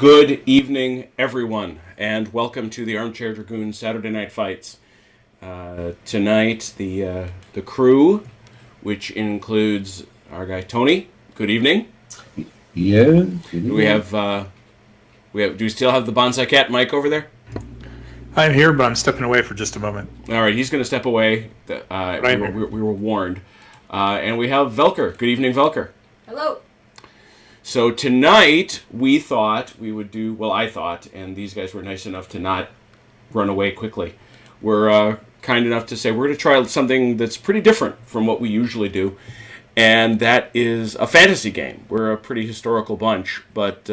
Good evening, everyone, and welcome to the Armchair Dragoon Saturday Night Fights. Tonight, the crew, which includes our guy Tony. Good evening. Yeah. Good evening. We have. Do we still have the Bonsai Cat Mike over there? I'm here, but I'm stepping away for just a moment. All right, he's going to step away. We were warned, and we have Velker. Good evening, Velker. Hello. So tonight, we thought we would do, well, I thought, and these guys were nice enough to not run away quickly. We're kind enough to say we're going to try something that's pretty different from what we usually do, and that is a fantasy game. We're a pretty historical bunch, but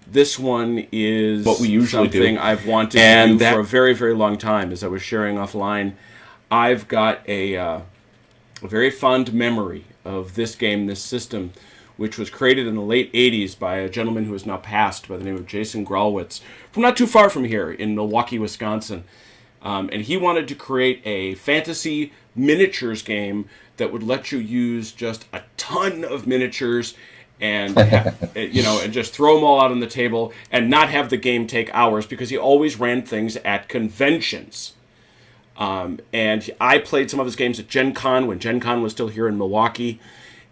this one is what we usually do. I've wanted to do for a very, very long time. As I was sharing offline, I've got a very fond memory of this game, this system, which was created in the late 80s by a gentleman who has now passed by the name of Jason Gralwitz from not too far from here in Milwaukee, Wisconsin. And he wanted to create a fantasy miniatures game that would let you use just a ton of miniatures and and just throw them all out on the table and not have the game take hours, because he always ran things at conventions. And I played some of his games at Gen Con when Gen Con was still here in Milwaukee.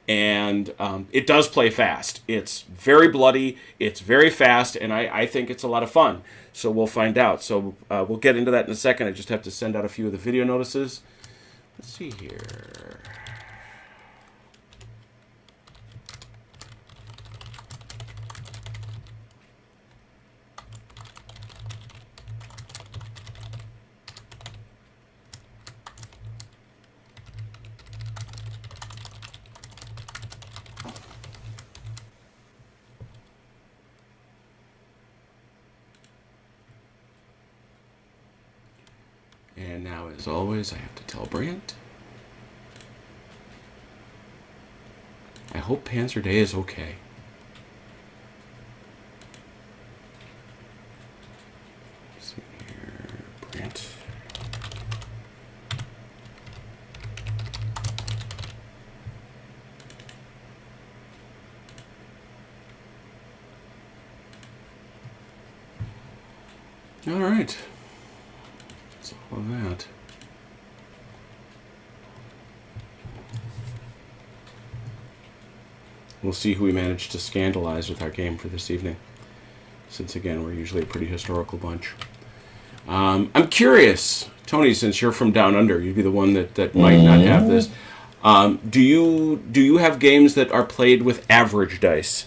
And it does play fast. It's very bloody, it's very fast, and I think it's a lot of fun. So we'll find out. So we'll get into that in a second. I just have to send out a few of the video notices. Let's see here. And now, as always, I have to tell Brant. I hope Panzer Day is okay. Let's see here, Brant. All right. All of that. We'll see who we manage to scandalize with our game for this evening, since again we're usually a pretty historical bunch. I'm curious, Tony, since you're from down under, you'd be the one that might not have this. Do you have games that are played with average dice?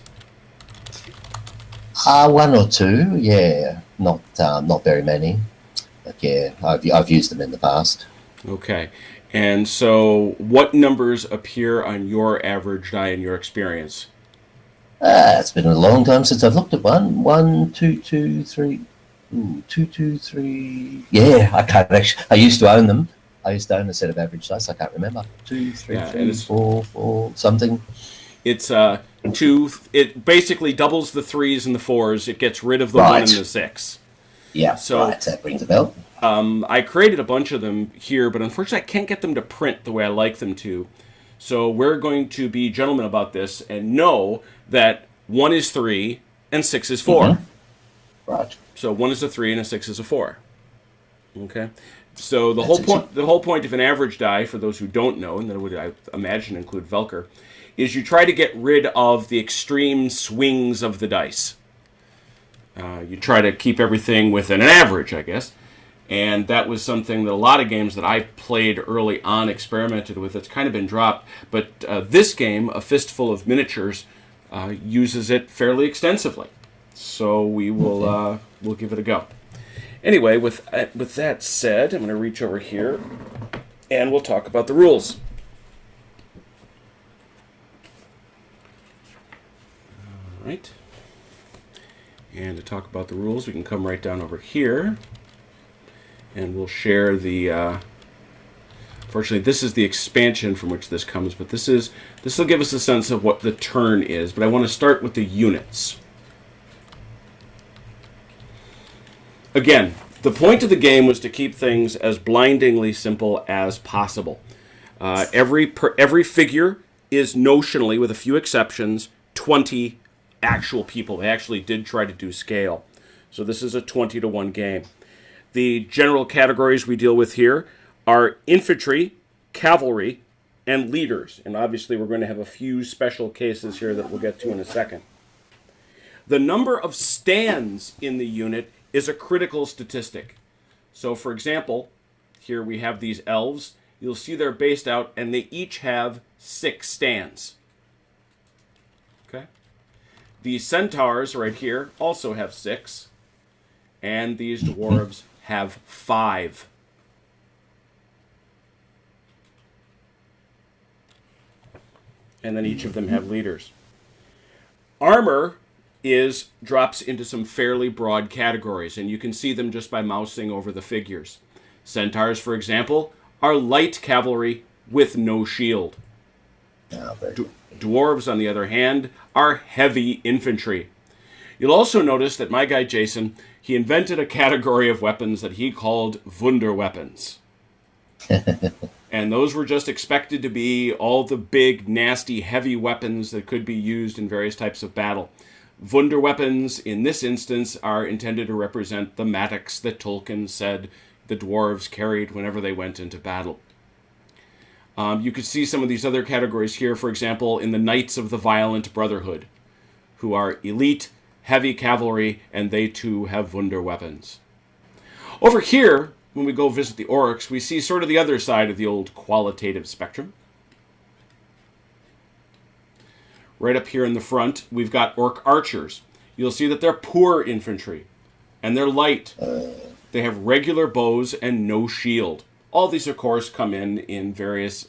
One or two, yeah. Not very many. But yeah, I've used them in the past. Okay. And so what numbers appear on your average die in your experience? It's been a long time since I've looked at one. 1, 2, 2, 3. 2, 2, 3. Yeah, I can't actually. I used to own them. I used to own a set of average dice. I can't remember. 2, 3, 3, 4, 4, something. It's 2. It basically doubles the 3s and the 4s. It gets rid of the 1 and the 6. Yeah, so, right, that rings a bell. I created a bunch of them here, but unfortunately I can't get them to print the way I like them to. So we're going to be gentlemen about this and know that 1 is 3 and 6 is 4. Mm-hmm. Right. So 1 is a 3 and a 6 is a 4. Okay. So the whole point of an average die, for those who don't know, and that would, I imagine, include Velker, is you try to get rid of the extreme swings of the dice. You try to keep everything within an average, I guess. And that was something that a lot of games that I played early on experimented with. It's kind of been dropped. But this game, A Fistfull of Miniatures, uses it fairly extensively. So we will we'll give it a go. Anyway, with that said, I'm going to reach over here and we'll talk about the rules. All right. And to talk about the rules, we can come right down over here. And we'll share the... Fortunately, this is the expansion from which this comes, but this will give us a sense of what the turn is. But I want to start with the units. Again, the point of the game was to keep things as blindingly simple as possible. Every figure is notionally, with a few exceptions, 20 actual people. They actually did try to do scale. So this is a 20-to-1 game. The general categories we deal with here are infantry, cavalry, and leaders. And obviously we're going to have a few special cases here that we'll get to in a second. The number of stands in the unit is a critical statistic. So for example, here we have these elves. You'll see they're based out, and they each have 6 stands. Okay? The centaurs right here also have 6. And these dwarves have 5. And then each of them have leaders. Armor drops into some fairly broad categories, and you can see them just by mousing over the figures. Centaurs, for example, are light cavalry with no shield. Dwarves, on the other hand, are heavy infantry. You'll also notice that my guy Jason, he invented a category of weapons that he called Wunderweapons. And those were just expected to be all the big, nasty, heavy weapons that could be used in various types of battle. Wunderweapons, in this instance, are intended to represent the mattocks that Tolkien said the dwarves carried whenever they went into battle. You could see some of these other categories here, for example, in the Knights of the Violent Brotherhood, who are elite, heavy cavalry, and they too have Wunderweapons. Over here, when we go visit the Orcs, we see sort of the other side of the old qualitative spectrum. Right up here in the front, we've got Orc archers. You'll see that they're poor infantry, and they're light. They have regular bows and no shield. All these, of course, come in various,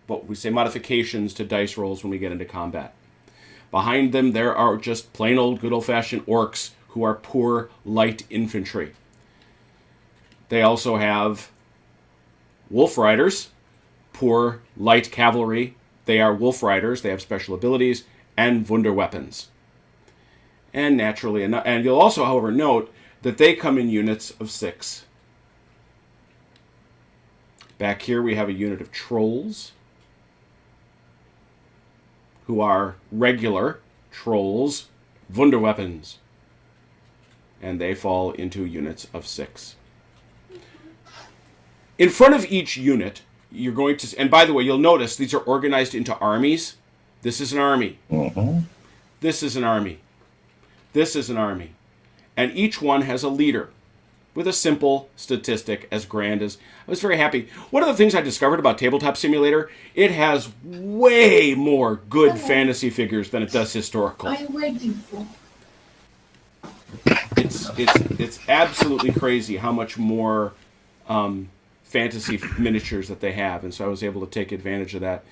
what we say, modifications to dice rolls when we get into combat. Behind them, there are just plain old good old-fashioned orcs who are poor light infantry. They also have wolf riders, poor light cavalry. They are wolf riders. They have special abilities and Wunderweapons. And naturally, and you'll also, however, note that they come in units of 6. Back here we have a unit of trolls, who are regular trolls, Wunderweapons. And they fall into units of 6. In front of each unit, you're going to... And by the way, you'll notice these are organized into armies. This is an army. Mm-hmm. This is an army. This is an army. And each one has a leader with a simple statistic as grand as... I was very happy. One of the things I discovered about Tabletop Simulator, it has way more good fantasy figures than it does historical. I'm waiting for. It's absolutely crazy how much more fantasy miniatures that they have, and so I was able to take advantage of that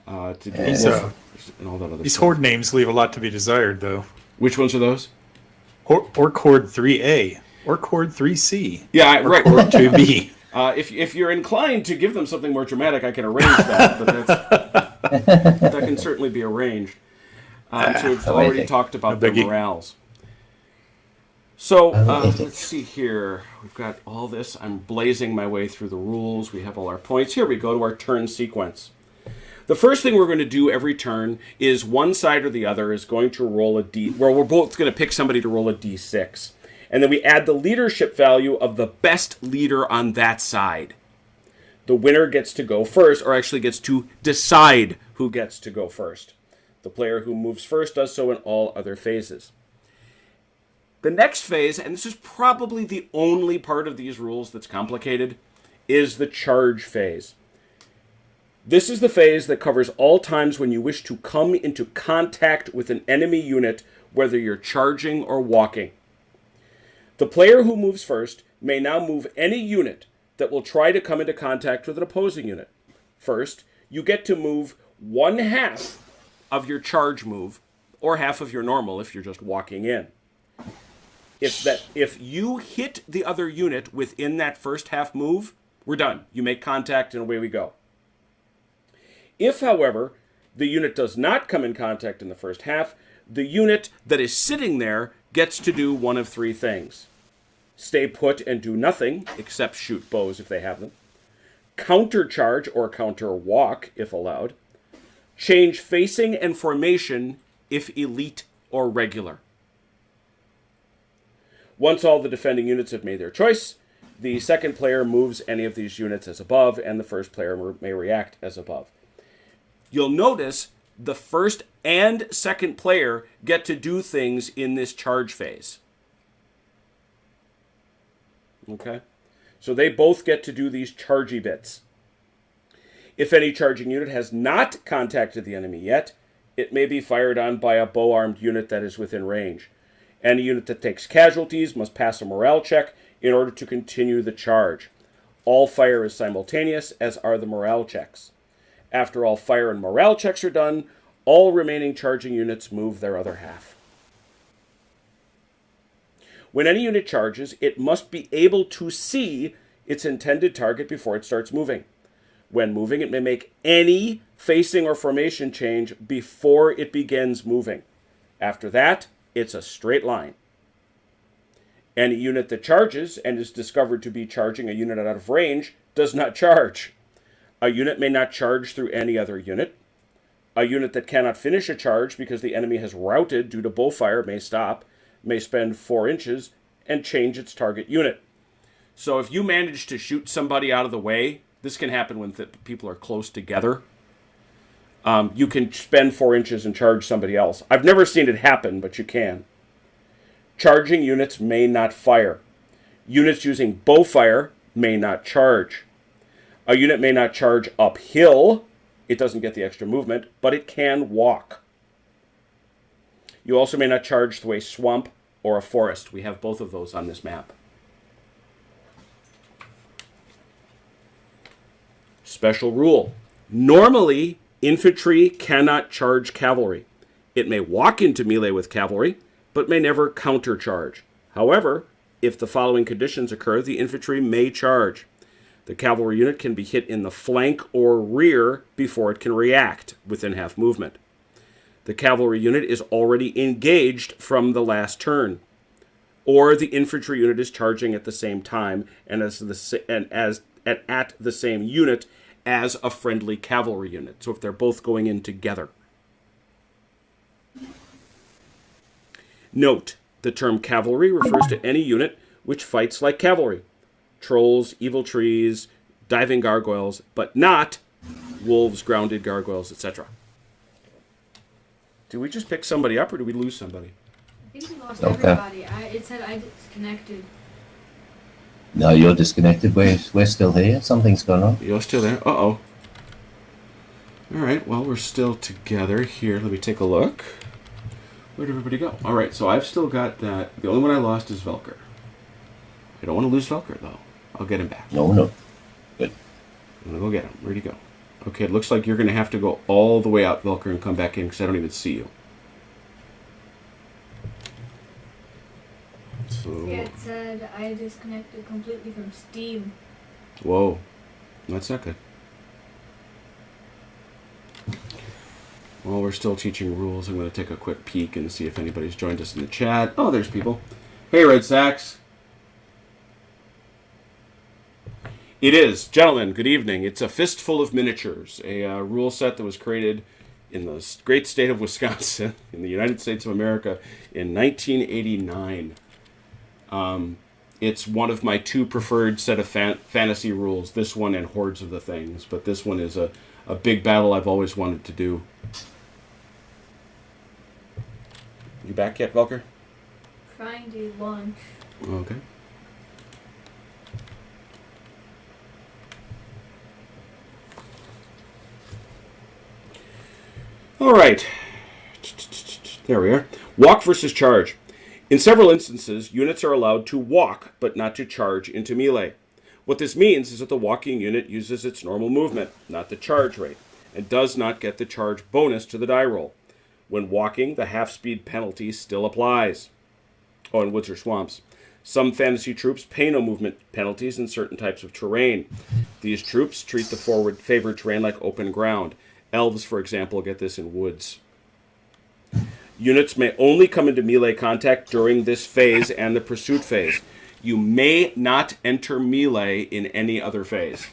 to do and all that other These stuff. horde names leave a lot to be desired, though. Which ones are those? Orc Horde 3A, Orc Horde 3C, Yeah, right. Orc 2B. If you're inclined to give them something more dramatic, I can arrange that, but that can certainly be arranged. So we've already talked about the morales. So, let's see here. We've got all this. I'm blazing my way through the rules. We have all our points. Here we go to our turn sequence. The first thing we're going to do every turn is one side or the other is going to roll a D... Well, we're both going to pick somebody to roll a D6. And then we add the leadership value of the best leader on that side. The winner gets to go first, or actually gets to decide who gets to go first. The player who moves first does so in all other phases. The next phase, and this is probably the only part of these rules that's complicated, is the charge phase. This is the phase that covers all times when you wish to come into contact with an enemy unit, whether you're charging or walking. The player who moves first may now move any unit that will try to come into contact with an opposing unit. First, you get to move 1/2 of your charge move, or half of your normal if you're just walking in. If you hit the other unit within that first half move, we're done. You make contact and away we go. If, however, the unit does not come in contact in the first half, the unit that is sitting there gets to do one of 3 things. Stay put and do nothing, except shoot bows if they have them. Counter-charge or counter-walk, if allowed. Change facing and formation, if elite or regular. Once all the defending units have made their choice, the second player moves any of these units as above, and the first player may react as above. You'll notice the first and second player get to do things in this charge phase. Okay? So they both get to do these chargy bits. If any charging unit has not contacted the enemy yet, it may be fired on by a bow-armed unit that is within range. Any unit that takes casualties must pass a morale check in order to continue the charge. All fire is simultaneous, as are the morale checks. After all fire and morale checks are done, all remaining charging units move their other half. When any unit charges, it must be able to see its intended target before it starts moving. When moving, it may make any facing or formation change before it begins moving. After that, it's a straight line. Any unit that charges and is discovered to be charging a unit out of range does not charge. A unit may not charge through any other unit. A unit that cannot finish a charge because the enemy has routed due to bowfire may stop, may spend 4 inches, and change its target unit. So if you manage to shoot somebody out of the way, this can happen when people are close together. You can spend 4 inches and charge somebody else. I've never seen it happen, but you can. Charging units may not fire. Units using bow fire may not charge. A unit may not charge uphill. It doesn't get the extra movement, but it can walk. You also may not charge through a swamp or a forest. We have both of those on this map. Special rule. Normally, infantry cannot charge cavalry. It may walk into melee with cavalry, but may never countercharge. However, if the following conditions occur, the infantry may charge. The cavalry unit can be hit in the flank or rear before it can react within half movement. The cavalry unit is already engaged from the last turn, or the infantry unit is charging at the same time and at the same unit as a friendly cavalry unit. So if they're both going in together. Note, the term cavalry refers to any unit which fights like cavalry. Trolls, evil trees, diving gargoyles, but not wolves, grounded gargoyles, etc. Did we just pick somebody up or did we lose somebody? I think we lost everybody. It said I disconnected. No, you're disconnected. We're still here. Something's going on. You're still there? Uh-oh. All right, well, we're still together here. Let me take a look. Where'd everybody go? All right, so I've still got that. The only one I lost is Velker. I don't want to lose Velker, though. I'll get him back. No. Good. I'm going to go get him. Where'd he go? Okay, it looks like you're going to have to go all the way out, Velker, and come back in because I don't even see you. So. Yeah, it said I disconnected completely from Steam. Whoa. That's not good. Well, we're still teaching rules. I'm going to take a quick peek and see if anybody's joined us in the chat. Oh, there's people. Hey, Red Sacks. It is. Gentlemen, good evening. It's a Fistfull of Miniatures, a rule set that was created in the great state of Wisconsin in the United States of America in 1989. It's one of my two preferred set of fantasy rules, this one and Hordes of the Things, but this one is a big battle I've always wanted to do. You back yet, Velker? Trying to launch. Okay. All right. There we are. Walk versus charge. In several instances, units are allowed to walk, but not to charge into melee. What this means is that the walking unit uses its normal movement, not the charge rate, and does not get the charge bonus to the die roll. When walking, the half-speed penalty still applies. Oh, in woods or swamps. Some fantasy troops pay no movement penalties in certain types of terrain. These troops treat the favored terrain like open ground. Elves, for example, get this in woods. Units may only come into melee contact during this phase and the pursuit phase. You may not enter melee in any other phase.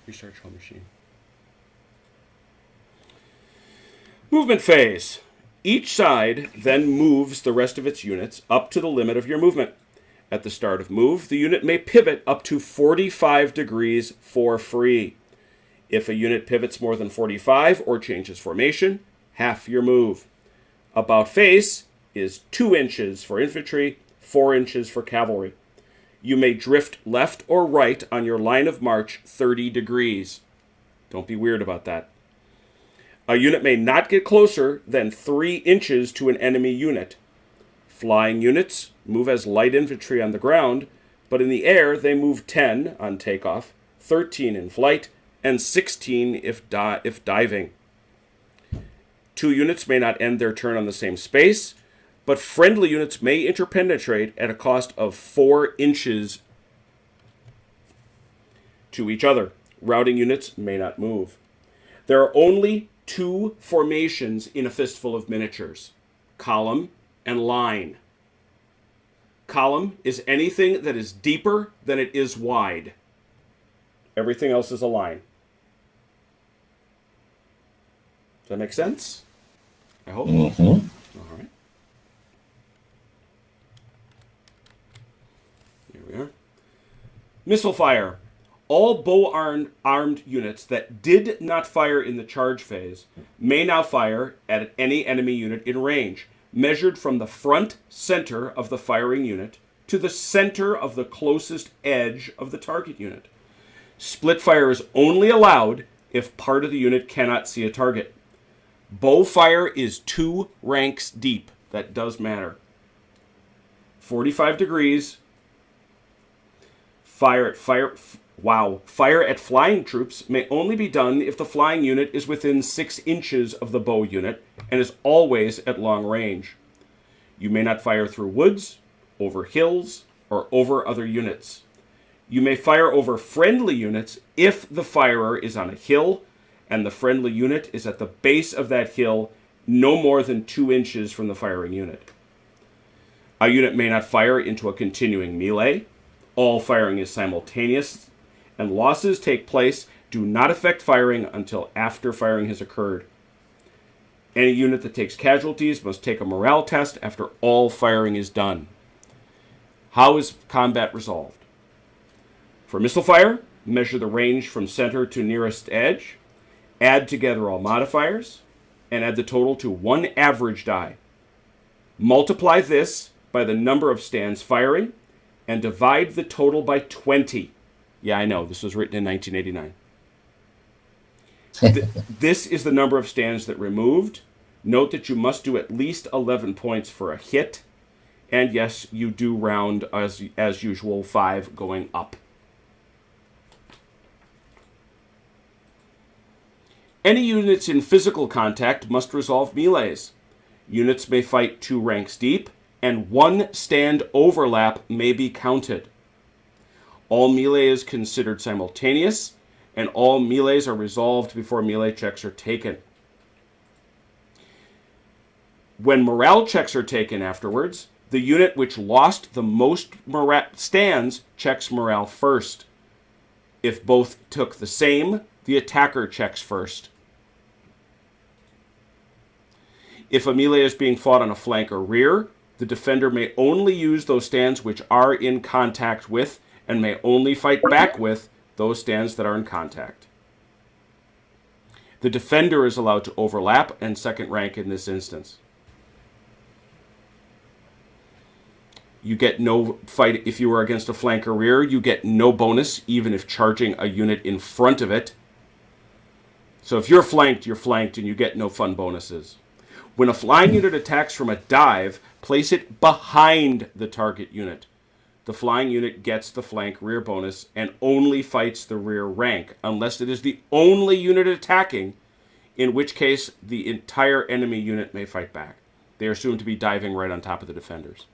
You're search home machine. Movement phase. Each side then moves the rest of its units up to the limit of your movement. At the start of move, the unit may pivot up to 45 degrees for free. If a unit pivots more than 45 or changes formation, half your move. About face is 2 inches for infantry, 4 inches for cavalry. You may drift left or right on your line of march 30 degrees. Don't be weird about that. A unit may not get closer than 3 inches to an enemy unit. Flying units move as light infantry on the ground, but in the air they move 10 on takeoff, 13 in flight, and 16 if diving. 2 units may not end their turn on the same space, but friendly units may interpenetrate at a cost of 4 inches to each other. Routing units may not move. There are only 2 formations in a fistful of miniatures: column and line. Column is anything that is deeper than it is wide. Everything else is a line. Does that make sense? I hope. Mm-hmm. All right. Here we are. Missile fire. All bow-armed units that did not fire in the charge phase may now fire at any enemy unit in range, measured from the front center of the firing unit to the center of the closest edge of the target unit. Split fire is only allowed if part of the unit cannot see a target. Bow fire is 2 ranks deep. That does matter. 45 degrees. Fire at flying troops may only be done if the flying unit is within 6 inches of the bow unit and is always at long range. You may not fire through woods, over hills, or over other units. You may fire over friendly units if the firer is on a hill and the friendly unit is at the base of that hill no more than 2 inches from the firing unit. A unit may not fire into a continuing melee. All firing is simultaneous, and losses take place do not affect firing until after firing has occurred. Any unit that takes casualties must take a morale test after all firing is done. How is combat resolved? For missile fire, measure the range from center to nearest edge, add together all modifiers, and add the total to 1 average die. Multiply this by the number of stands firing, and divide the total by 20. Yeah, I know, this was written in 1989. This is the number of stands that removed. Note that you must do at least 11 points for a hit. And yes, you do round as usual, 5 going up. Any units in physical contact must resolve melees. Units may fight 2 ranks deep, and 1 stand overlap may be counted. All melee is considered simultaneous, and all melees are resolved before melee checks are taken. When morale checks are taken afterwards, the unit which lost the most stands checks morale first. If both took the same, the attacker checks first. If a melee is being fought on a flank or rear, the defender may only use those stands which are in contact with, and may only fight back with, those stands that are in contact. The defender is allowed to overlap and second rank in this instance. You get no fight if you are against a flank or rear. You get no bonus, even if charging a unit in front of it. So if you're flanked, and you get no fun bonuses. When a flying unit attacks from a dive, place it behind the target unit. The flying unit gets the flank rear bonus and only fights the rear rank, unless it is the only unit attacking, in which case the entire enemy unit may fight back. They are assumed to be diving right on top of the defenders.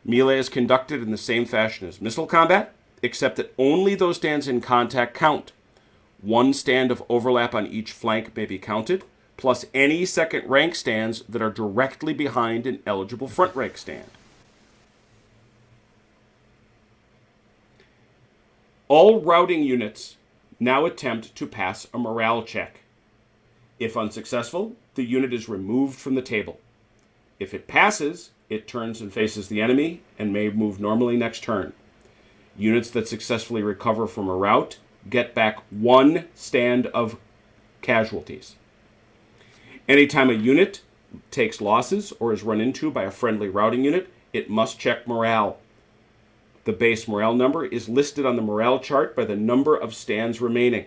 Melee is conducted in the same fashion as missile combat, except that only those stands in contact count. 1 stand of overlap on each flank may be counted, plus any second rank stands that are directly behind an eligible front rank stand. All routing units now attempt to pass a morale check. If unsuccessful, the unit is removed from the table. If it passes, it turns and faces the enemy and may move normally next turn. Units that successfully recover from a rout get back 1 stand of casualties. Anytime a unit takes losses or is run into by a friendly routing unit, it must check morale. The base morale number is listed on the morale chart by the number of stands remaining.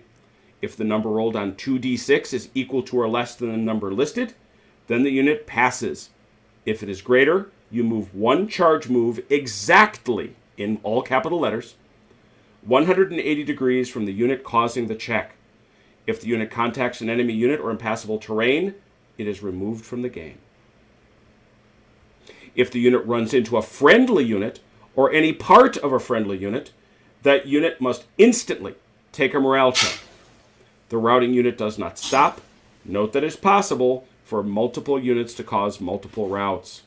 If the number rolled on 2d6 is equal to or less than the number listed, then the unit passes. If it is greater, you move 1 charge move exactly, in all capital letters, 180 degrees from the unit causing the check. If the unit contacts an enemy unit or impassable terrain, it is removed from the game. If the unit runs into a friendly unit, or any part of a friendly unit, that unit must instantly take a morale check. The routing unit does not stop. Note that it's possible for multiple units to cause multiple routs.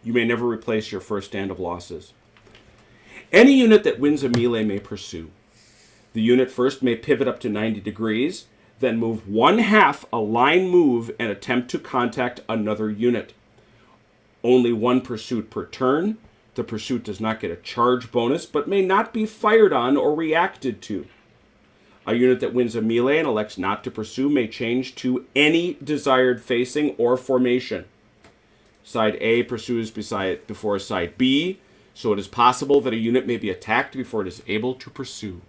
You may never replace your first stand of losses. Any unit that wins a melee may pursue. The unit first may pivot up to 90 degrees, then move 1/2 a line move and attempt to contact another unit. Only 1 pursuit per turn. The pursuit does not get a charge bonus, but may not be fired on or reacted to. A unit that wins a melee and elects not to pursue may change to any desired facing or formation. Side A pursues before Side B, so it is possible that a unit may be attacked before it is able to pursue.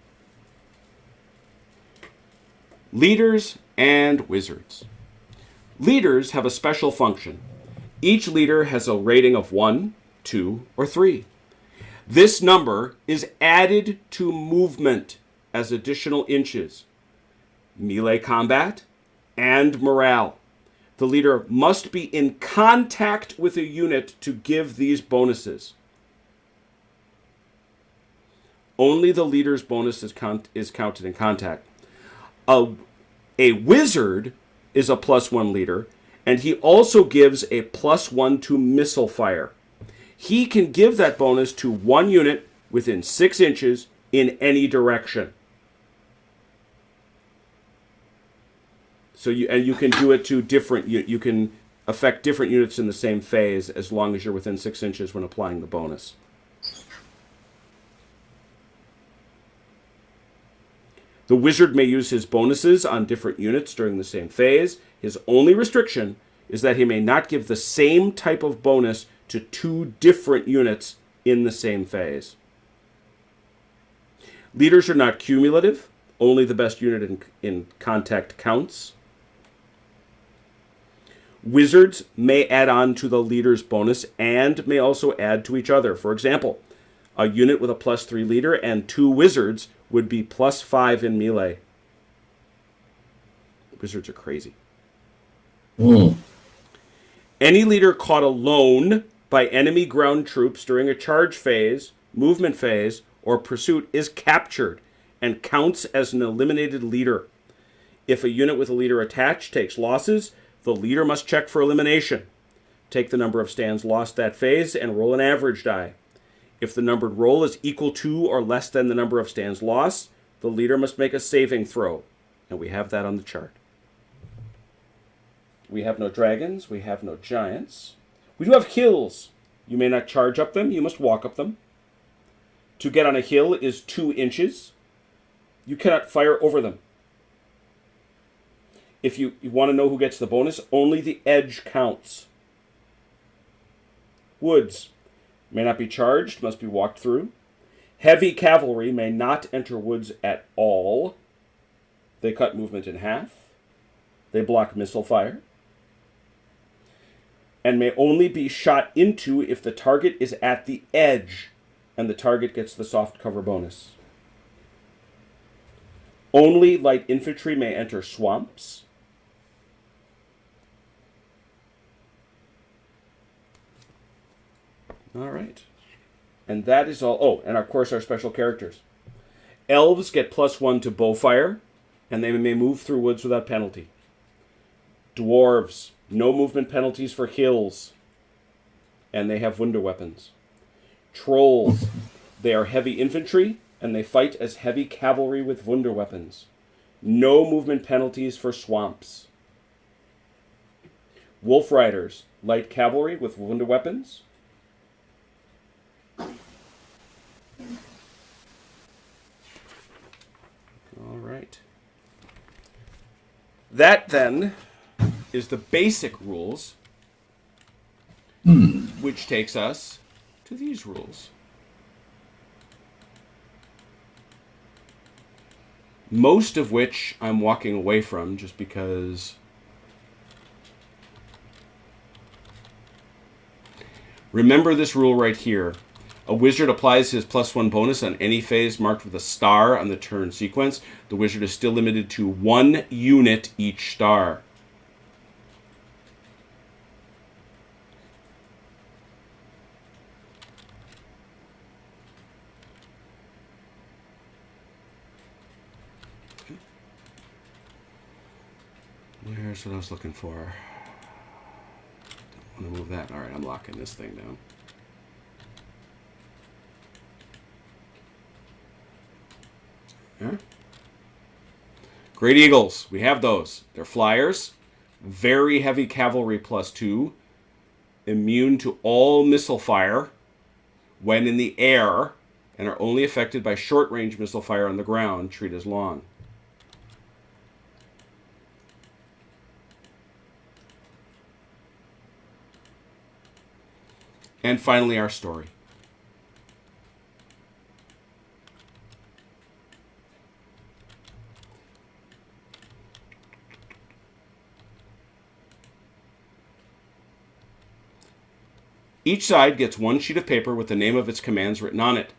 Leaders and wizards. Leaders have a special function. Each leader has a rating of 1, 2, or 3. This number is added to movement as additional inches, melee combat, and morale. The leader must be in contact with a unit to give these bonuses. Only the leader's bonus is counted in contact. A wizard is a +1 leader, and he also gives a +1 to missile fire. He can give that bonus to 1 unit within 6 inches in any direction. So you can do it to different. You can affect different units in the same phase as long as you're within 6 inches when applying the bonus. The wizard may use his bonuses on different units during the same phase. His only restriction is that he may not give the same type of bonus to 2 different units in the same phase. Leaders are not cumulative. Only the best unit in contact counts. Wizards may add on to the leader's bonus and may also add to each other. For example, a unit with a +3 leader and 2 wizards would be +5 in melee. Wizards are crazy. Any leader caught alone by enemy ground troops during a charge phase, movement phase, or pursuit is captured and counts as an eliminated leader. If a unit with a leader attached takes losses, the leader must check for elimination. Take the number of stands lost that phase and roll an average die. If the numbered roll is equal to or less than the number of stands lost, the leader must make a saving throw. And we have that on the chart. We have no dragons. We have no giants. We do have hills. You may not charge up them. You must walk up them. To get on a hill is 2 inches. You cannot fire over them. If you want to know who gets the bonus, only the edge counts. Woods may not be charged, must be walked through. Heavy cavalry may not enter woods at all. They cut movement in half. They block missile fire. And may only be shot into if the target is at the edge and the target gets the soft cover bonus. Only light infantry may enter swamps. All right. And that is all. Oh, and of course our special characters. Elves get +1 to bowfire, and they may move through woods without penalty. Dwarves, no movement penalties for hills, and they have winter weapons. Trolls. They are heavy infantry, and they fight as heavy cavalry with wunderweapons. No movement penalties for swamps. Wolf Riders. Light cavalry with wunderweapons. All right. That, then, is the basic rules, which takes us to these rules. Most of which I'm walking away from just because remember this rule right here. A wizard applies his +1 bonus on any phase marked with a star on the turn sequence. The wizard is still limited to 1 unit each star. Here's what I was looking for. Don't want to move that. All right, I'm locking this thing down. Yeah. Great Eagles. We have those. They're flyers. Very heavy cavalry +2. Immune to all missile fire when in the air and are only affected by short-range missile fire on the ground. Treat as long. And finally, our story. Each side gets 1 sheet of paper with the name of its commands written on it.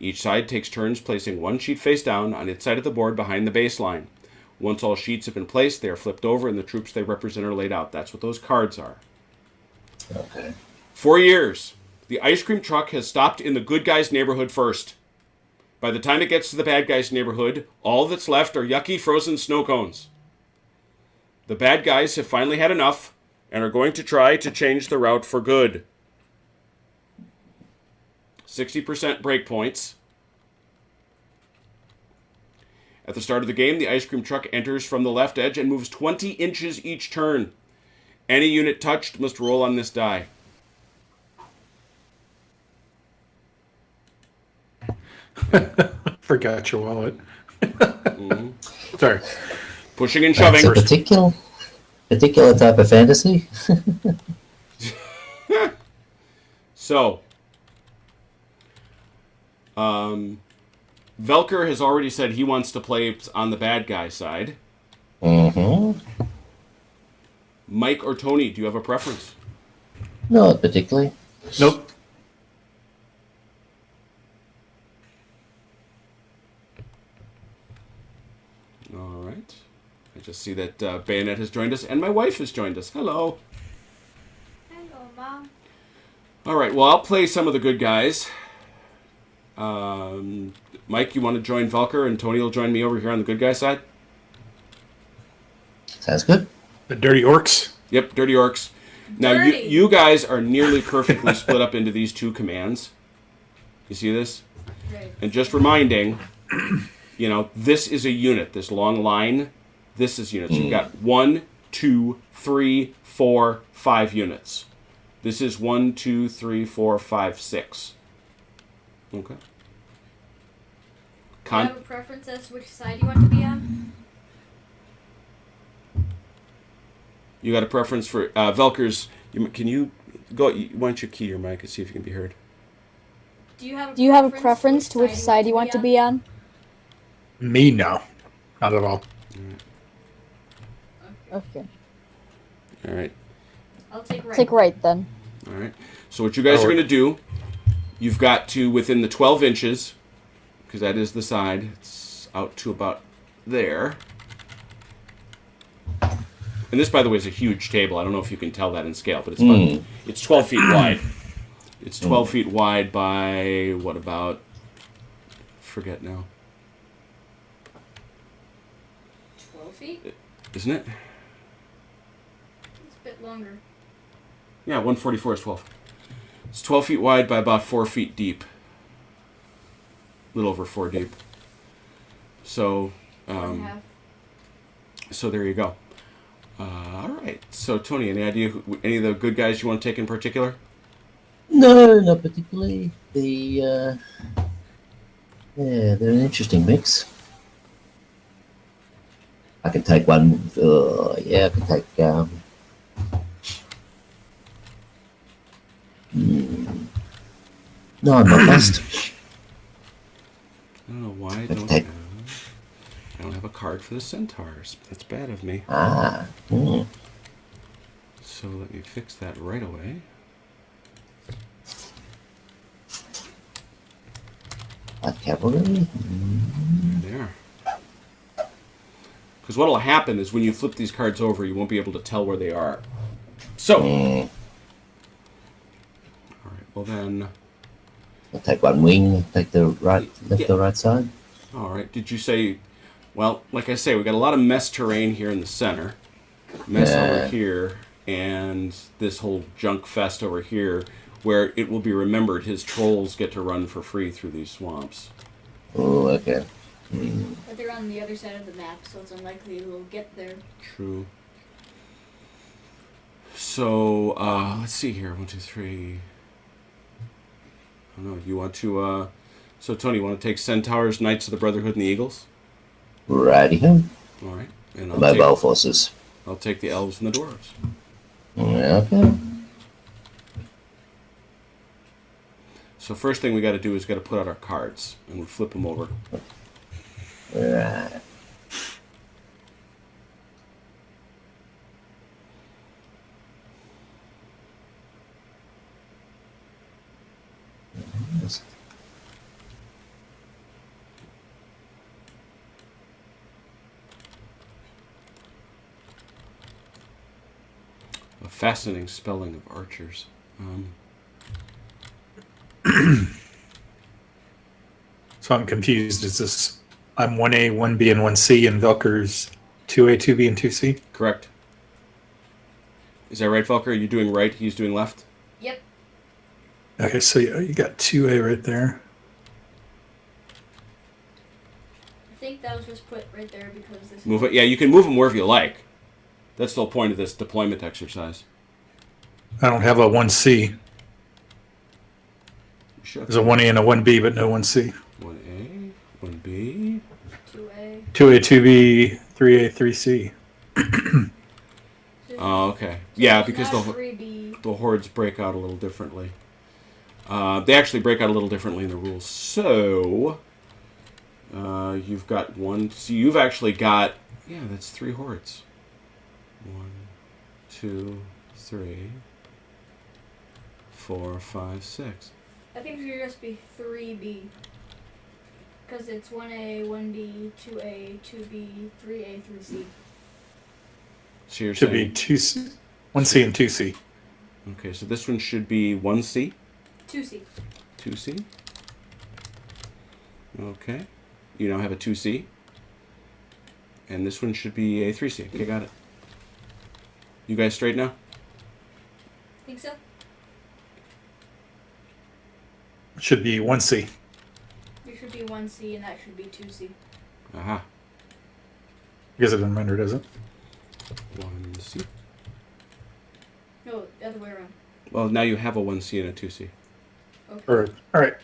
Each side takes turns placing 1 sheet face down on its side of the board behind the baseline. Once all sheets have been placed, they are flipped over and the troops they represent are laid out. That's what those cards are. Okay. 4 years. The ice cream truck has stopped in the good guy's neighborhood first. By the time it gets to the bad guy's neighborhood, all that's left are yucky frozen snow cones. The bad guys have finally had enough and are going to try to change the route for good. 60% break points. At the start of the game, the ice cream truck enters from the left edge and moves 20 inches each turn. Any unit touched must roll on this die. Forgot your wallet. Sorry. Pushing and That's shoving. a particular type of fantasy. So, Velker has already said he wants to play on the bad guy side. Mm-hmm. Mike or Tony, do you have a preference? Not particularly. Nope. All right. I just see that Bayonet has joined us, and my wife has joined us. Hello. Hello, Mom. All right, well, I'll play some of the good guys. Mike, you want to join Velker, and Tony will join me over here on the good guy side? Sounds good. The Dirty Orcs. Yep, Dirty Orcs. Now, Dirty. you guys are nearly perfectly split up into these 2 commands. You see this? Right. And just reminding, this is a unit. This long line, this is units. You've got 1, 2, 3, 4, 5 units. This is 1, 2, 3, 4, 5, 6. Okay. Do you have a preference as to which side you want to be on? You got a preference for Velker's? Can you go? Why don't you key your mic and see if you can be heard? Do you have a preference to which side you want to be on? Me, no. Not at all. Okay. All right. I'll take right. Take right then. All right. So what you guys are going to do, you've got to, within the 12 inches, because that is the side, it's out to about there. And this, by the way, is a huge table. I don't know if you can tell that in scale, but it's about, it's 12 feet wide. It's 12 feet wide by, what about, forget now. 12 feet? Isn't it? It's a bit longer. Yeah, 144 is 12. It's 12 feet wide by about 4 feet deep. A little over 4 deep. So, 4.5. so there you go. All right. So, Tony, any idea any of the good guys you want to take in particular? No, not particularly. They're an interesting mix. I can take one. I can take. No, I'm not fussed. I don't know why I Okay. don't have a card for the centaurs. That's bad of me. So let me fix that right away. Light cavalry. There. Because what will happen is when you flip these cards over, you won't be able to tell where they are. So. All right. Well then. I'll take one wing. Take the left or right side. All right. Did you say? Well, like I say, we got a lot of mess terrain here in the center. Mess over here, and this whole junk fest over here, where it will be remembered his trolls get to run for free through these swamps. Oh, okay. But they're on the other side of the map, so it's unlikely we'll get there. True. So, let's see here. 1, 2, 3. I don't know. You want to, so Tony, you want to take Centaurs, Knights of the Brotherhood, and the Eagles? Righty-ho. All right. And Mobile forces. I'll take the Elves and the Dwarves. Okay. So first thing we got to do is got to put out our cards, and we flip them over. Right. A fascinating spelling of archers. So I'm confused. Is this I'm 1A, 1B, and 1C, and Velker's 2A, 2B, and 2C? Correct. Is that right, Velker? Are you doing right? He's doing left? Yep. Okay, so you got 2A right there. I think that was just put right there because this. Move it. Yeah, you can move them wherever you like. That's the whole point of this deployment exercise. I don't have a 1C. Sure. There's a 1A and a 1B, but no 1C. 1A, 1B. 2A. 2A, 2B, 3A, 3C. Oh, okay. Yeah, because Not 3B. the hordes break out a little differently. They actually break out a little differently in the rules. So, you've got one. So you've actually got, yeah, that's 3 hordes. 1, 2, 3, 4, 5, 6. I think it should just be 3B. Because it's 1A, 1B, 2A, 2B, 3A, 3C. So you're Should saying, be 2C, 1C and 2C. okay, so this one should be 1C, 2C. 2C. Okay. You now have a 2C. And this one should be a 3C. Okay, got it. You guys straight now? Think so? Should be 1C. There should be 1C and that should be 2C. Aha. I guess it doesn't matter, does it? 1C. No, the other way around. Well, now you have a 1C and a 2C. Okay. All right.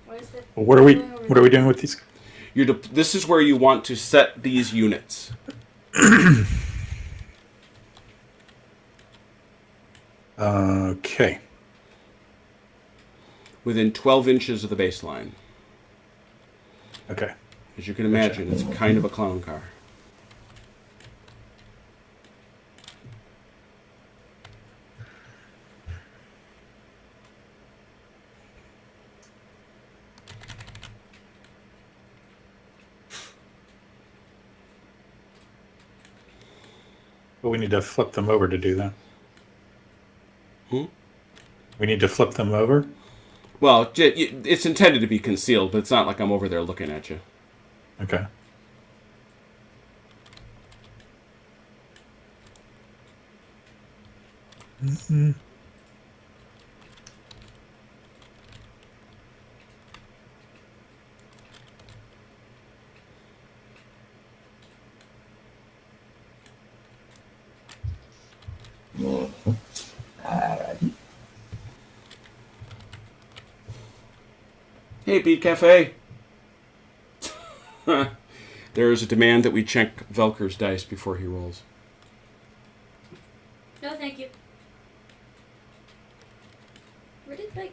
Why is that? Well, what are we doing with these? This is where you want to set these units. Okay. Within 12 inches of the baseline. Okay. As you can imagine, it's kind of a clown car. But we need to flip them over to do that. We need to flip them over? Well, it's intended to be concealed, but it's not like I'm over there looking at you. Okay. Hey, Beat Cafe. There is a demand that we check Velker's dice before he rolls. No, thank you. Where did my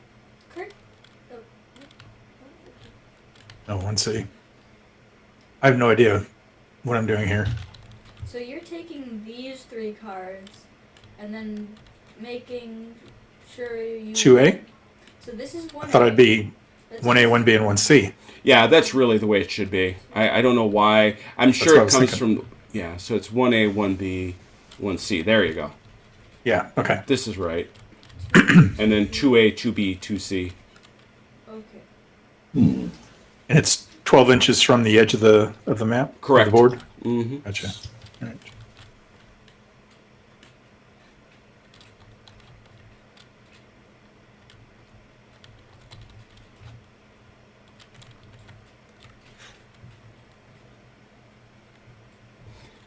card? Oh. Oh, 1C. I have no idea what I'm doing here. So you're taking these 3 cards, and then making sure you. 2A? So this is 1A. I thought I'd be 1A, 1B, and 1C. Yeah, that's really the way it should be. I don't know why. I'm sure what I it was comes thinking. from... Yeah, so it's 1A, 1B, 1C. There you go. Yeah, okay. This is right. And then 2A, 2B, 2C. Okay. And it's 12 inches from the edge of the map? Correct. Of the board? Mm-hmm. Gotcha. All right.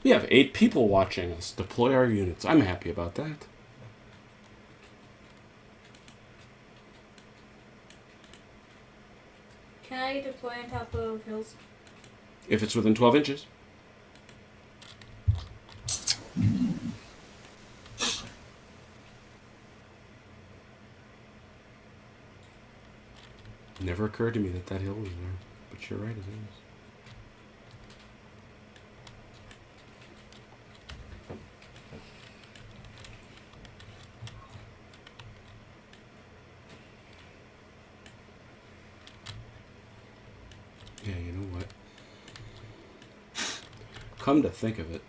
We have 8 people watching us deploy our units. I'm happy about that. Can I deploy on top of hills? If it's within 12 inches. Never occurred to me that hill was there. But you're right, it is. Yeah, you know what? Come to think of it.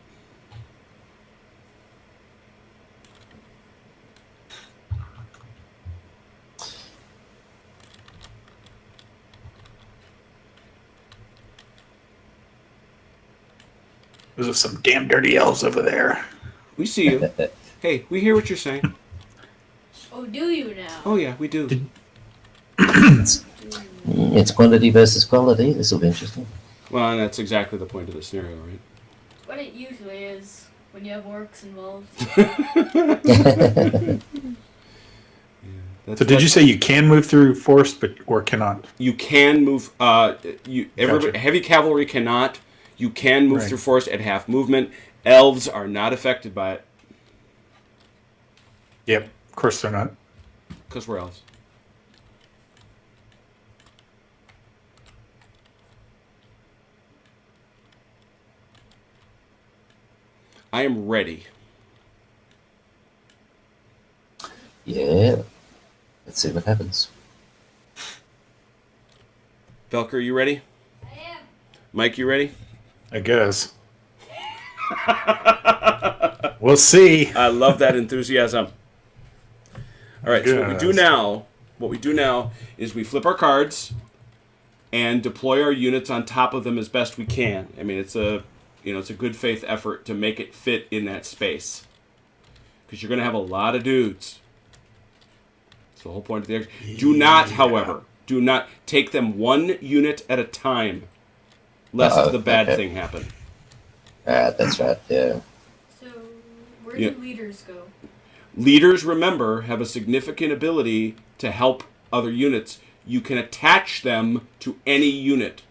Those are some damn dirty elves over there. We see you. Hey, we hear what you're saying. Oh, do you now? Oh yeah, we do. It's quantity versus quality. This will be interesting. Well, and that's exactly the point of the scenario, right? What it usually is when you have orcs involved. That's So did you say you can move through forest, or cannot? you can move? Gotcha. Heavy cavalry cannot. You can move Right. through forest at half movement. Elves are not affected by it Yep, of course they're not. because we're elves. I am ready. Yeah. Let's see what happens. Velker, you ready? I am. Mike, you ready? I guess. We'll see. I love that enthusiasm. All right, so what we do now is we flip our cards and deploy our units on top of them as best we can. I mean, it's a good faith effort to make it fit in that space because you're going to have a lot of dudes. That's the whole point of the exercise. Do not, however, take them one unit at a time, lest the bad thing happen. That's right. Yeah. So, where Yeah. do leaders go? Leaders, remember, have a significant ability to help other units. You can attach them to any unit.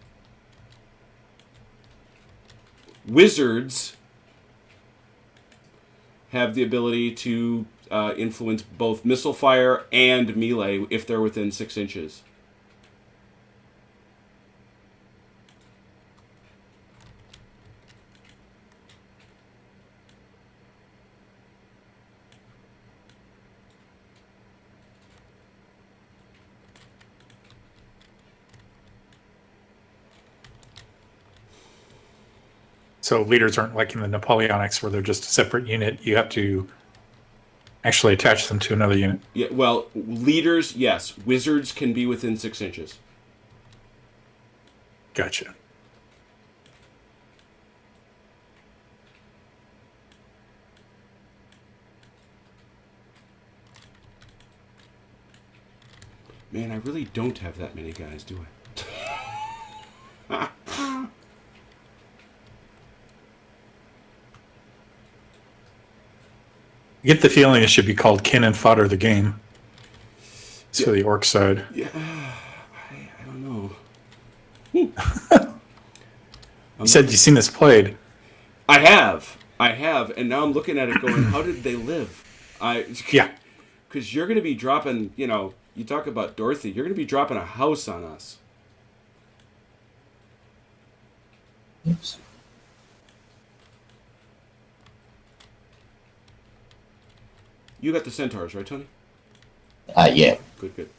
Wizards have the ability to influence both missile fire and melee if they're within 6 inches. So leaders aren't like in the Napoleonics where they're just a separate unit. You have to actually attach them to another unit. Yeah, well, leaders, yes. Wizards can be within 6 inches. Gotcha. Man, I really don't have that many guys, do I? You get the feeling it should be called Cannon Fodder the Game. It's for the orc side. Yeah, I don't know. You said you've seen this played. I have, and now I'm looking at it going, how did they live? Yeah. Because you're going to be dropping, you talk about Dorothy, you're going to be dropping a house on us. Oops. You got the centaurs, right, Tony? Yeah. Good.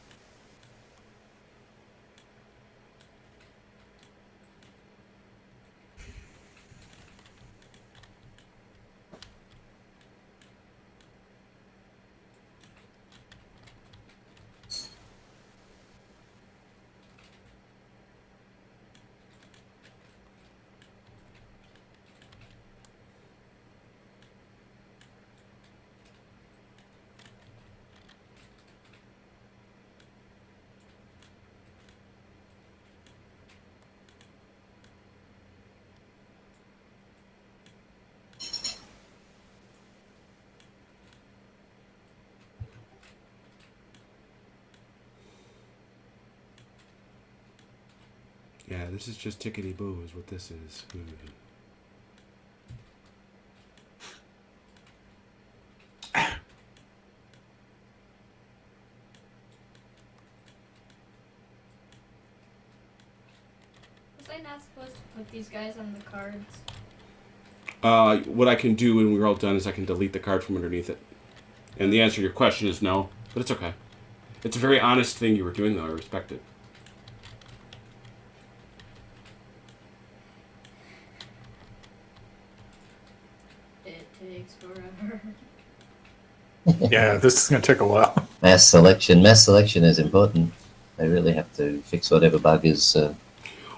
Yeah, this is just tickety-boo is what this is. Was I not supposed to put these guys on the cards? What I can do when we're all done is I can delete the card from underneath it. And the answer to your question is no, but it's okay. It's a very honest thing you were doing, though. I respect it. It takes forever. Yeah, this is going to take a while. Mass selection. Mass selection is important. They really have to fix whatever bug is.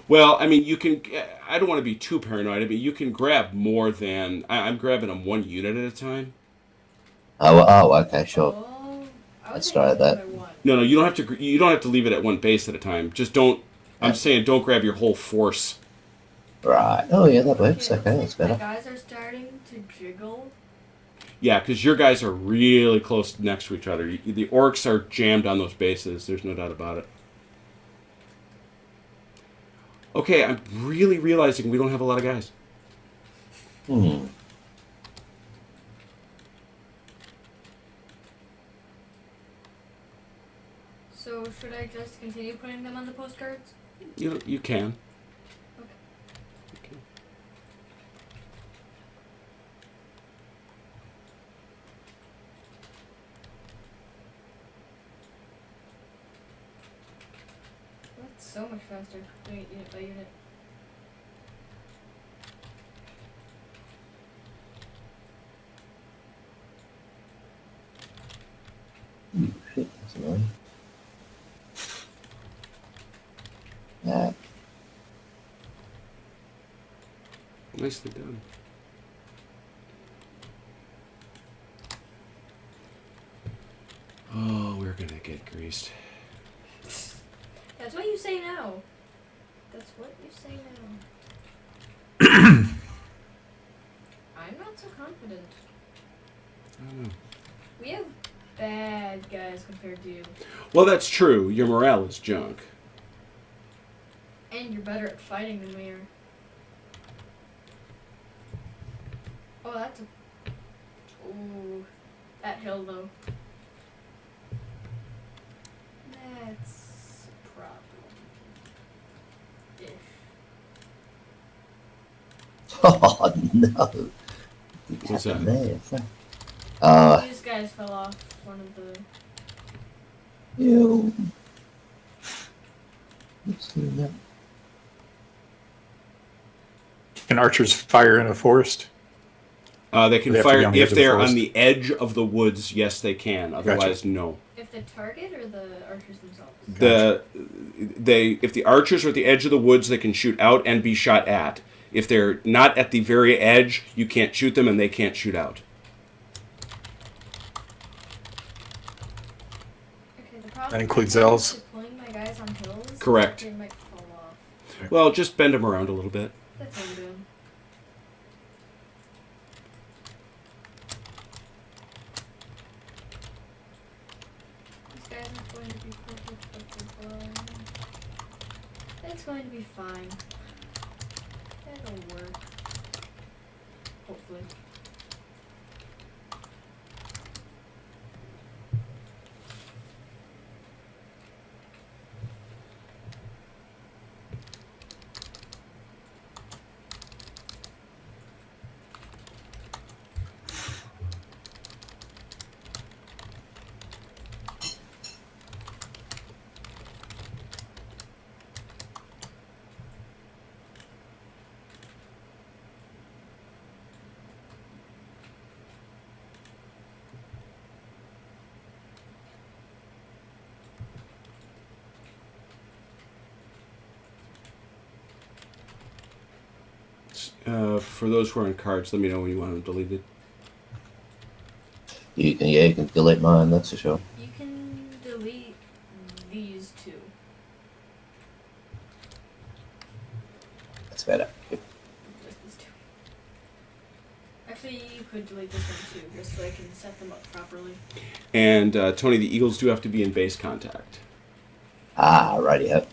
Well, I mean, you can... I don't want to be too paranoid. I mean, you can grab more than... I'm grabbing them one unit at a time. Oh, okay, sure. Oh, I Let's was try thinking that. by one. No, you don't have to... You don't have to leave it at one base at a time. Just don't... I'm saying don't grab your whole force. Right. Oh, yeah, that works. It looks Okay, like that's better. my guys are starting to jiggle. Yeah, because your guys are really close next to each other. The orcs are jammed on those bases. There's no doubt about it. Okay, I'm really realizing we don't have a lot of guys. So should I just continue putting them on the postcards? You can. Okay. That's so much faster doing it unit by unit. Shit, that's annoying. Yeah. Nicely done. Oh, we're gonna get greased. That's what you say now. That's what you say now. I'm not so confident. I don't know. We have bad guys compared to you. Well, that's true. Your morale is junk. And you're better at fighting than we are. Oh, that's a... Ooh. That hill, though. That's a problem. Ish. Oh, no. What's that? There. These guys fell off one of the... You. What's doing that? Can archers fire in a forest? They can They have to be fire on the edge if of the they're forest. on the edge of the woods. Yes, they can. Otherwise, no. If the target or the archers themselves? If the archers are at the edge of the woods, they can shoot out and be shot at. If they're not at the very edge, you can't shoot them and they can't shoot out. Okay, the problem That includes is elves? deploying my guys on hills. Correct. They might fall off. Well, just bend them around a little bit. That's what I'm doing. These guys are going to be perfect, but they're blind. It's going to be fine. That'll work. Hopefully. For those who are on cards, let me know when you want them deleted. You can delete mine, that's for sure. You can delete these two. That's better. Just these two. Actually, you could delete this one too, just so I can set them up properly. And Tony, the Eagles do have to be in base contact. Ah, righty-ho.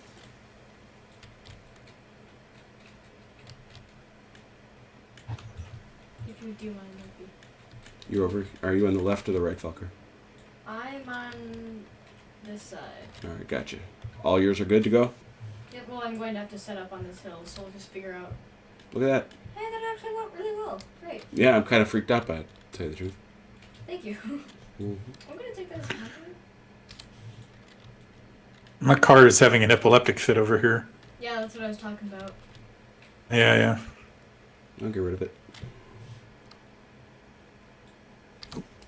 If you do mind, that'd be. You're over. Are you on the left or the right, Felker? I'm on this side. All right, gotcha. All yours are good to go. Yep. Well, I'm going to have to set up on this hill, so I'll just figure out. Look at that. Hey, that actually went really well. Great. Yeah, I'm kind of freaked out by it, to tell you the truth. Thank you. Mm-hmm. I'm gonna take that as a compliment. My car is having an epileptic fit over here. Yeah, that's what I was talking about. Yeah. I'll get rid of it.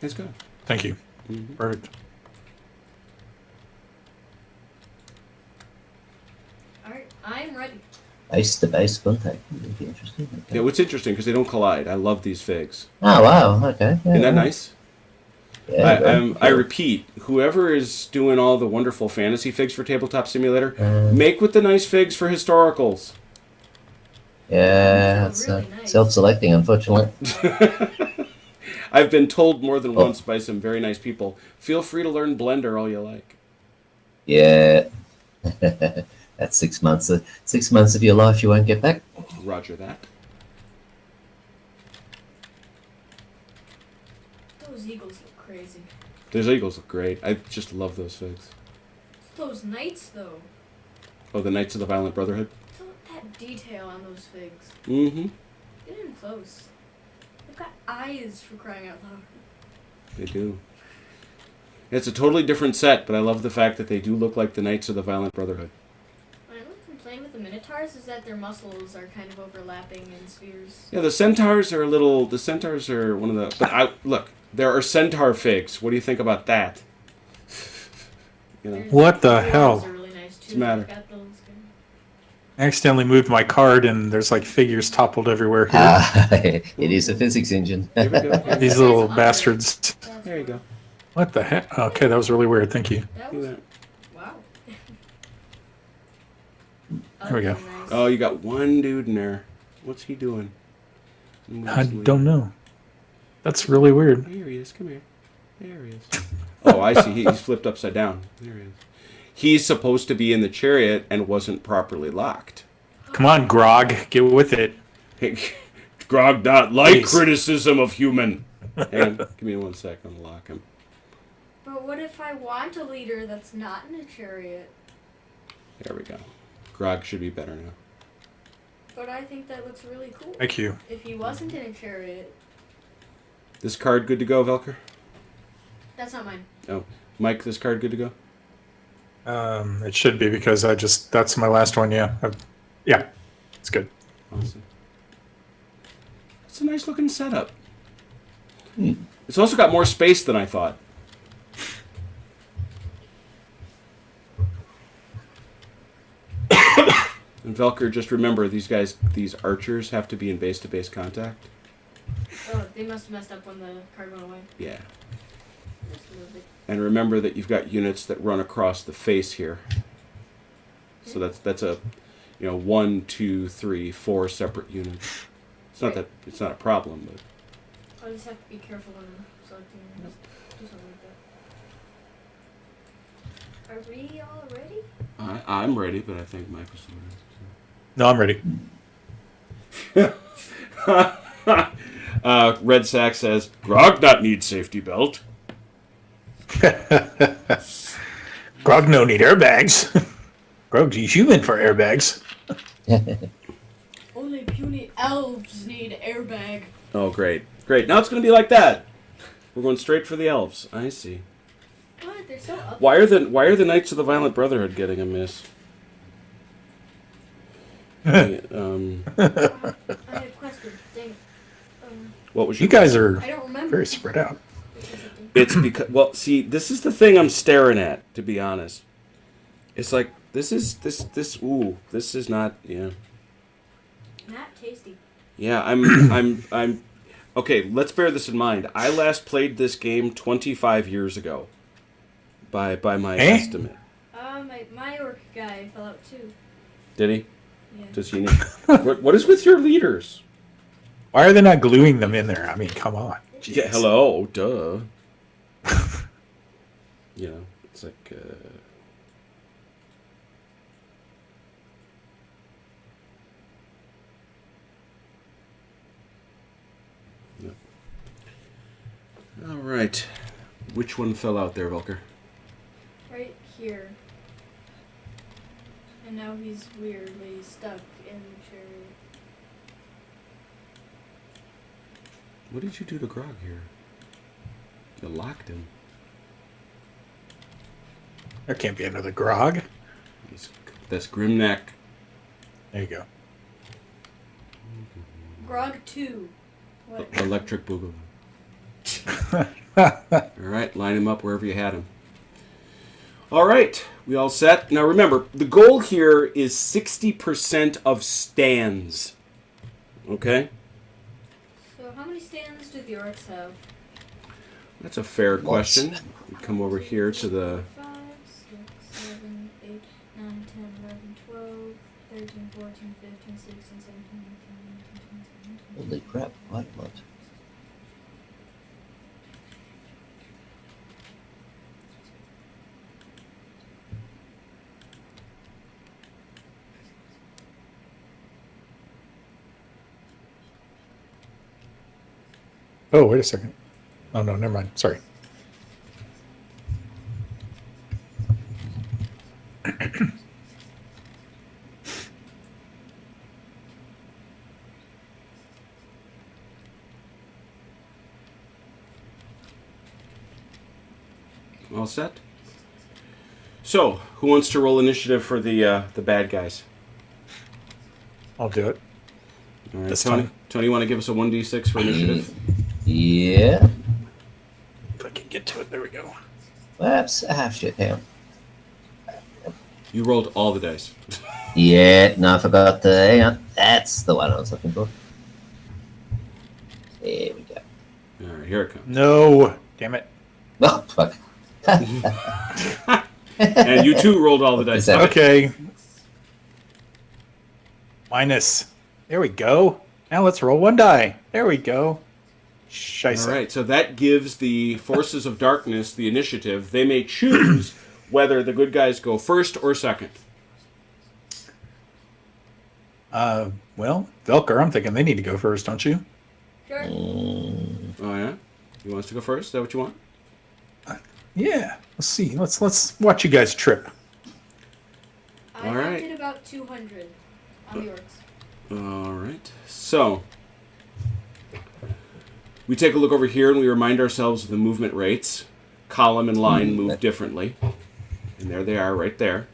Let's go. Thank you. Mm-hmm. Perfect. Alright, I'm ready. Base to base contact. Would be interesting. Okay. Yeah, what's interesting because they don't collide. I love these figs. Oh wow. Okay. Yeah, Isn't that nice? Yeah, very I cool. repeat, whoever is doing all the wonderful fantasy figs for Tabletop Simulator, Um, make with the nice figs for historicals. Yeah, These it's are really nice. self-selecting, unfortunately. I've been told more than Oh. once by some very nice people, feel free to learn Blender all you like. Yeah. That's 6 months. 6 months of your life you won't get back. Roger that. Those eagles look crazy. Those eagles look great. I just love those figs. Those knights, though. Oh, the Knights of the Violent Brotherhood? Look at that detail on those figs. Mm-hmm. Get in close. They've got eyes, for crying out loud. They do. It's a totally different set, but I love the fact that they do look like the Knights of the Violent Brotherhood. My only complaint with the Minotaurs is that their muscles are kind of overlapping in spheres. Yeah, the Centaurs are the Centaurs are one of the... But look, there are Centaur figs. What do you think about that? You know? There's- What the dwarves hell? are really nice too. What's the matter? They've got those good- I accidentally moved my card and there's like figures toppled everywhere here. It is a physics engine. Here we go. These little bastards. That's There you go. What the heck? Okay, that was really weird. Thank you. That Look was, at that. wow. There we go. Okay, nice. Oh, you got one dude in there. What's he doing? I don't know. That's really weird. Here he is. Come here. There he is. Oh, I see. He's flipped upside down. There he is. He's supposed to be in the chariot and wasn't properly locked. Come on, Grog. Get with it. Hey, Grog not like Please. criticism of human. Hang on. Give me 1 sec. I'm gonna lock him. But what if I want a leader that's not in a chariot? There we go. Grog should be better now. But I think that looks really cool. Thank you. If he wasn't in a chariot, This card good to go, Velker? that's not mine. Oh, Mike, this card good to go? It should be because that's my last one. Yeah. Yeah. It's good. Awesome. It's a nice looking setup. Hmm. It's also got more space than I thought. And Velker, just remember, these archers have to be in base-to-base contact. Oh, they must have messed up when the card went away. Yeah. Just a little bit. And remember that you've got units that run across the face here. So that's a 1, 2, 3, 4 separate units. It's not a problem, but I'll just have to be careful when I'm selecting. Just do something like that. Are we all ready? I'm ready, but I think Michael's No, I'm ready. Red Sack says, Grog not need safety belt. Grog no need airbags. Grog is human for airbags. Only puny elves need airbag. Oh, great. Great. Now it's going to be like that. We're going straight for the elves. I see. What? They're so up. Why are the Knights of the Violent Brotherhood getting a miss? I have a question. Dang. What was You your guys are I don't remember. very spread out. It's because, well, see, this is the thing I'm staring at, to be honest. It's like, this is not, yeah. Not tasty. Yeah, I'm, okay, let's bear this in mind. I last played this game 25 years ago, by my estimate. My orc guy fell out too. Did he? Yeah. Does he need, what is with your leaders? Why are they not gluing them in there? I mean, come on. Jeez. Yeah, hello, duh. You know, it's like, no. All right. Which one fell out there, Volker? Right here. And now he's weirdly stuck in the chariot. What did you do to Grog here? You locked him. There can't be another Grog. That's Grimneck. There you go. Grog 2. What? Electric Boogaloo. All right, line him up wherever you had him. All right, we all set? Now remember, the goal here is 60% of stands. Okay? So how many stands do the orcs have? That's a fair question. We come over here to the... 5, 6, 7, 8, 9, 10, 11, 12, 13, 14, 15, 16, 17, 18, 19, 20, 21, Holy crap, quite a lot. Oh, wait a second. Oh, no, never mind. Sorry. All set? So, who wants to roll initiative for the bad guys? I'll do it. All right, This Tony. time. Tony, you want to give us a 1d6 for initiative? Yeah. If I can get to it. There we go. Perhaps a half shit down. You rolled all the dice. Yeah, no, I forgot the. Hang on. That's the one I was looking for. There we go. All right, here it comes. No. Damn it. Oh, fuck. And you too rolled all the dice. Is that- Okay. Minus. There we go. Now let's roll one die. There we go. Scheisse. All right, so that gives the forces of darkness the initiative. They may choose whether the good guys go first or second. Well, Velker, I'm thinking they need to go first, don't you? Sure. Oh yeah, you want us to go first? Is that what you want? Yeah. Let's see. Let's watch you guys trip. I All right. did about 200 on the orcs. All right, so we take a look over here and we remind ourselves of the movement rates. Column and line move differently, and there they are, right there.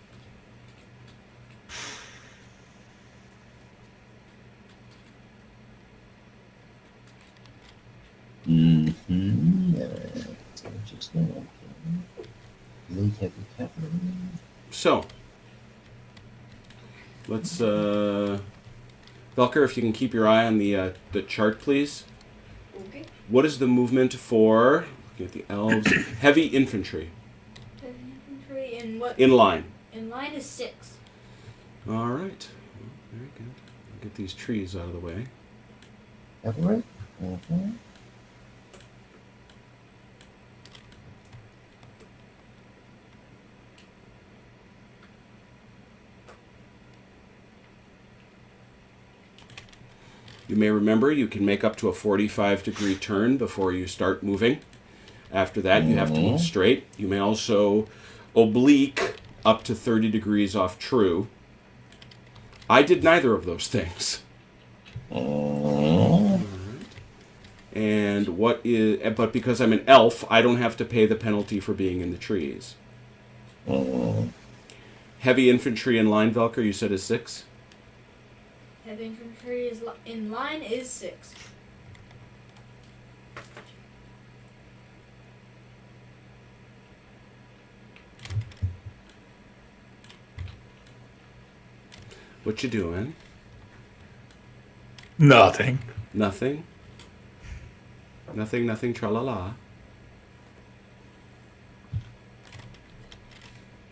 Mm-hmm. So just now. League heavy capital. So let's Velker, if you can keep your eye on the chart, please. Okay. What is the movement for, looking at the elves, heavy infantry? Heavy infantry in what? In line. In line is 6. All right. Well, very good. I'll get these trees out of the way. Cavalry? Mm-hmm. You may remember you can make up to a 45-degree turn before you start moving. After that, you have to move straight. You may also oblique up to 30 degrees off true. I did neither of those things. And but because I'm an elf, I don't have to pay the penalty for being in the trees. Heavy infantry in line, Velker, you said is 6? Heavy infantry is in line is 6. What you doing? Nothing. Nothing? Nothing, tra-la-la.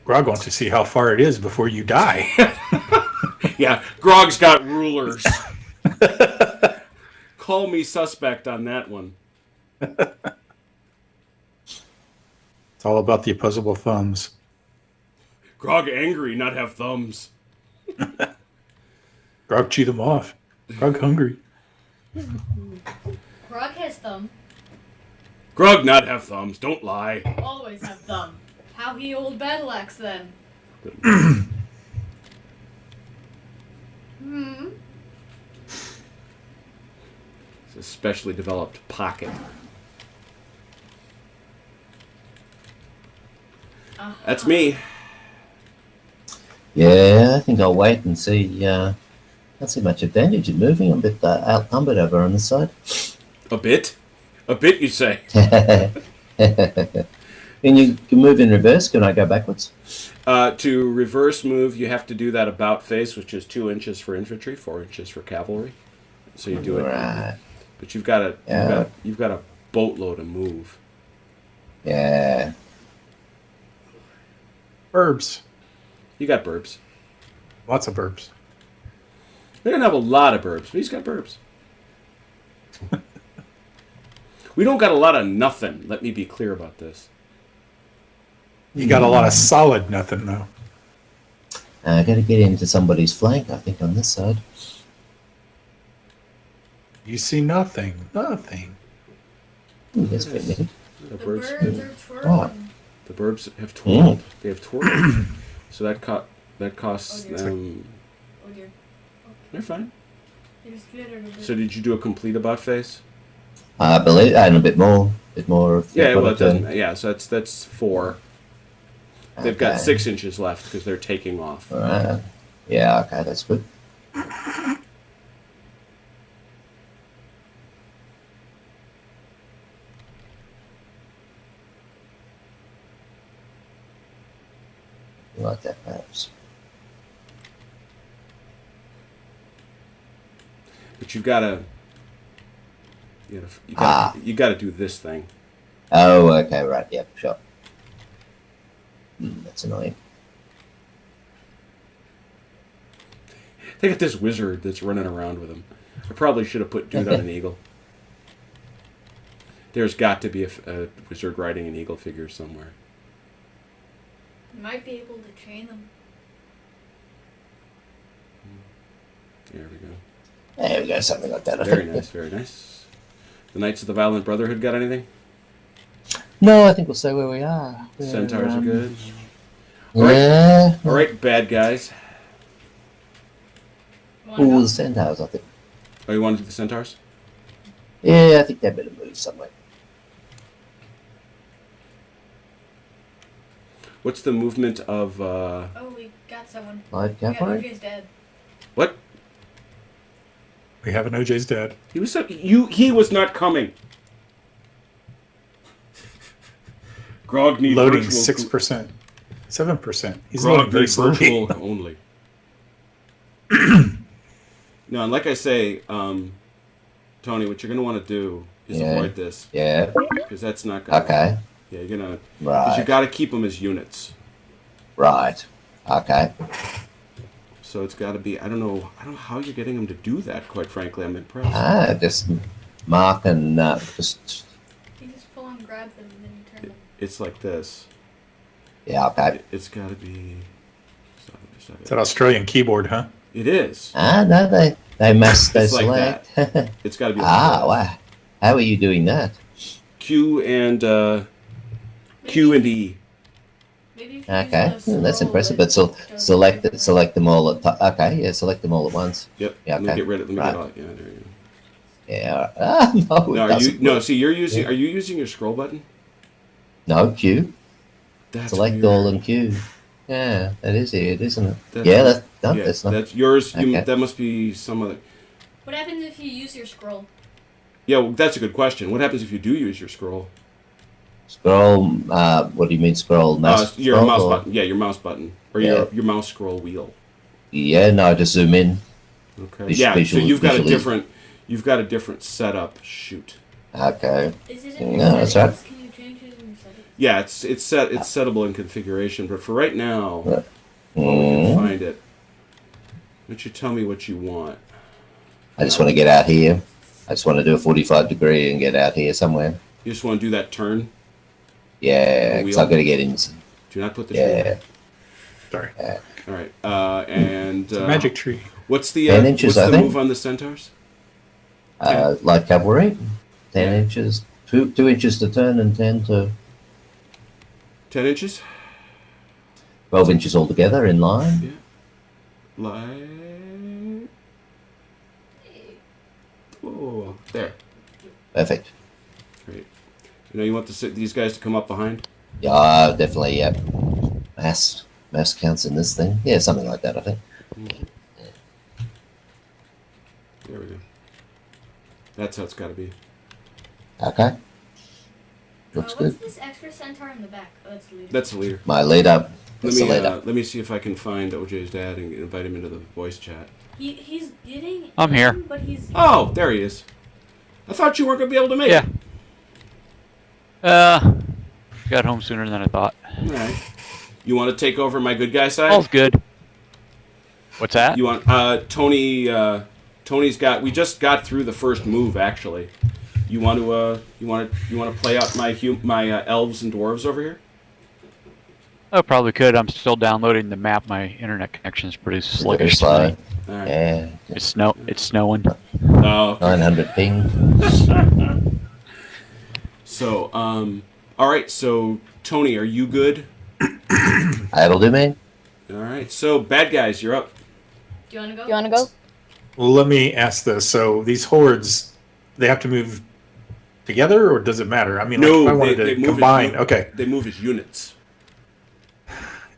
Grog wants to see how far it is before you die. Yeah, Grog's got rulers. Call me suspect on that one. It's all about the opposable thumbs. Grog angry, not have thumbs. Grog chew them off. Grog hungry. Grog has thumb. Grog not have thumbs, don't lie. Always have thumb. How he old battle axe then? It's a specially developed pocket. That's me. Yeah, I think I'll wait and see. Can't see much advantage in moving. I'm a bit outnumbered over on this side. A bit? A bit, you say? Can you move in reverse? Can I go backwards? To reverse move, you have to do that about face, which is 2 inches for infantry, 4 inches for cavalry. So you do it. Right. But you've got a boatload of move. Yeah. Burbs. You got burbs. Lots of burbs. We don't have a lot of burbs, but he's got burbs. We don't got a lot of nothing. Let me be clear about this. You got a lot of solid nothing, though. I got to get into somebody's flank, I think, on this side. You see nothing. Nothing. Ooh, that's pretty neat. The The birds, birds are twirling. the burbs have twirled. They have twirled. So that costs Oh, dear. them. Oh dear. They're fine. They just glittered a bit. So did you do a complete about face? I believe, and a bit more of. Yeah, well, it turn. doesn't. Yeah, so that's 4. They've got Okay. 6 inches left because they're taking off. Alright. Yeah, okay, that's good. Like that, perhaps. But you've got to. You got to do this thing. Oh, okay, right, yep, sure. That's annoying. They got this wizard that's running around with him. I probably should have put dude on an eagle. There's got to be a wizard riding an eagle figure somewhere. You might be able to train them. There we go. There we go, something like that. I Very think. nice, very nice. The Knights of the Violent Brotherhood got anything? No, I think we'll stay where we are. Centaurs are good. Yeah. All right, bad guys. Wanna Ooh, go? the centaurs, I think. Oh, you want to do the Centaurs? Yeah, I think they better move somewhere. What's the movement of... Oh, we got someone. Light We got cavalry? OJ's dead. What? We have an OJ's dead. He was not coming. Grog need Loading virtual 6%. 7%. He's Grog loading very need slowly. virtual only. No, and like I say, Tony, what you're going to want to do is Yeah. avoid this. Yeah. Because that's not going to... Okay. Yeah, you're going to... Because Right. you got to keep them as units. Right. Okay. So it's got to be... I don't know how you're getting them to do that, quite frankly. I'm impressed. Just mark and just. You just full on grab them and then you turn them. It's like this. Yeah, okay. It's got to be... It's an Australian keyboard, huh? It is. No, They must It's like select. It's got to be like Ah, that. wow. How are you doing that? Q and E. Maybe if you Okay, use the that's scroll, impressive. it But does select differently. them all okay, yeah, select them all at once. Yep. Yeah, Let me okay. get rid of. Let me Right. get all. Yeah, there you go. Yeah. Ah, no, No, it doesn't work. See, you're using. Yeah. Are you using your scroll button? No, Q. That's Select weird. all and Q. Yeah, that is it, isn't it? That's Yeah, weird. that's not. That's yours. Okay. That must be some other. What happens if you use your scroll? Yeah, well, that's a good question. What happens if you do use your scroll? Scroll. What do you mean scroll? Mouse Your scroll mouse or? button. Yeah, your mouse button or Yeah. your mouse scroll wheel. Yeah, no, just zoom in. Okay. Yeah. So Visually. You've got a different setup. Shoot. Okay. Is it in your No, that's right. settings? Can you change it in your settings? Yeah, it's settable in configuration, but for right now, Right. while we can Mm. find it, why don't you tell me what you want? I just want to get out here. I just want to do a 45-degree and get out here somewhere. You just want to do that turn? Yeah, because I've got to get in. Do not put the Yeah. Sorry. All right. And It's a magic tree. what's the 10 inches, what's I the think. move on the centaurs? Light cavalry, 10 Yeah. inches. 2 inches to turn and 10 to 10 inches. 12 inches altogether in line. Yeah. Like. Oh, there. Perfect. Great. You want these guys to come up behind? Yeah, definitely. Yeah. Mass counts in this thing. Yeah, something like that, I think. There we go. That's how it's got to be. Okay. Looks What's good. this extra centaur in the back? Oh, that's the leader. That's the leader. My lead up. That's the lead up. Let me see if I can find OJ's dad and invite him into the voice chat. He's getting. I'm here. But he's. Oh, there he is. I thought you weren't going to be able to make Yeah. it. Got home sooner than I thought. All right. You want to take over my good guy side? All's good. What's that? You want Tony? Tony's got. We just got through the first move actually. You want to play out my elves and dwarves over here? I probably could. I'm still downloading the map. My internet connection is pretty Very sluggish slow. tonight. All right. Yeah. It's snowing. Oh, okay. 900 ping. So all right. So Tony, are you good? That'll do, man. All right. So bad guys, you're up. Do you want to go? You want to go? Well, let me ask this. So these hordes, they have to move together, or does it matter? I mean, No, like if I wanted they to move combine, okay, They move as units.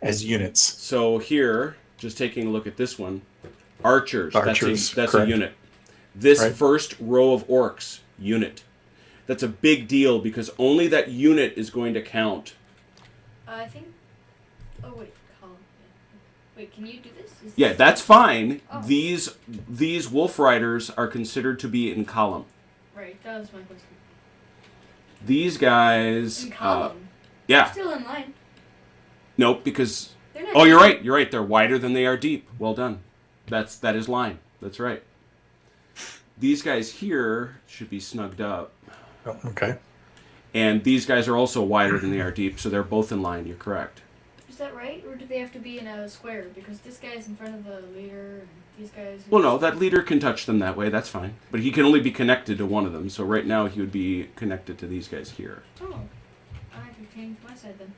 as units. So here, just taking a look at this one, archers. Archers, That's a correct. unit. This Right. first row of orcs, unit. That's a big deal because only that unit is going to count. I think. Oh wait, column. Yeah. Wait, can you do this? Yeah, that's fine. Oh. These wolf riders are considered to be in column. Right, that was my question. These guys. In column. Yeah. Still in line. Nope, because. They're not. Oh, you're right. You're right. They're wider than they are deep. Well done. That is line. That's right. These guys here should be snugged up. Oh, okay. And these guys are also wider than they are deep, so they're both in line. You're correct. Is that right, or do they have to be in a square? Because this guy's in front of the leader, and these guys. Well, no, that leader can touch them that way. That's fine. But he can only be connected to one of them. So right now he would be connected to these guys here. Oh, I can change my side then.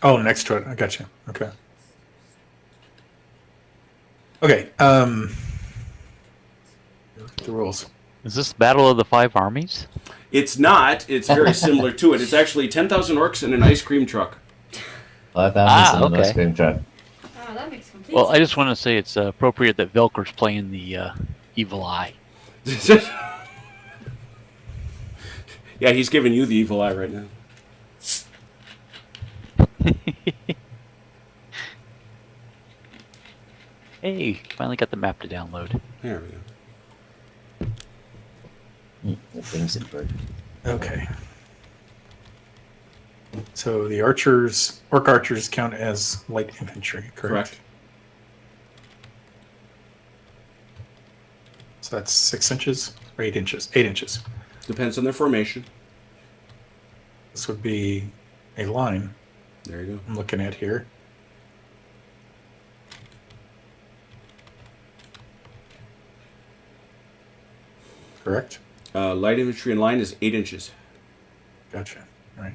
Oh, next to it. I got you. Okay. Okay. Look at the rules. Is this Battle of the Five Armies? It's not. It's very similar to it. It's actually 10,000 orcs in an ice cream truck. 5,000 in an okay. ice cream truck. Oh, that makes complete Well, sense. I just want to say it's appropriate that Velker's playing the evil eye. Yeah, he's giving you the evil eye right now. Hey, finally got the map to download. There we go. The thing's improved. Okay. So the orc archers count as light infantry, correct? Correct. So that's 6 inches or 8 inches? 8 inches. Depends on their formation. This would be a line There you go. I'm looking at here. correct? Light infantry in line is 8 inches. Gotcha. Right.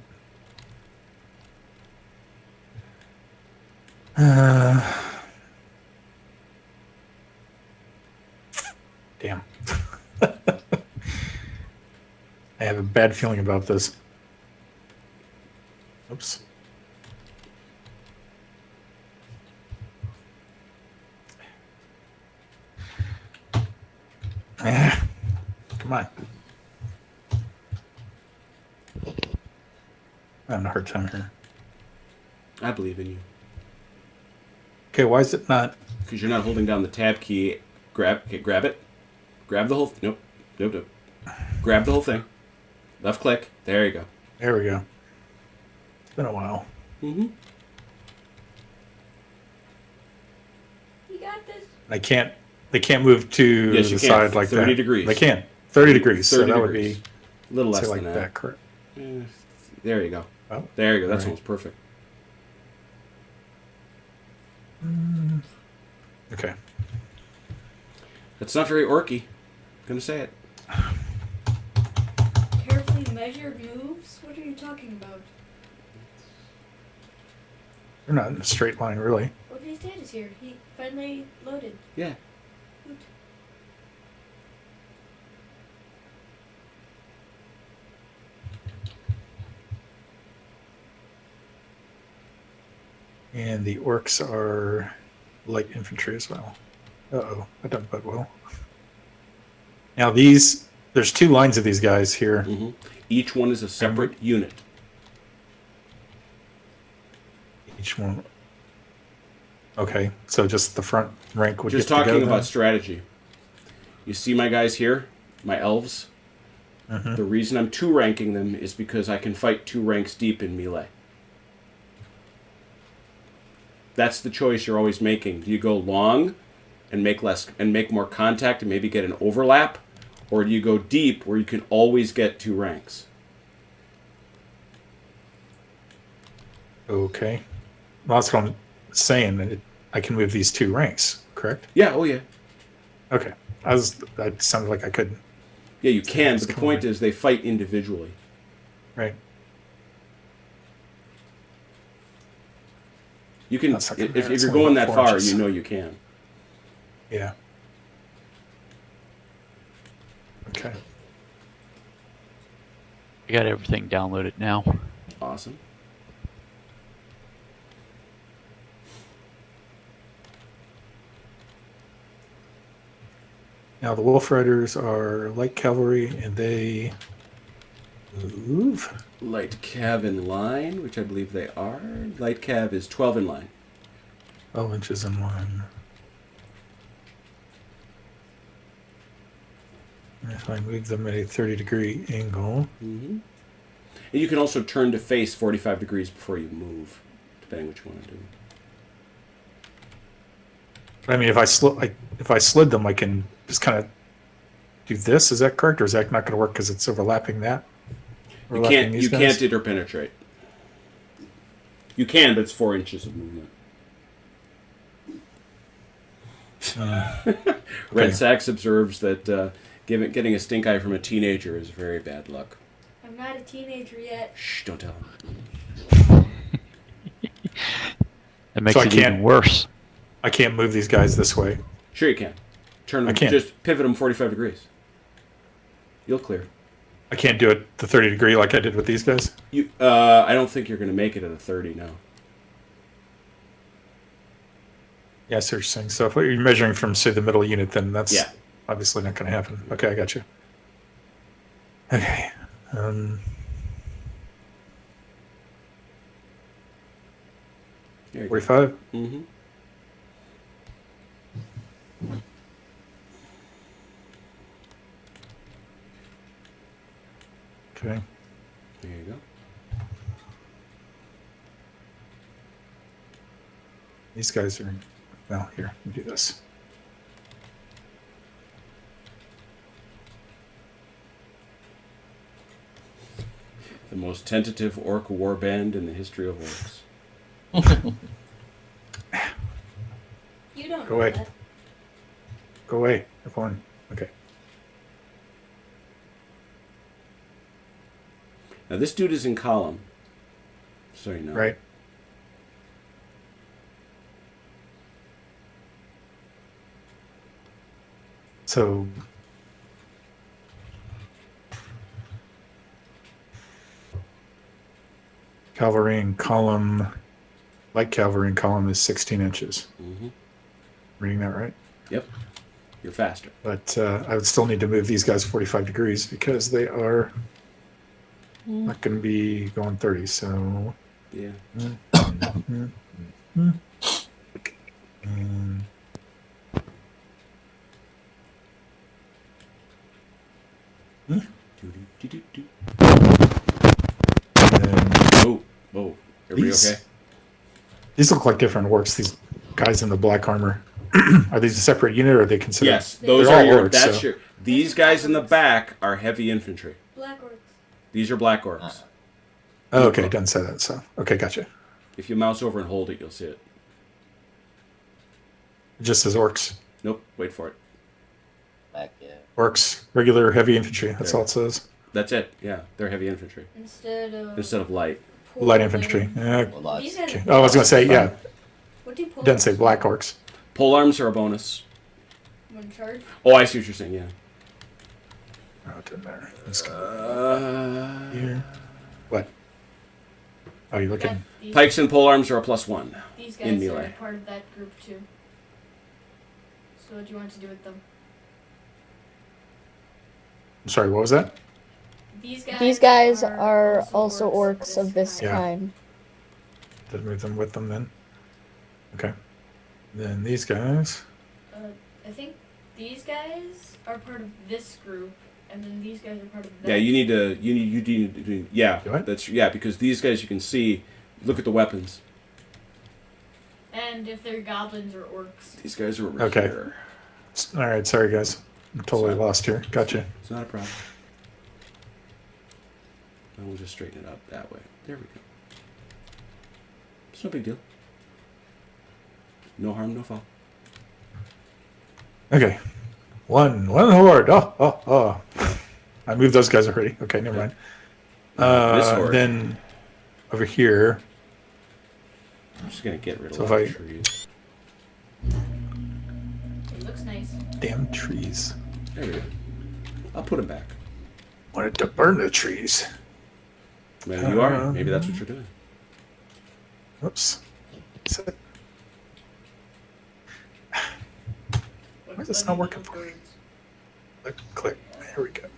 Damn. I have a bad feeling about this. Oops. Come on. I'm having a hard time here. I believe in you. Okay, why is it not? Because you're not holding down the tab key. Grab it. Grab the whole... Nope. Grab the whole thing. Left click. There you go. There we go. It's been a while. Mm-hmm. You got this. They can't move to Yes, you the can. side like 30 that. degrees. They can. 30 degrees. 30 so that degrees. would be A little less say like than that. Correct. There you go. Oh, There you go. That's right. almost perfect. Okay. That's not very orky. Gonna say it. Carefully measured moves? What are you talking about? They're not in a straight line, really. Okay, Dad is here. He finally loaded. Yeah. Hoot. And the orcs are light infantry as well. Uh-oh, that doesn't bode well. Now there's 2 lines of these guys here. Mm-hmm. Each one is a separate unit. Each one. Okay, so just the front rank would Just get to go talking then? about strategy. You see my guys here? My elves? Mhm. The reason I'm 2 ranking them is because I can fight 2 ranks deep in melee. That's the choice you're always making. Do you go long and make more contact and maybe get an overlap? Or do you go deep where you can always get 2 ranks? Okay. Well, that's what I'm saying. That I can move these 2 ranks, correct? Yeah, oh yeah. Okay. That sounded like I couldn't. Yeah, you can, it's but the coming. point is they fight individually. Right. You can, That's like if it's you're only going about that 4 far, inches. you know you can. Yeah. Okay. I got everything downloaded now. Awesome. Now the Wolf Riders are light cavalry, and they move. Light cav in line, which I believe they are. Light cav is 12 in line. 12 inches in line. And if I move them at a 30-degree angle, Mm-hmm. And you can also turn to face 45 degrees before you move, depending what you want to do. I mean, if I slid them, I can just kind of do this. Is that correct, or is that not going to work because it's overlapping that? You Overlapping can't. these You guys? can't interpenetrate. You can, but it's 4 inches of movement. Red Okay. Sachs observes that getting a stink eye from a teenager is very bad luck. I'm not a teenager yet. Shh! Don't tell him. That makes So I it can't- even worse. I can't move these guys this way. Sure, you can. Turn them. I can't. Just pivot them 45 degrees. You'll clear. I can't do it the 30-degree like I did with these guys. You. I don't think you're going to make it at a 30 now. Yeah, I see what you're saying. So if you're measuring from, say, the middle unit, then that's Yeah. obviously not going to happen. Okay, I got you. Okay. There you go. 45? Mm-hmm. Okay. There you go. These guys are... Well, here, let me do this. The most tentative orc war band in the history of orcs. You don't Go know away. that. Go away. Everyone. Okay. Now this dude is in column. So you know. Right. So cavalry in column, light cavalry in column is 16 inches. Mm-hmm. Reading that right? Yep. You're faster. But I would still need to move these guys 45 degrees because they are not going to be going 30. So Yeah. And Do-do-do-do-do. then Oh, whoa. Everybody These- okay? these look like different orcs. These guys in the black armor. Are these a separate unit, or are they considered? Yes, those They're are all your. orcs, That's so- your. These guys in the back are heavy infantry. Black orcs. These are black orcs. Oh, okay, it doesn't say that. So okay, gotcha. If you mouse over and hold it, you'll see it. It just says orcs. Nope. Wait for it. Back, yeah. Orcs, regular heavy infantry. That's There. all it says. That's it. Yeah, they're heavy infantry Instead of instead of light. Light infantry. Yeah. Well, lights. These guys Okay. Oh, I was going to say, yeah. What do It doesn't say black orcs. Pole arms are a bonus. When charged? Oh, I see what you're saying. Yeah. Oh, it doesn't matter. Let's go Uh, here. What? Oh, you're looking. pikes and pole arms are a +1. These in guys are melee. part of that group too. So what do you want to do with them? I'm sorry, what was that? These guys are also orcs of this Yeah. kind. Did move them with them then? Okay. Then these guys. I think these guys are part of this group, and then these guys are part of that. Yeah, you need to. You need to do. Yeah, What? that's because these guys you can see. Look at the weapons. And if they're goblins or orcs. These guys are over Okay. here. All right, sorry guys. I'm totally lost here. Gotcha. It's not a problem. And we'll just straighten it up that way. There we go. It's no big deal. No harm, no foul. Okay. One horde. Oh. I moved those guys already. Okay, never mind. This horde. Then over here. I'm just gonna get rid of So all if the I- trees. It looks nice. Damn trees. There we go. I'll put them back. Wanted to burn the trees. Maybe you are. Maybe that's what you're doing. Oops. Why is this not working for me? Click. Here we go.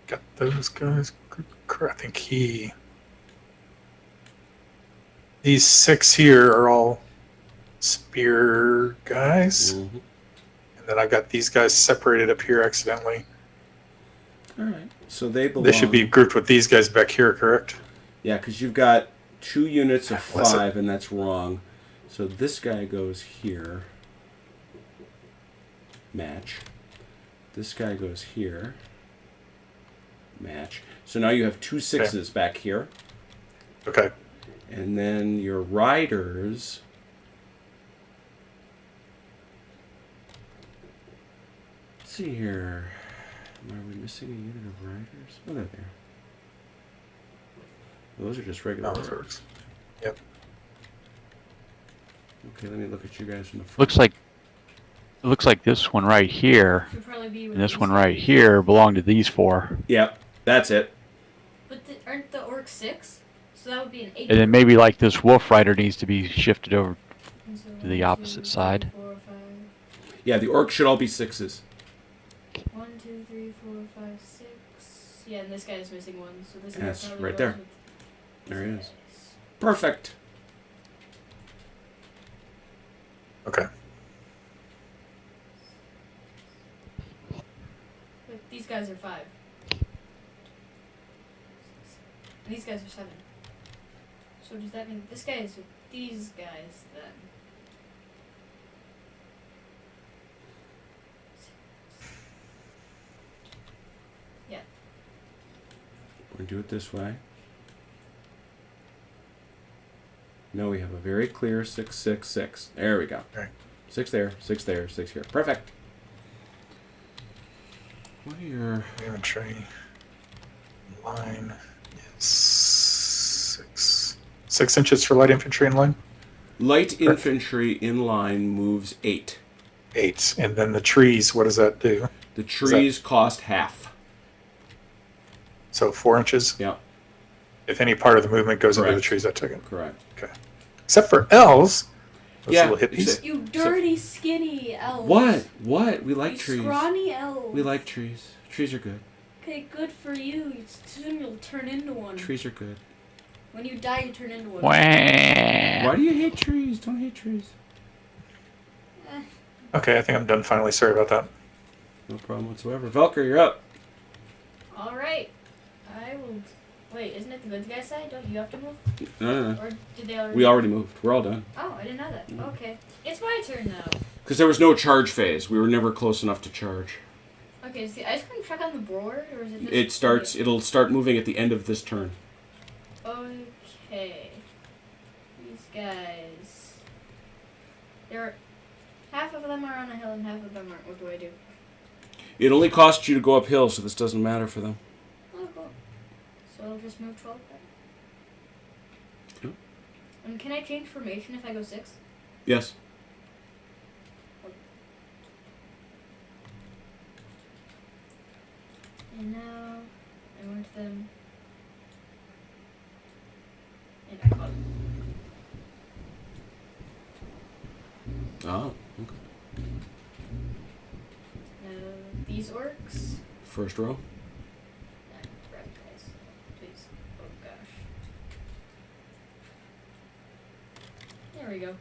Got those guys. I think these 6 here are all spear guys. Mhm. And then I've got these guys separated up here accidentally. All right. So they belong. They should be grouped with these guys back here, correct? Yeah, because you've got 2 units of What's it? 5, and that's wrong. So this guy goes here. Match. This guy goes here. Match. So now you have 2 6s back here. Okay. And then your riders. Let's see here. Are we missing a unit of riders? Oh, they're there. Those are just regular That orcs. works. Yep. Okay, let me look at you guys from the front. Looks like this one right here Should probably be with and this these one right guys. here belong to these 4. Yep, that's it. But aren't the orcs 6? So that would be an 8. And then maybe like this wolf rider needs to be shifted over. And so to the 1, opposite 2, side. 3, 4, 5. Yeah, the orcs should all be 6s. 1, 2, 3, 4, 5, 6. Yeah, and this guy is missing 1. So this Yes, guy probably right goes there. with There he these is. guys. Perfect. Okay. Like, these guys are 5. And these guys are 7. So does that mean this guy is with these guys then? Yeah. We're gonna do it this way. No, we have a very clear 6, 6, 6. There we go. Right. 6 there, 6 there, 6 here. Perfect. What are your... Infantry line is 6 inches for light infantry in line. Light infantry in line moves 8. 8. And then the trees, what does that do? The trees cost half. So 4 inches? Yeah, If any part of the movement goes into the Correct. trees, I take it. correct. Okay. Except for elves. Those Yeah, little hippies. except- You dirty, skinny elves. What? We like You trees. scrawny elves. We like trees. Trees are good. Okay, good for you. Soon you'll turn into one. Trees are good. When you die, you turn into one. Wah. Why do you hate trees? Don't hate trees. Okay, I think I'm done finally. Sorry about that. No problem whatsoever. Velker, you're up. All right. I will. Wait, isn't it the good guy side? Don't you have to move? No. Or did they already? We already moved. We're all done. Oh, I didn't know that. Okay. It's my turn now. Because there was no charge phase. We were never close enough to charge. Okay, is the ice cream truck on the board, or is it just... It starts. It'll start moving at the end of this turn. Okay. These guys... Half of them are on a hill and half of them aren't. What do I do? It only costs you to go uphill, so this doesn't matter for them. Oh, cool. So I'll just move 12 then? Yep. And can I change formation if I go 6? Yes. And now I want them. And I call them. Oh. Okay. Now these orcs. First row. Right, guys. Please. Oh gosh. There we go.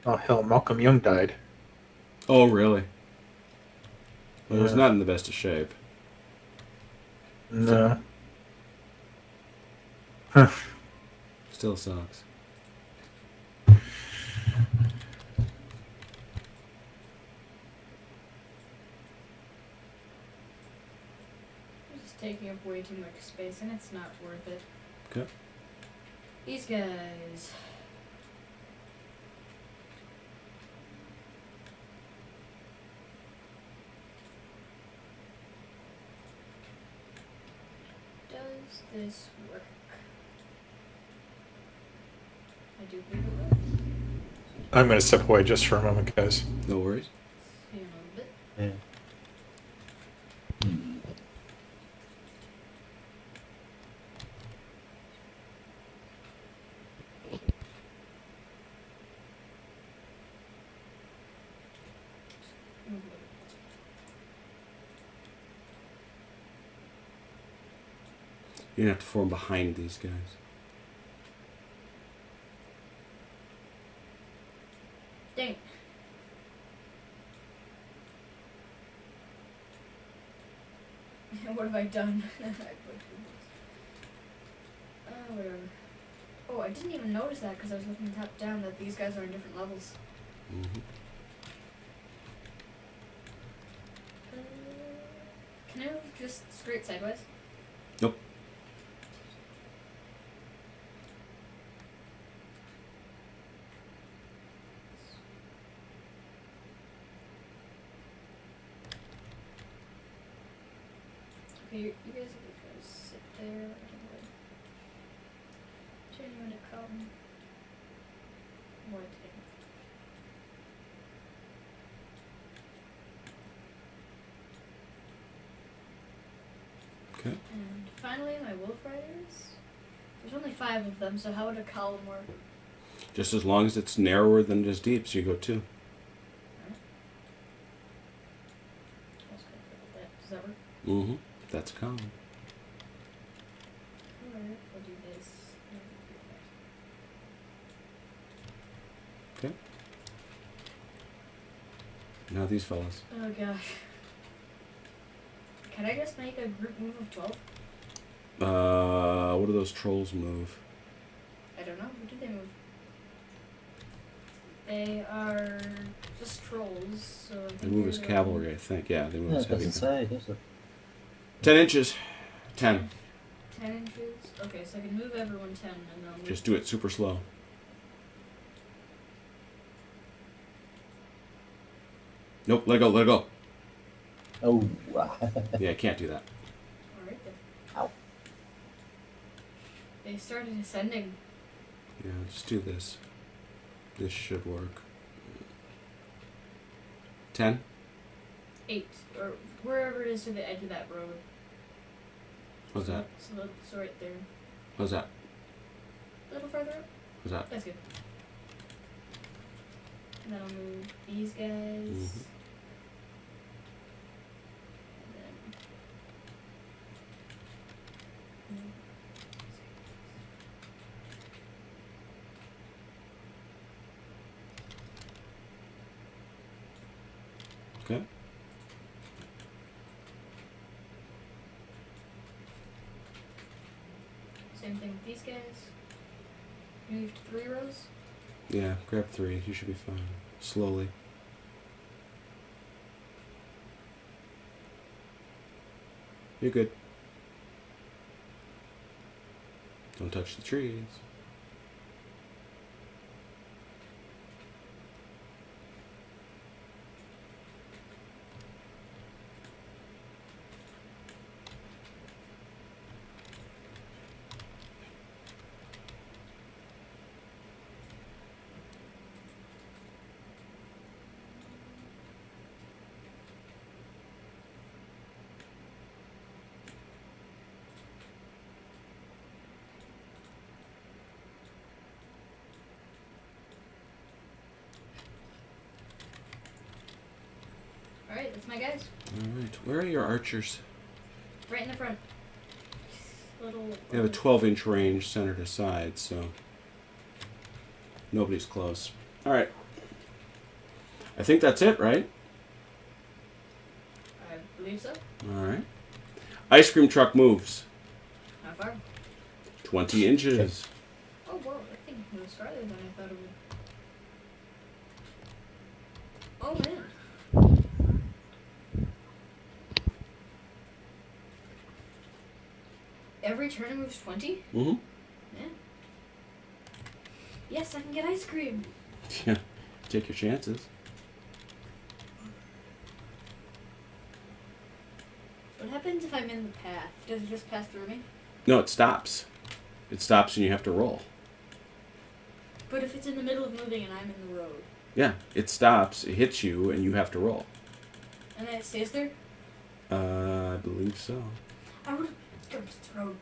Oh, hell, Malcolm Young died. Oh, really? Well, he was Yeah. not in the best of shape. No. Still sucks. It's just taking up way too much space and it's not worth it. Okay. These guys. Does this work? I do believe it will. I'm going to step away just for a moment, guys. No worries. See you in a little bit. Yeah. Move a little bit. You're gonna have to form behind these guys. Dang. What have I done? Whatever. Oh, I didn't even notice that because I was looking top down that these guys are in different levels. Mm-hmm. Can I move just straight sideways? Nope. Okay, you guys are gonna sit there. Turn you into come. More thing. Okay. And finally, my wolf riders. There's only 5 of them, so how would a column work? Just as long as it's narrower than it is deep, so you go 2. I was gonna put that. Does that work? Mm-hmm. That's a column. Alright, we'll do this. Okay. Now these fellas. Oh gosh. Can I just make a group move of 12? What do those trolls move? I don't know. Who do they move? They are just patrols, so I think They move as they're cavalry, I think. Yeah, they move No, as it heavy. doesn't say, does it? 10 inches. 10. 10 inches. Okay, so I can move everyone 10, and then I'll move. Just do it super slow. Nope, let it go, let it go. Oh, Yeah, I can't do that. Alright then. Ow. They started ascending. Yeah, just do this. This should work. 10? 8, or wherever it is to the edge of that road. How's that? So right there. How's that? A little further up. How's that? That's good. And then I'll move these guys. Mhm. And then. Okay. Same thing with these guys. Moved 3 rows. Yeah, grab 3. You should be fine. Slowly. You're good. Don't touch the trees. Alright, that's my guys. Alright, where are your archers? Right in the front. Little. They have a 12-inch range center to side, so nobody's close. Alright. I think that's it, right? I believe so. Alright. Ice cream truck moves. How far? 20 inches. Oh, whoa, that thing moves farther than I thought it would. Oh, man. Every turn it moves 20? Mm-hmm. Man. Yes, I can get ice cream. Yeah. Take your chances. What happens if I'm in the path? Does it just pass through me? No, it stops. It stops and you have to roll. But if it's in the middle of moving and I'm in the road, Yeah, it stops, it hits you, and you have to roll. and then it stays there? I believe so. I would have gone to the road.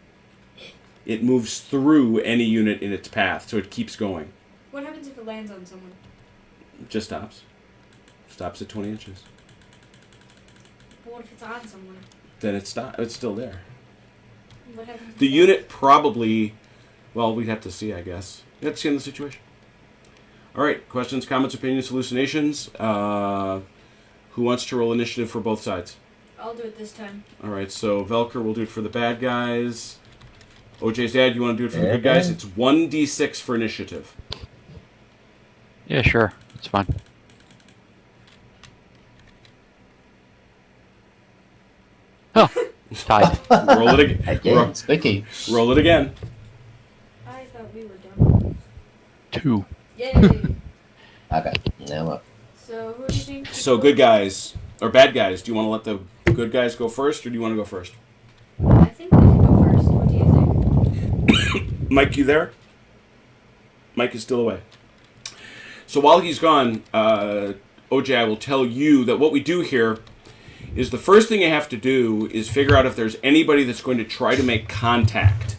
It moves through any unit in its path, so it keeps going. What happens if it lands on someone? It just stops. Stops at 20 inches. But what if it's on someone? Then it's still there. What happens if The it- unit probably, well, we'd have to see, I guess. You have to see in the situation. All right, questions, comments, opinions, hallucinations. Who wants to roll initiative for both sides? I'll do it this time. All right, so Velker will do it for the bad guys. OJ's dad, you want to do it for the good guys? It's 1d6 for initiative. Yeah, sure. It's fine. Oh, tied. Roll it again. again, spooky. Roll it again. I thought we were done. 2. Yay! Okay, now what? So, who do you think? So good guys, or bad guys, do you want to let the good guys go first, or do you want to go first? I think we can go first. What do you think? Mike, you there? Mike is still away. So while he's gone, OJ, I will tell you that what we do here is the first thing you have to do is figure out if there's anybody that's going to try to make contact.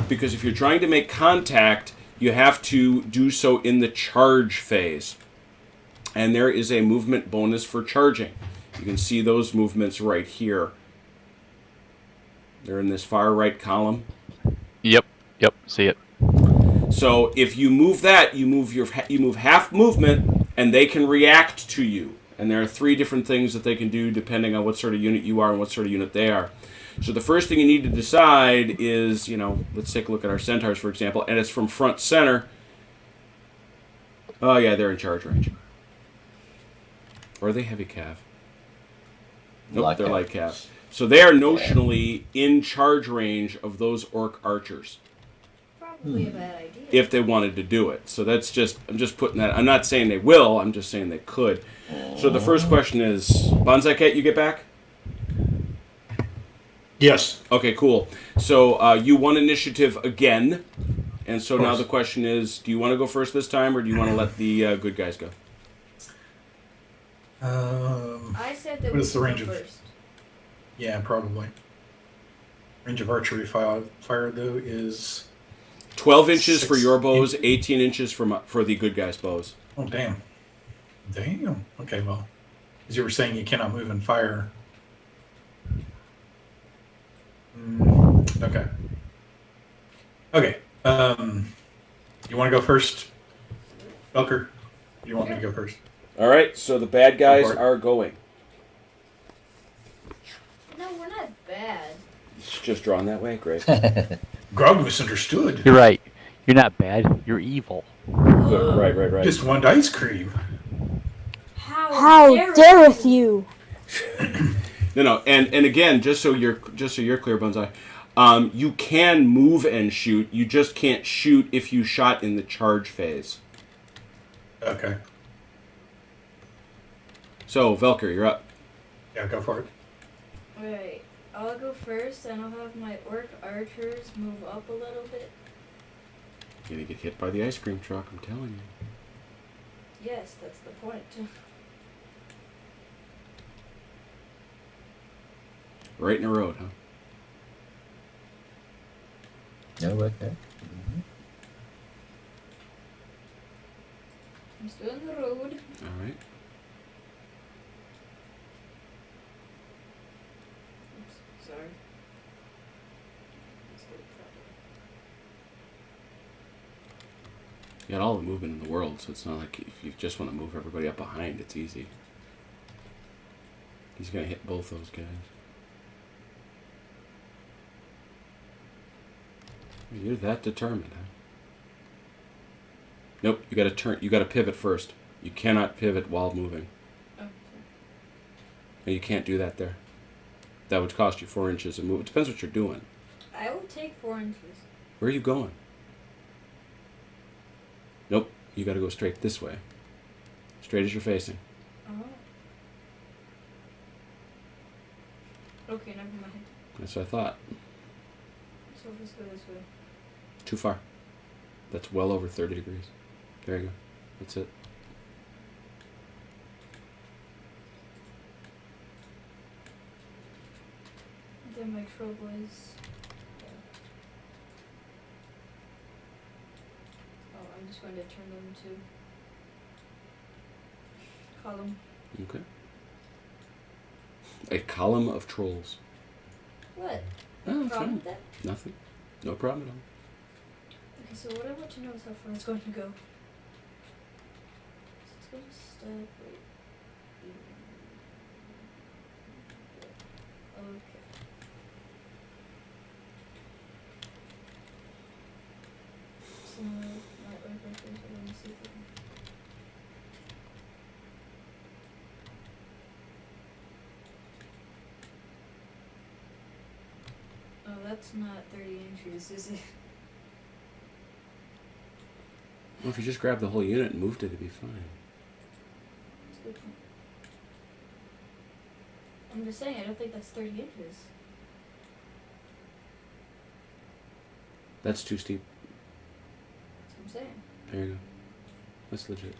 Because if you're trying to make contact, you have to do so in the charge phase. And there is a movement bonus for charging. You can see those movements right here. They're in this far right column. Yep. See it. So if you move that, you move half movement, and they can react to you. And there are 3 different things that they can do depending on what sort of unit you are and what sort of unit they are. So the first thing you need to decide is, let's take a look at our centaurs, for example, and it's from front center. Oh yeah, they're in charge range. Or are they heavy cav? Nope, Light they're cav. light cav. So they are notionally in charge range of those orc archers Probably a bad idea. if they wanted to do it. So that's just, I'm just putting that, I'm not saying they will, I'm just saying they could. So the first question is, Bonsai Cat, you get back? Yes. Okay, cool. So you won initiative again. And so now course. the question is, do you want to go first this time, or do you want to let the good guys go? I said that What we is the should range go of- first. Yeah, probably. Range of archery fire though is 12 inches for 6 your bows, 18 inches for the good guys' bows. oh damn. Damn. Okay, well, as you were saying, you cannot move and fire. Okay. Okay. You want to go first, Belker? You want me to go first? All right, so the bad guys for it. are going. No, we're not bad. It's just drawn that way, great. Grog misunderstood. You're right. You're not bad. You're evil. Good, right. Just wanted ice cream. How dareth you? No, and again, just so you're clear, Bonsai, you can move and shoot. You just can't shoot if you shot in the charge phase. Okay. So Velker, you're up. Yeah, go for it. Alright, I'll go first, and I'll have my orc archers move up a little bit. You're gonna get hit by the ice cream truck. I'm telling you. Yes, that's the point. Right in the road, huh? No, okay. I'm still in the road. All right. Oops, sorry. Let's do it properly. You got all the movement in the world, so it's not like if you just want to move everybody up behind, it's easy. He's gonna hit both those guys. You're that determined, huh? Nope, you gotta turn. You gotta pivot first. You cannot pivot while moving. Oh, sorry. And you can't do that there. That would cost you 4 inches of move. It depends what you're doing. I will take 4 inches. Where are you going? Nope, you gotta go straight this way. Straight as you're facing. Oh. Okay, never mind. That's what I thought. So let's go this way. Too far. That's well over 30 degrees. There you go. That's it. Then my troll boys. Oh, I'm just going to turn them to column. Okay. A column of trolls. What? Oh, Problem fine. with that? Nothing. No problem at all. Okay, so what I want to know is how far it's going to go. So it's going to stop right here. Okay. So my orc archers are going to see if they can. Oh, that's not 30 inches, is it? Well, if you just grabbed the whole unit and moved it, it'd be fine. That's a good point. I'm just saying, I don't think that's 30 inches. That's too steep. That's what I'm saying. There you go. That's legit.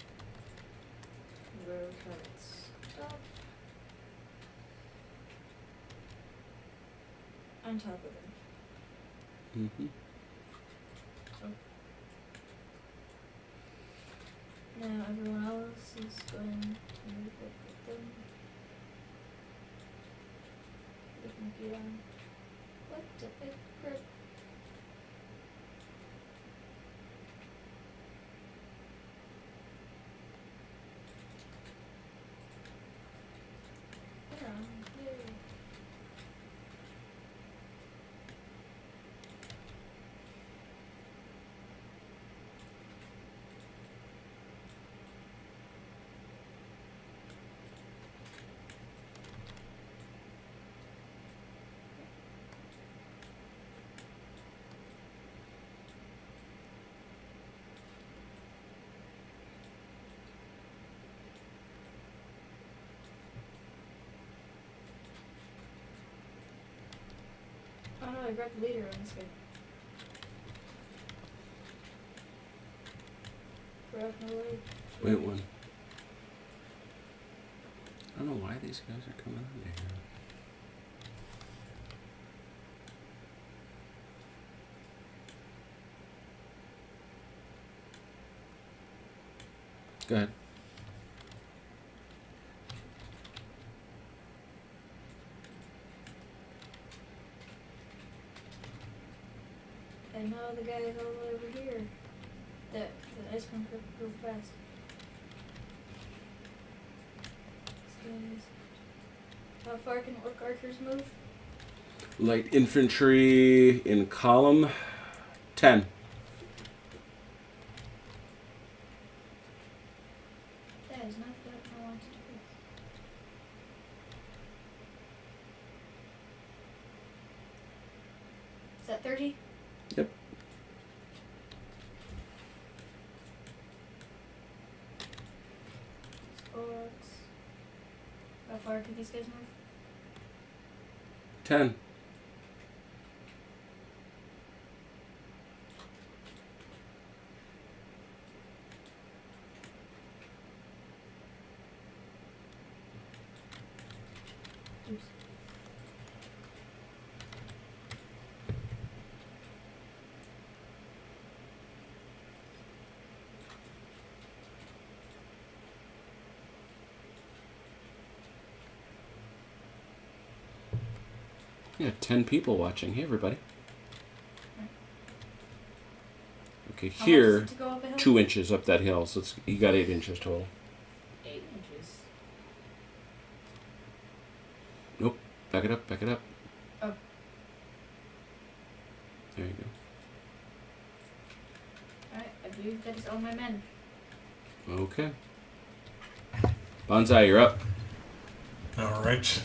Where can it stop? On top of it. Mm-hmm. Now everyone else is going to move up with them. They can get on. What the heck? Yay. I grabbed the leader on this guy. Grab no way. Wait one. I don't know why these guys are coming under here. Go ahead. And now the guy is all the way over here. The ice cream truck goes past. How far can orc archers move? Light infantry in column 10. That is not what I want to do. Is that 30? Yep. Orcs. How far can these guys move? 10. Oops. Yeah, 10 people watching. Hey, everybody. Okay, How much is here, it to go up a hill? 2 inches up that hill. So you got 8 inches total. 8 inches. Nope. Back it up. Back it up. Oh. There you go. Alright, I believe that is all my men. Okay. Bonsai, you're up. All right.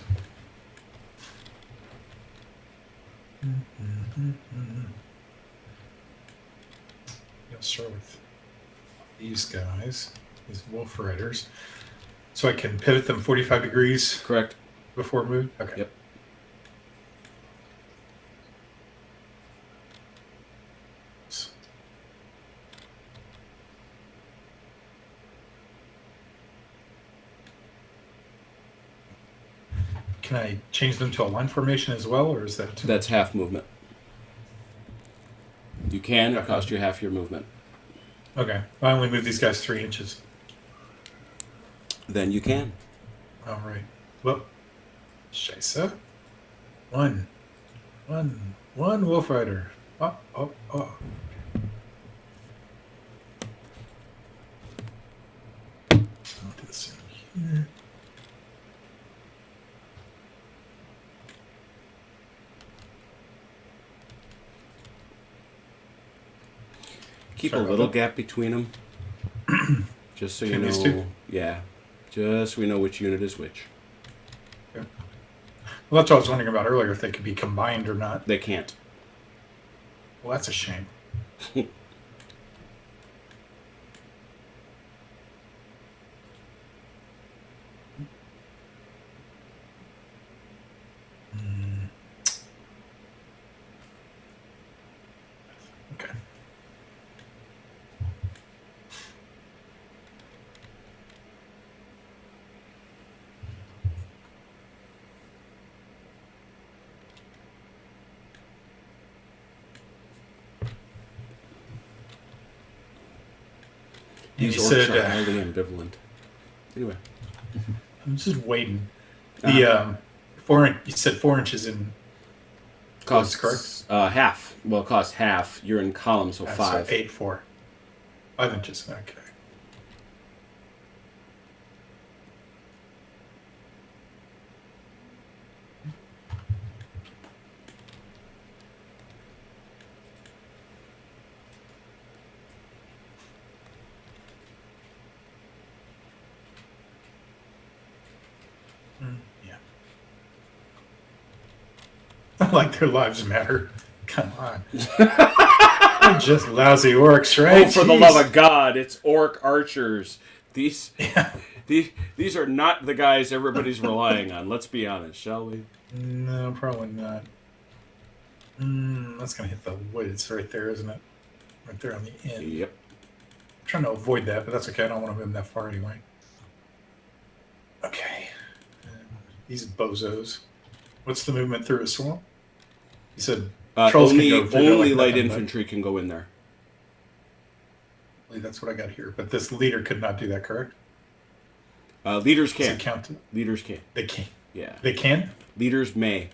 You'll start with these guys, these wolf riders. So I can pivot them 45 degrees Correct. before move? Okay. Yep. Can I change them to a line formation as well, or is that too That's half movement. You can. It costs you half your movement. Okay. I only move these guys 3 inches. Then you can. All right. Well, Scheisse. One wolf rider. Oh. Oh. I'll do this in here. Keep Sorry a about little that. gap between them. Just so you Between these know. two? Yeah. Just so we know which unit is which. Well, that's what I was wondering about earlier, if they could be combined or not. They can't. Well, that's a shame. Okay. These You orcs said, are highly ambivalent. Anyway. I'm just waiting. The you said 4 inches in. Costs correct? half. Well, it costs half. You're in column, so 5. So 8, 4. 5 inches. Okay. Yeah. Like their lives matter. Come on. They're just lousy orcs, right? Oh, for the Jeez. love of God, it's orc archers. These, Yeah. these are not the guys everybody's relying on. Let's be honest, shall we? No, probably not. That's going to hit the wood. It's right there, isn't it? Right there on the end. Yep. I'm trying to avoid that, but that's okay. I don't want to move that far anyway. Okay. And these bozos. What's the movement through a swamp? You said trolls only can go through there only like light nothing, but- infantry can go in there. That's what I got here. But this leader could not do that, correct? Leaders Does it can. count? Leaders can. They can. Yeah. They can? Leaders may.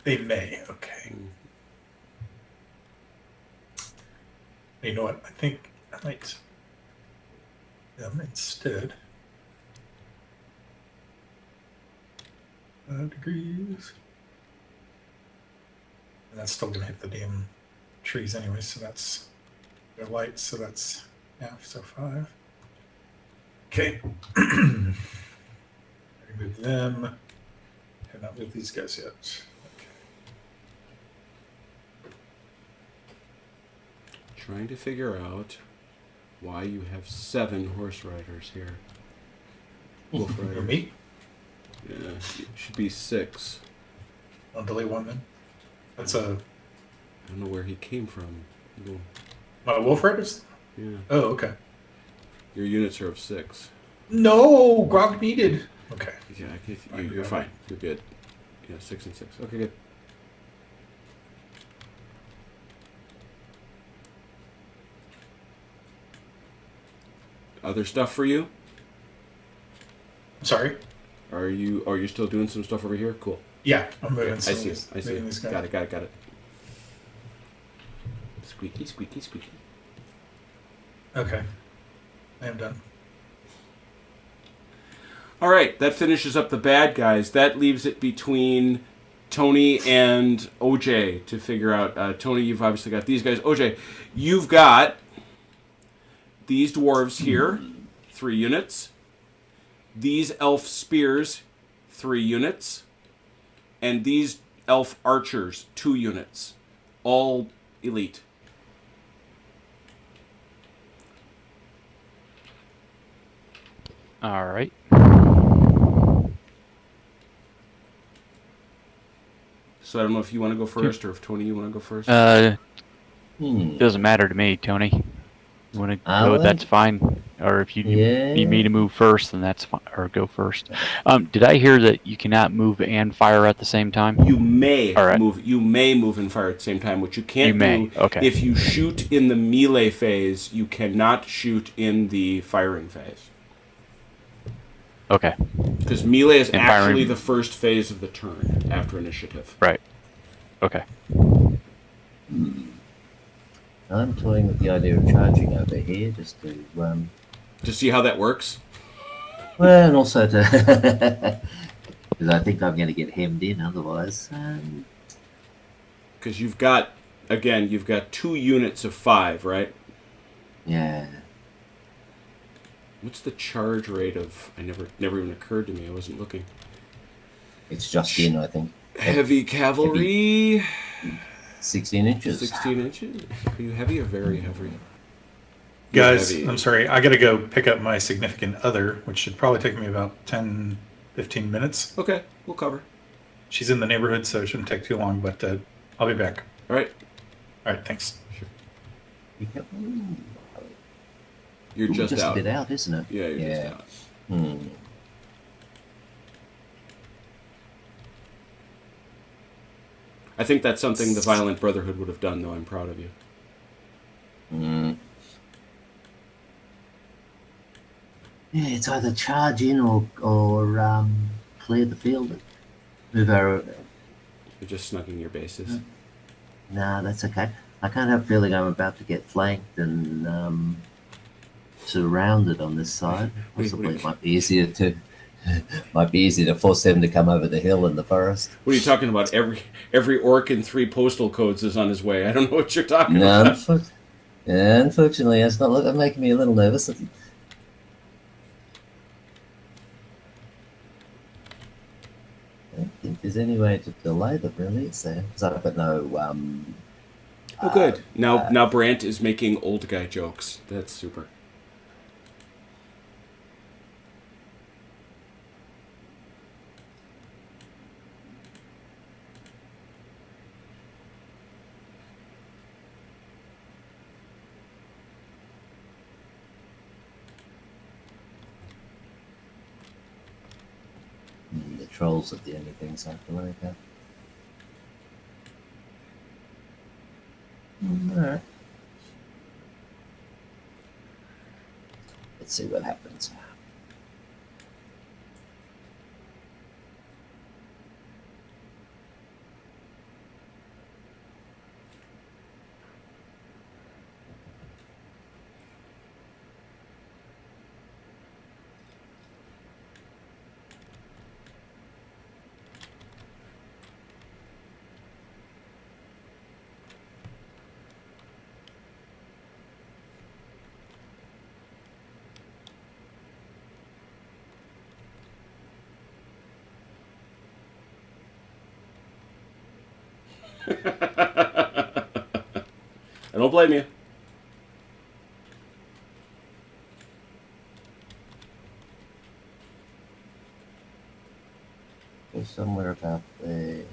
They may. Okay. You know what? I think I might instead. 5 degrees. And that's still going to hit the damn trees anyway, so that's their light, so that's half, so 5. Okay. Remove them. Have not moved these guys yet. Okay. Trying to figure out why you have 7 horse riders here. Wolf For riders. me? Yeah, it should be 6. I'll delay 1 then. That's I don't know where he came from. Little- my wolf riders? Yeah. Oh, okay. Your units are of 6. No, grog needed. Okay. Yeah, you're fine. You're good. Yeah, 6 and 6. Okay, good. Other stuff for you? I'm sorry. Are you still doing some stuff over here? Cool. Yeah, I'm moving. I some of see. these- I see. moving these guys. Got it. Squeaky, squeaky, squeaky. Okay. I am done. All right, that finishes up the bad guys. That leaves it between Tony and OJ to figure out. Tony, you've obviously got these guys. OJ, you've got these dwarves here, 3 units. These elf spears, 3 units. And these elf archers, 2 units. All elite. All right. So I don't know if you want to go first or if Tony, you want to go first. Doesn't matter to me, Tony. You want to go? Alright. That's fine. Or if you Yeah. need me to move first, then that's fine. Or go first. Did I hear that you cannot move and fire at the same time? You may All right. move. You may move and fire at the same time, which you can't You may, do. okay. If you shoot in the melee phase, you cannot shoot in the firing phase. Okay. Because melee is And actually firing- the first phase of the turn after initiative. Right. Okay. I'm toying with the idea of charging over here just to, To see how that works. well, and also to, because I think I'm going to get hemmed in otherwise. Because you've got 2 units of 5, right? Yeah. What's the charge rate of? Never even occurred to me. I wasn't looking. It's just in, I think. Heavy cavalry. 16 inches. 16 inches. Are you heavy or very heavy? Guys, Heavy. I'm sorry. I got to go pick up my significant other, which should probably take me about 10, 15 minutes. Okay, we'll cover. She's in the neighborhood, so it shouldn't take too long, but I'll be back. All right. All right, thanks. You're just a out. bit out, isn't it? Yeah, you're just out. I think that's something the Violent Brotherhood would have done, though. I'm proud of you. Yeah, it's either charge in or clear the field. Move our. You're just snugging your bases. Nah, that's okay. I can't have a feeling I'm about to get flanked and surrounded on this side. Possibly it might be easier to force them to come over the hill in the forest. What are you talking about? Every orc in 3 postal codes is on his way. I don't know what you're talking No, about. unfortunately, it's not making me a little nervous. I don't think there's any way to delay them, really. It's there. Because I've got no. Oh, good. Now Brant is making old guy jokes. That's super. trolls at the end of things I have to worry about. Alright. Let's see what happens. I don't blame you. Go somewhere about there.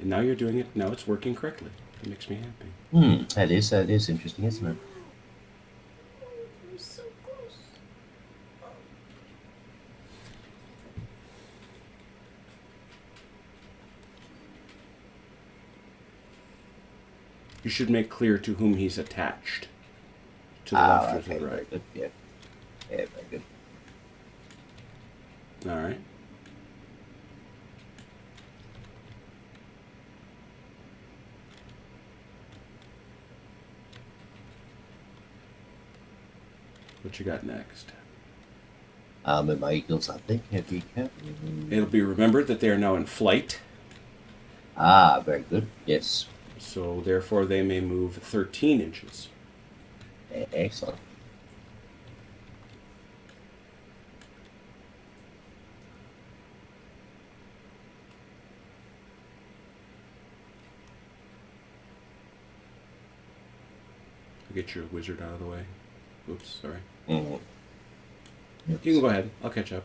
And now you're doing it. Now it's working correctly. It makes me happy. That is interesting, isn't it? I'm so close. You should make clear to whom he's attached. To the left or to the very right. good. Yeah. Yeah, very good. All right. What you got next? And my eagles, I think, heavy cavalry. It'll be remembered that they are now in flight, Very good. Yes. so therefore they may move 13 inches. Excellent. I'll get your wizard out of the way. Oops, sorry. Mm. You can go ahead. I'll catch up.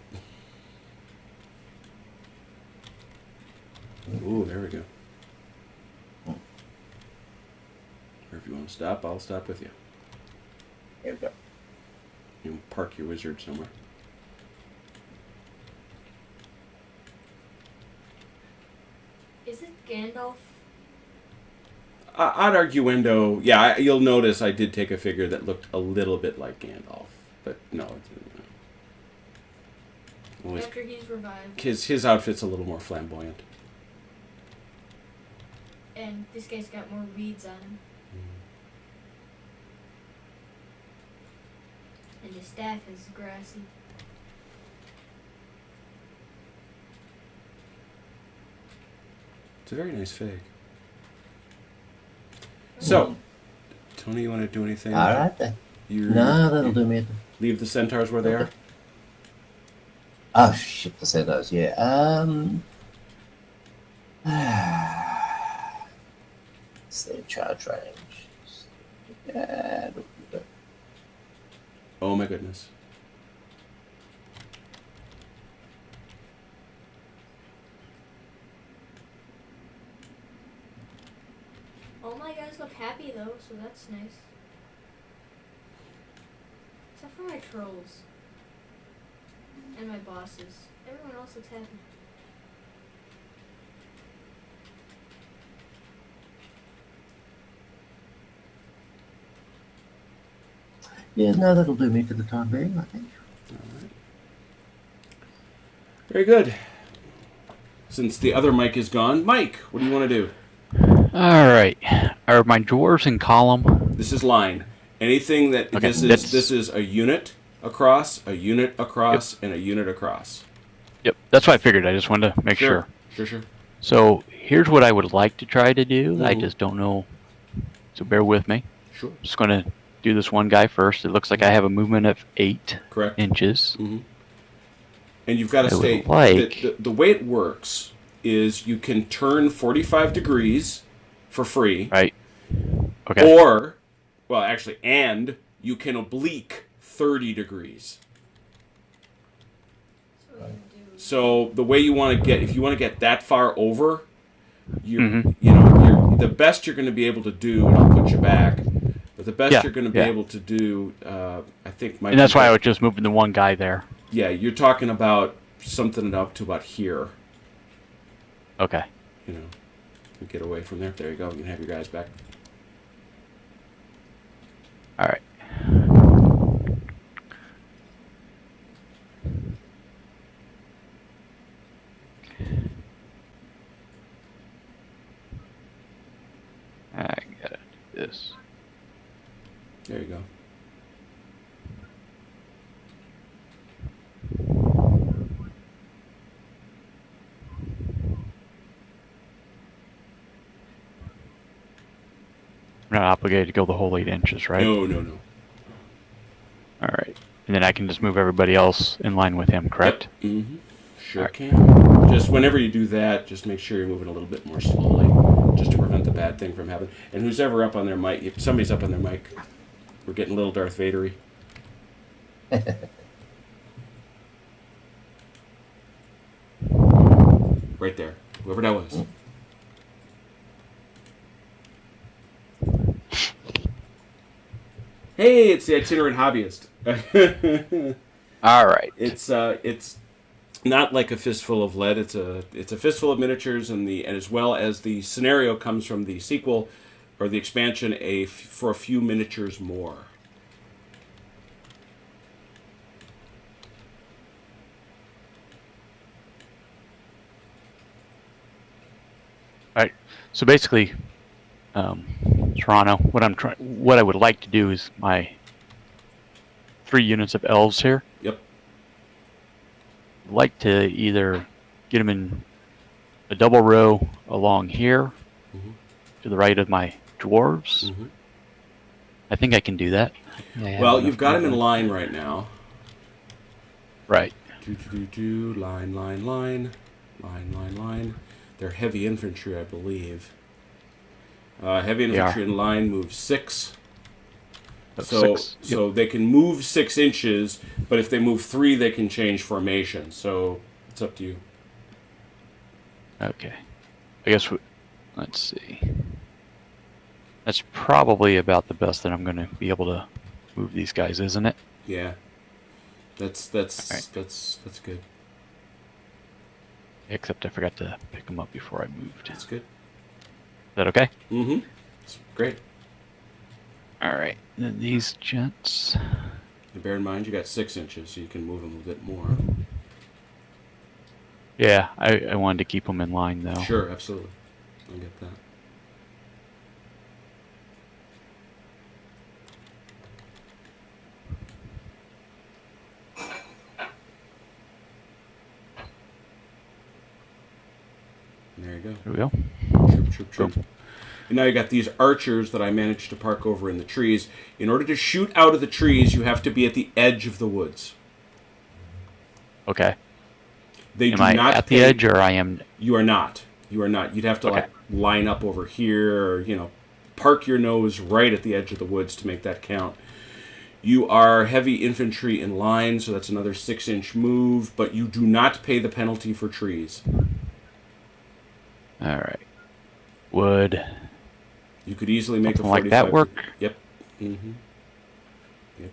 Ooh, there we go. Or if you want to stop, I'll stop with you. There we go. You can park your wizard somewhere. Is it Gandalf? Odd arguendo. Yeah, you'll notice I did take a figure that looked a little bit like Gandalf, but no. Always, After he's revived. his outfit's a little more flamboyant. And this guy's got more reeds on him. And his staff is grassy. It's a very nice fig. So, Tony, you want to do anything? All right then. You No, that'll do me. leave the centaurs where they are. Oh shit! The centaurs. Yeah. It's their charge range. Yeah. Oh my goodness. All my guys look happy though, so that's nice. Except for my trolls. And my bosses. Everyone else looks happy. Yeah, no, that'll do me for the time being, I think. All right. Very good. Since the other Mike is gone, Mike, what do you want to do? All right. Are my dwarves in column? This is line. Anything that Okay, this is a unit across, a unit across, and a unit across. Yep. That's what I figured. I just wanted to make sure. Sure. So here's what I would like to try to do. I Mhm. just don't know. So bear with me. Sure. I'm just going to do this one guy first. It looks like I have a movement of 8 Correct. inches. Mm-hmm. And you've got to I would stay. like- The way it works is you can turn 45 degrees for free, Right. Okay. or, well, actually, and you can oblique 30 degrees. So what we're gonna do So the way you want to get, if you want to get that far over, Mhm. the best you're going to be able to do, and I'll put you back. But the best Yeah, you're going to be yeah. able to do, I think, might. And that's be why I was just moving the one guy there. Yeah, you're talking about something up to about here. Okay. You know, we get away from there. There you go. You can have your guys back. All right. I gotta do this. There you go. I'm not obligated to go the whole 8 inches, right? No. All right. And then I can just move everybody else in line with him, correct? Yep. Mm-hmm. Sure Alright. can. Just whenever you do that, just make sure you're moving a little bit more slowly, just to prevent the bad thing from happening. And who's ever up on their mic, if somebody's up on their mic, we're getting a little Darth Vader-y. Right there. Whoever that was. Hey, it's the itinerant hobbyist. All right. It's not like a fistful of lead. It's a fistful of miniatures, and as well as the scenario comes from the sequel or the expansion, for a few miniatures more. All right. So basically, Toronto, what I would like to do is my 3 units of elves here. Yep. I'd like to either get them in a double row along here, Mhm. to the right of my dwarves. Mhm. I think I can do that. Yeah, Well, you've got them in line right now. Right. Line. They're heavy infantry, I believe. Heavy infantry in line moves 6. That's So 6. Yep. so they can move 6 inches, but if they move 3, they can change formation. So it's up to you. Okay. I guess let's see. That's probably about the best that I'm going to be able to move these guys, isn't it? Yeah. That's Alright. that's good. Except I forgot to pick them up before I moved. That's good. Is that okay? Mm-hmm. It's great. All right. Then these gents. And bear in mind, you got 6 inches, so you can move them a bit more. Yeah, I wanted to keep them in line though. Sure, absolutely. I get that. There you go. There we go. Troop. And now you got these archers that I managed to park over in the trees. In order to shoot out of the trees, you have to be at the edge of the woods. Okay. They Am do I not at the edge, or I am? You are not. You are not. You'd have to Okay. like line up over here, or park your nose right at the edge of the woods to make that count. You are heavy infantry in line, so that's another 6-inch move, but you do not pay the penalty for trees. All right. Would You could easily make something a 45. like that work? Yep. Mm-hmm. Yep.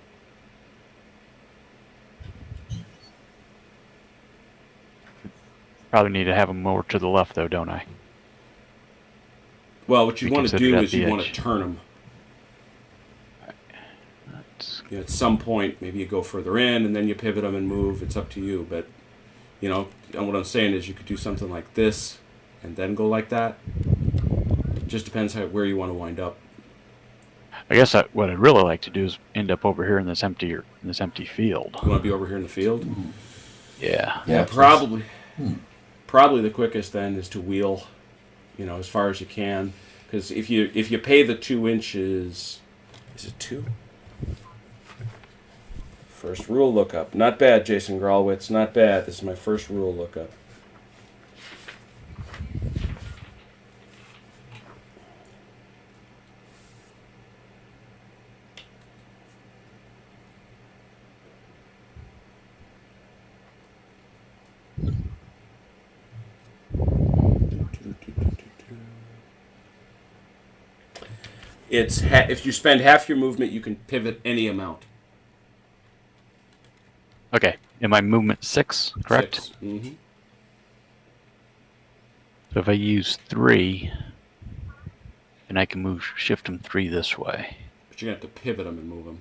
Probably need to have them more to the left, though, don't I? Well, what you Be want to considered do at is the you want to edge. turn them. That's, At some point, maybe you go further in, and then you pivot them and move. It's up to you. But, and what I'm saying is you could do something like this, and then go like that. It just depends where you want to wind up. I guess what I'd really like to do is end up over here in this empty field. You want to be over here in the field? Yeah. Yeah, probably. Probably the quickest then is to wheel, as far as you can, because if you pay the 2 inches, is it 2? First rule lookup. Not bad, Jason Gralwitz. Not bad. This is my first rule lookup. It's if you spend half your movement, you can pivot any amount. Okay. And my movement 6, correct? 6. Mm-hmm. So if I use 3, then I can shift them 3 this way. But you're going to have to pivot them and move them.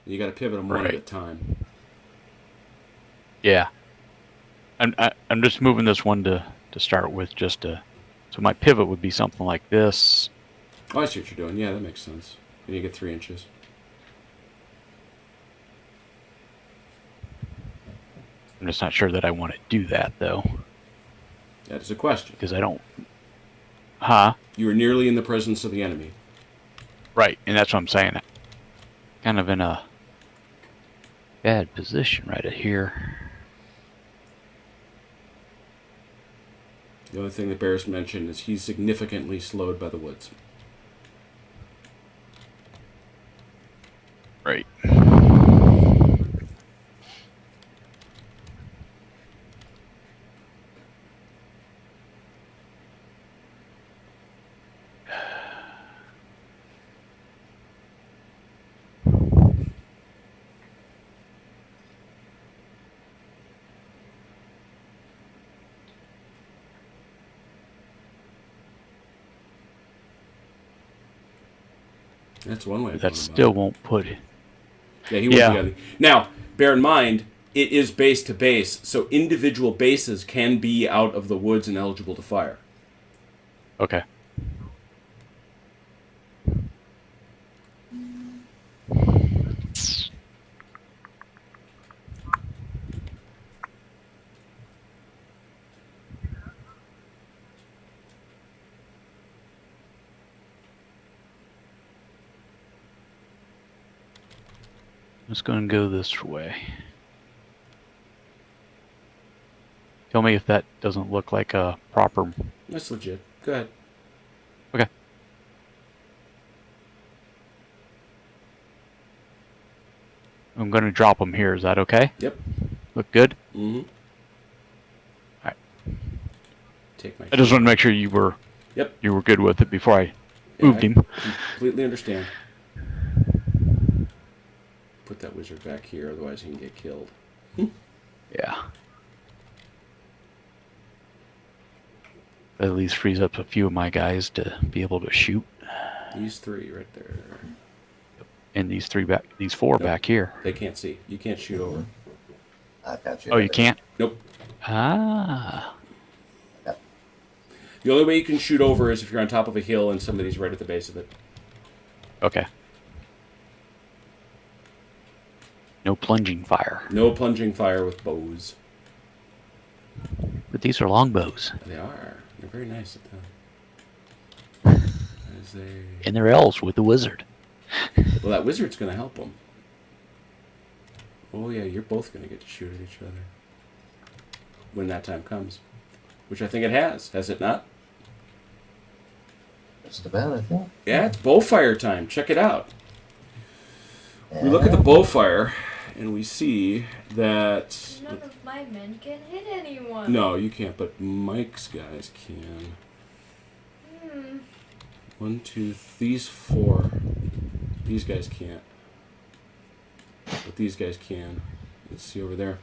And you got to pivot them one at a time. Yeah. I'm just moving this one to start with, so my pivot would be something like this. Oh, I see what you're doing. Yeah, that makes sense. And you get 3 inches. I'm just not sure that I want to do that, though. That is a question. Because I don't... Huh? You are nearly in the presence of the enemy. Right, and that's what I'm saying. Kind of in a bad position right here. The only thing that bears mention is he's significantly slowed by the woods. Right. That's one way of That going still about it. won't put it. Yeah, he won't be. Now, bear in mind, it is base to base, so individual bases can be out of the woods and eligible to fire. Okay. I'm just going to go this way. Tell me if that doesn't look like a proper... That's legit. Go ahead. Okay. I'm going to drop them here. Is that okay? Yep. Look good? Mm-hmm. Alright. Take my... I just want to make sure you were good with it before I moved him. Completely understand. Put that wizard back here, otherwise he can get killed. Yeah. At least frees up a few of my guys to be able to shoot. These 3 right there. And these 4 back here. They can't see. You can't shoot over. I got you. Oh, you can't? Nope. Ah. The only way you can shoot over is if you're on top of a hill and somebody's right at the base of it. Okay. No plunging fire. No plunging fire with bows. But these are longbows. They are. They're very nice at that. As they... And they're elves with the wizard. Well, that wizard's going to help them. Oh, yeah, you're both going to get to shoot at each other. When that time comes. Which I think it has. Has it not? Just about, I think. Yeah, it's bowfire time. Check it out. We look at the bowfire, and we see that... None of my men can hit anyone. No, you can't, but Mike's guys can. 1, 2, these 4. These guys can't. But these guys can. Let's see over there.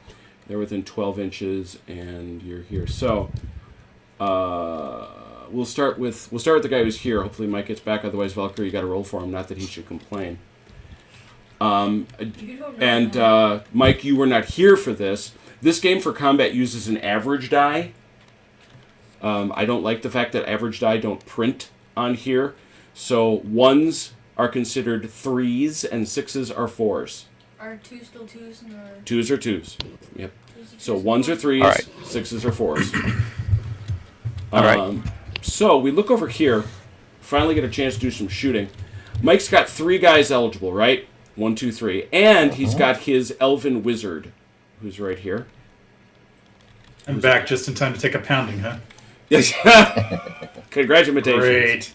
They're within 12 inches, and you're here. So, we'll start with the guy who's here. Hopefully Mike gets back. Otherwise, Valkyrie, you got to roll for him. Not that he should complain. Mike, you were not here for this. This game for combat uses an average die. I don't like the fact that average die don't print on here. So 1s are considered 3s and 6s are 4s. Are 2 still 2s? Or... 2s are 2s. Yep. 2s So 1s are 3s, right. 6s are 4s. All right. So we look over here, finally get a chance to do some shooting. Mike's got 3 guys eligible, right? 1, 2, 3. And he's got his elven wizard, who's right here. I'm back just in time to take a pounding, huh? Yes. Congratulations. Great.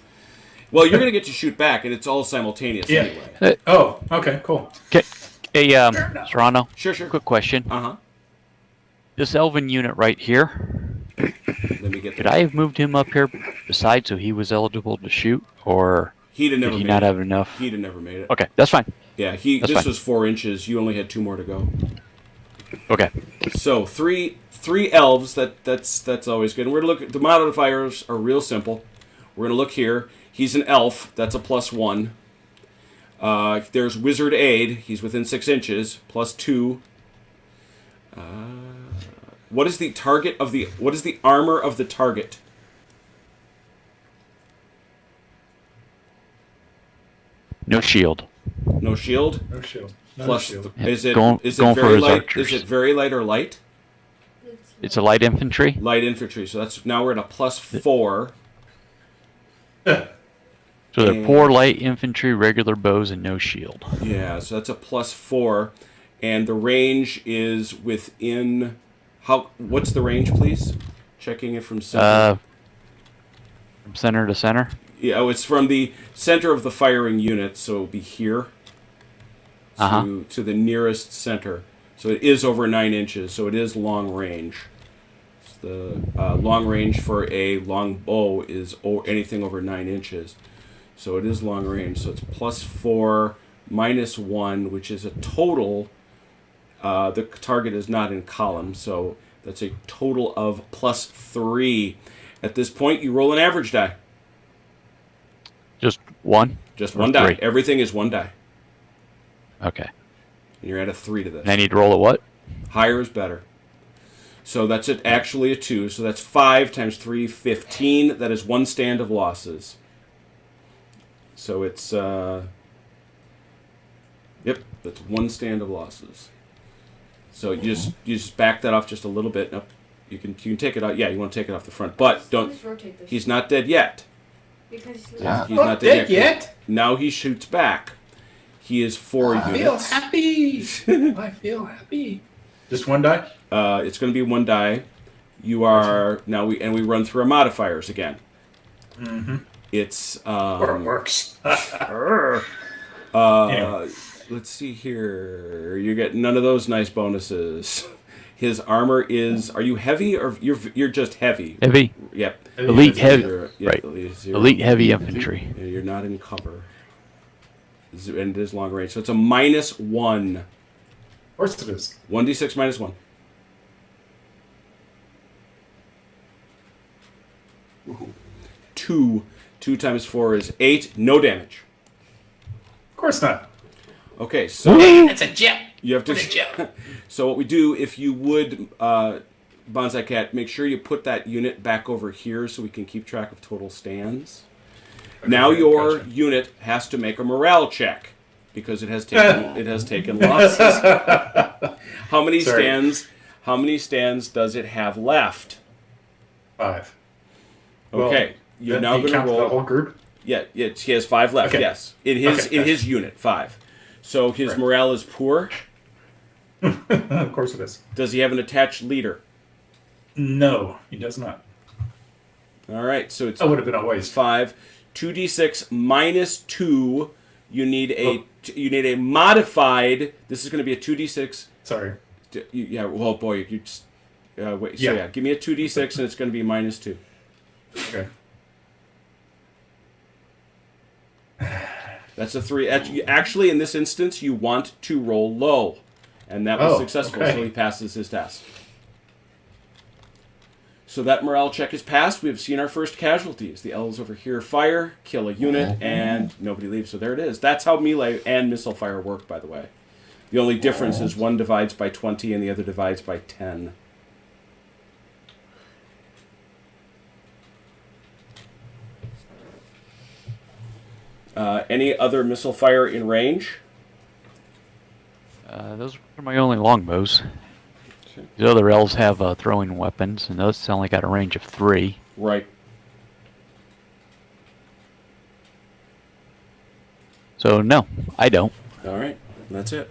Well, you're going to get to shoot back, and it's all simultaneous Yeah. anyway. Oh, okay, cool. Hey, Serrano. Sure. Quick question. Uh-huh. This elven unit right here, Let me get could I have moved him up here beside so he was eligible to shoot? Or He'd have never Did he made not it. have enough? He'd have never made it. Okay, that's fine. Yeah, That's this fine. was 4 inches. You only had 2 more to go. Okay. So three elves. That's always good. And we're gonna look at the modifiers are real simple. We're gonna look here. He's an elf. That's a +1. There's wizard aid. He's within 6 inches. +2. What is the target of the? What is the armor of the target? No shield. No shield. No shield. No Plus, shield. is it Going for very his light? archers. Is it very light or light? It's a light infantry. Light infantry. So that's now we're at a +4. So they're poor light infantry, regular bows, and no shield. Yeah, so that's a +4, and the range is within. What's the range, please? Checking it from center. From center to center. Yeah, oh, it's from the center of the firing unit, so it'll be here to the nearest center. So it is over 9 inches, so it is long range. The long range for a long bow is anything over 9 inches. So it is long range. So it's +4, -1, which is a total. The target is not in column, so that's a total of +3. At this point, you roll an average die. Just one. Just Or one die. 3? Everything is 1 die. Okay. And you're at a 3 to this. And I need to roll a what? Higher is better. So that's actually a 2. So that's 5 times 3, 15. That is 1 stand of losses. So it's, yep, that's 1 stand of losses. So you just back that off just a little bit. No, you can take it out. Yeah, you want to take it off the front, but don't. Just rotate this. He's not dead yet. Because he's Yeah. He's not dead yet. Now he shoots back. He is 4 units. happy. I feel happy. Just one die? It's going to be 1 die. You are now we run through our modifiers again. Mm-hmm. It's Or it works. Anyway. Let's see here. You get none of those nice bonuses. His armor is. Are you heavy or you're just heavy? Heavy. Yep. Elite heavy. Yeah, Right. zero. Elite heavy infantry. Yeah, you're not in cover. And it is long range, so it's a -1. Of course it is. 1d6 -1. Two. 2 times 4 is 8. No damage. Of course not. Okay, so It's a jet. you have to. So what we do, if you would, Bonsai Cat, make sure you put that unit back over here so we can keep track of total stands. Now your unit has to make a morale check because it has taken losses. How many Sorry. stands? How many stands does it have left? 5. Okay, Well, you're then now you going to count roll. the whole group. Yeah, he has 5 left. Okay. Yes, in his Okay, in gotcha. his unit 5. So his Right. morale is poor. Of course it is. Does he have an attached leader? No, he does not. All right, so it's That would have been a waste. 5, 2d6 -2. You need a modified. This is going to be a 2d6. Sorry. Yeah. Well, boy, you just wait. So Yeah. yeah, give me a 2d6 and it's going to be -2. Okay. That's a 3. Actually, in this instance, you want to roll low, and that was Oh, successful. okay. So he passes his test. So that morale check is passed. We have seen our first casualties. The elves over here fire, kill a unit, and nobody leaves. So there it is. That's how melee and missile fire work, by the way. The only difference is one divides by 20 and the other divides by 10. Any other missile fire in range? Those are my only longbows. Okay. The other elves have throwing weapons, and those only got a range of 3. Right. So no, I don't. All right. That's it.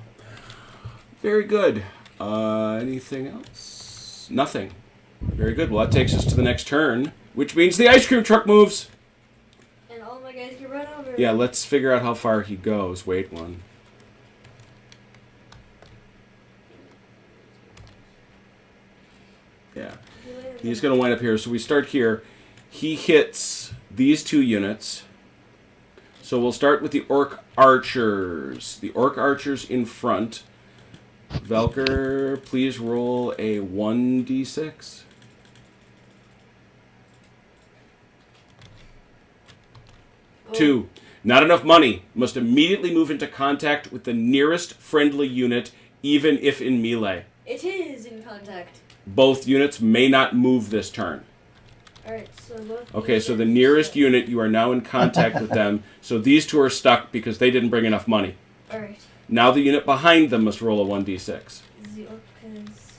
Very good. Anything else? Nothing. Very good. Well, that takes us to the next turn, which means the ice cream truck moves. And all my guys get run over. Yeah, let's figure out how far he goes. Wait one. Yeah. He's going to wind up here. So we start here. He hits these 2 units. So we'll start with the Orc Archers. The Orc Archers in front. Velker, please roll a 1d6. Oh. 2. Not enough money. Must immediately move into contact with the nearest friendly unit, even if in melee. It is in contact. Both units may not move this turn. Alright, so both. Okay, so the nearest unit, you are now in contact with them. So these two are stuck because they didn't bring enough money. Alright. Now the unit behind them must roll a 1d6. The Orcas.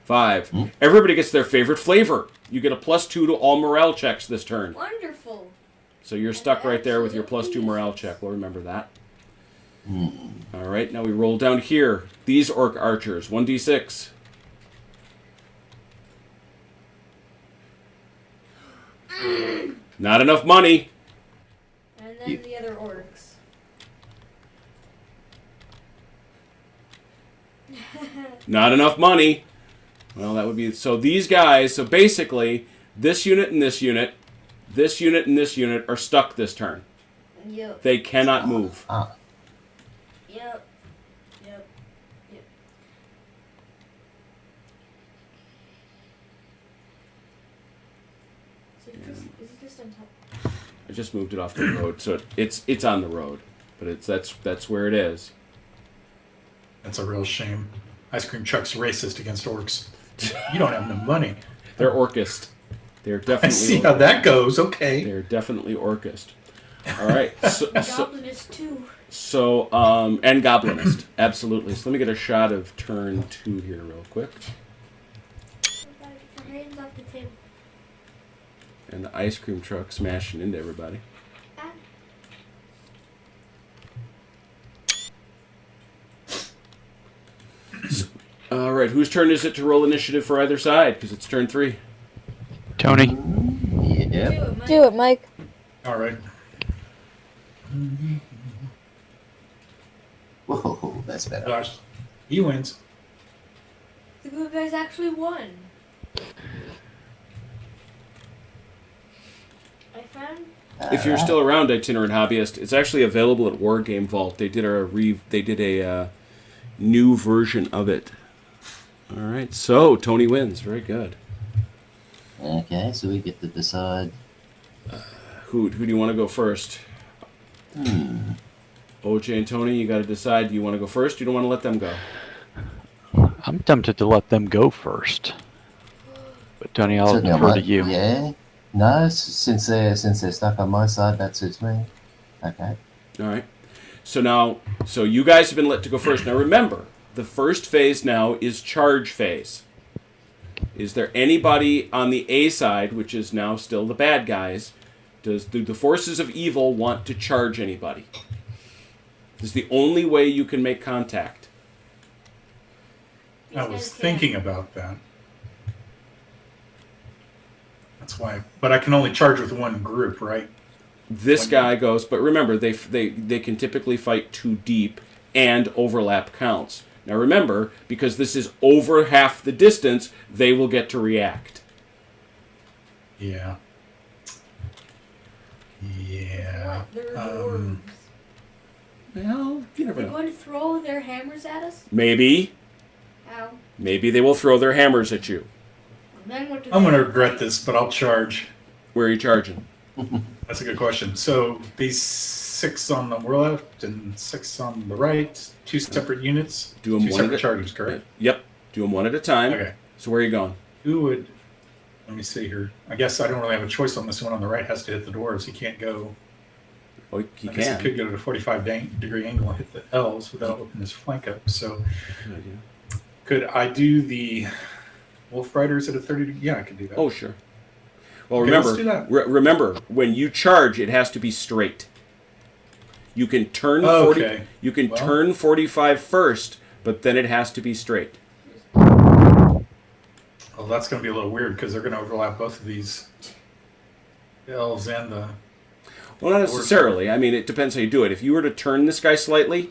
5. Everybody gets their favorite flavor. You get a +2 to all morale checks this turn. Wonderful. So you're stuck right there with your +2 morale check. We'll remember that. All right, now we roll down here. These Orc Archers, 1d6. Not enough money. And then the other orcs. Not enough money. Well, that would be... So these guys... So basically, this unit and this unit, this unit and this unit are stuck this turn. Yep. They cannot move. Ah. Yep. Yep. Yep. So is it just on top? I just moved it off the road, so it's on the road. But that's where it is. That's a real shame. Ice cream truck's racist against orcs. You don't have no money. They're Orcist. They're I definitely... see how that goes. Okay. They're definitely Orcist. All right. Goblinist too. And Goblinist. Absolutely. So let me get a shot of turn 2 here real quick. Everybody get your hands off the table. And the ice cream truck smashing into everybody. Ah. All right. Whose turn is it to roll initiative for either side? Because it's turn 3. Tony. Yep. Do it, Mike. All right. Whoa, that's better. Gosh, he wins. The good guys actually won. I found. If you're still around, itinerant hobbyist, it's actually available at War Game Vault. They did a new version of it. All right. So Tony wins. Very good. Okay, so we get to decide. Who do you want to go first? OJ and Tony, you got to decide. Do you want to go first? Or you don't want to let them go? I'm tempted to let them go first. But Tony, I'll Certainly I defer to might- you. Yeah. No, since they're stuck on my side, that suits me. Okay. All right. So you guys have been let to go first. Now remember, the first phase now is charge phase. Is there anybody on the A side, which is now still the bad guys, do the forces of evil want to charge anybody? This is the only way you can make contact. I was thinking about that. That's why. But I can only charge with one group, right? This guy goes, but remember, they can typically fight 2 deep, and overlap counts. Now remember, because this is over half the distance, they will get to react. Yeah. Yeah. What? They're dwarves. Well, you never They're know. going to throw their hammers at us? Maybe How? they will throw their hammers at you. And then what do I'm they going to do? regret this, but I'll charge. Where are you charging? That's a good question. So these 6 on the left and 6 on the right, 2 separate units, Do them 2 one separate at a charges, correct? Yep. Do them one at a time. Okay. So where are you going? Who would? Let me see here. I guess I don't really have a choice on this one. On the right has to hit the dwarves. He can't go. Oh, he I guess he can. could go to the 45-degree angle and hit the L's without opening his flank up. So Good idea. could I do the Wolf Riders at a 30 degree? Yeah, I could do that. Oh, sure. Well, Okay, remember, let's do that. remember, when you charge, it has to be straight. You can turn Oh, 40. okay. You can Well. turn 45 first, but then it has to be straight. Well, that's going to be a little weird because they're going to overlap both of these, the elves and the. Well, not necessarily. I mean, it depends how you do it. If you were to turn this guy slightly,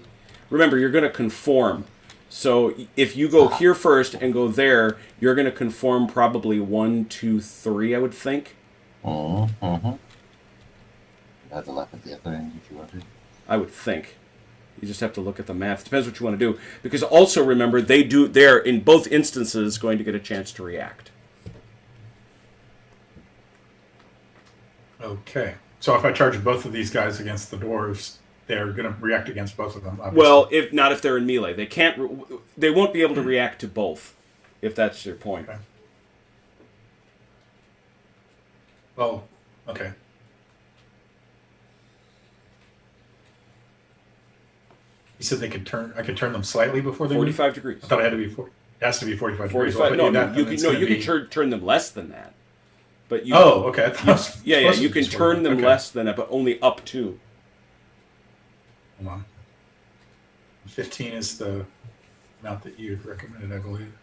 remember, you're going to conform. So if you go here first and go there, you're going to conform probably 1, 2, 3, I would think. Mm-hmm. Overlap at the upper end if you want to. I would think. You just have to look at the math. Depends what you want to do. Because also remember, they're in both instances going to get a chance to react. Okay. So if I charge both of these guys against the dwarves, they're going to react against both of them. Obviously. Well, if they're in melee, they won't be able to react to both. If that's your point. Okay. Well, okay. You said they could turn. I could turn them slightly before they 45 degrees. I thought it had to be 40. It has to be 45 degrees. 45. Well, No, you can turn them less than that. But you. Oh, okay. I thought it was Yeah. supposed to You be can 45. turn them Okay. less than that, but only up to. Hold on. 15 is the amount that you recommended, I believe.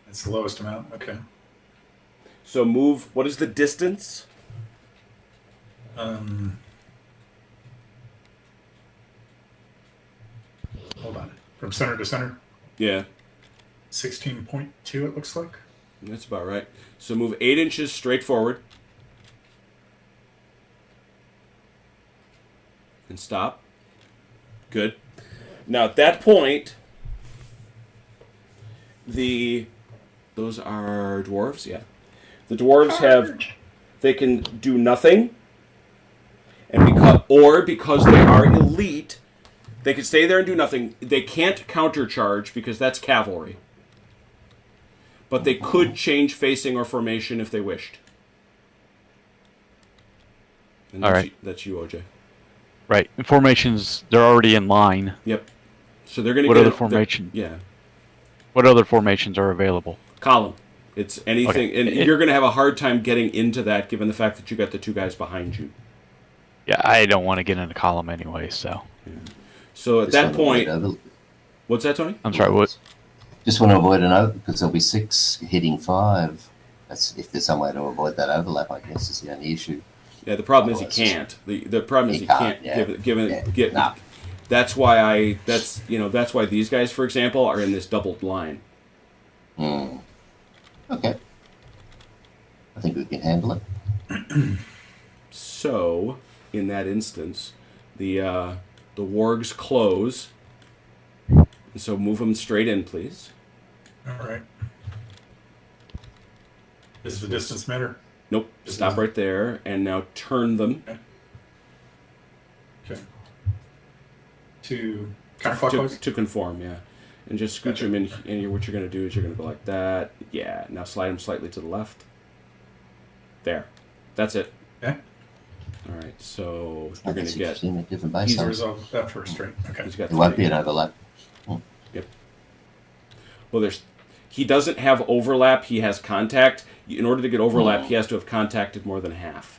It's the lowest amount. Okay. So move. What is the distance? Hold on. From center to center, Yeah, 16.2. It looks like. that's about right. So move 8 inches straight forward. And stop. Good. Now at that point, those are dwarves, yeah. The dwarves they can do nothing, and because they are elite, they can stay there and do nothing. They can't countercharge because that's cavalry. But they could change facing or formation if they wished. And All right. That's you, OJ. Right. Formations, they're already in line. Yep. So they're going to What get other formation? Yeah. What other formations are available? Column. It's anything, Okay. and you're going to have a hard time getting into that given the fact that you got the two guys behind you. Yeah, I don't want to get in a column anyway, so. So at Just that want to avoid point, what's that, Tony? I'm sorry, what? Just want to avoid an overlap because there'll be 6 hitting 5. That's if there's some way to avoid that overlap. I guess is the only issue. Yeah, the problem is he Otherwise, can't. The problem is he he can't, can't. yeah. Nah. That's why that's why these guys, for example, are in this doubled line. Okay. I think we can handle it. So, in that instance, the wargs close. So move them straight in, please. All right. Does the distance matter? Nope. Stop right there, and now turn them Okay. To counterclockwise? to conform. Yeah, and just scoot them in. And what you're going to do is you're going to go like that. Yeah. Now slide them slightly to the left. There. That's it. Okay. All right. So I you're going guess to you've get. seen a different base. He's size. resolved that first, right? Okay. He's got There won't be 3. an overlap. Yep. Well, he doesn't have overlap. He has contact. In order to get overlap, he has to have contacted more than half.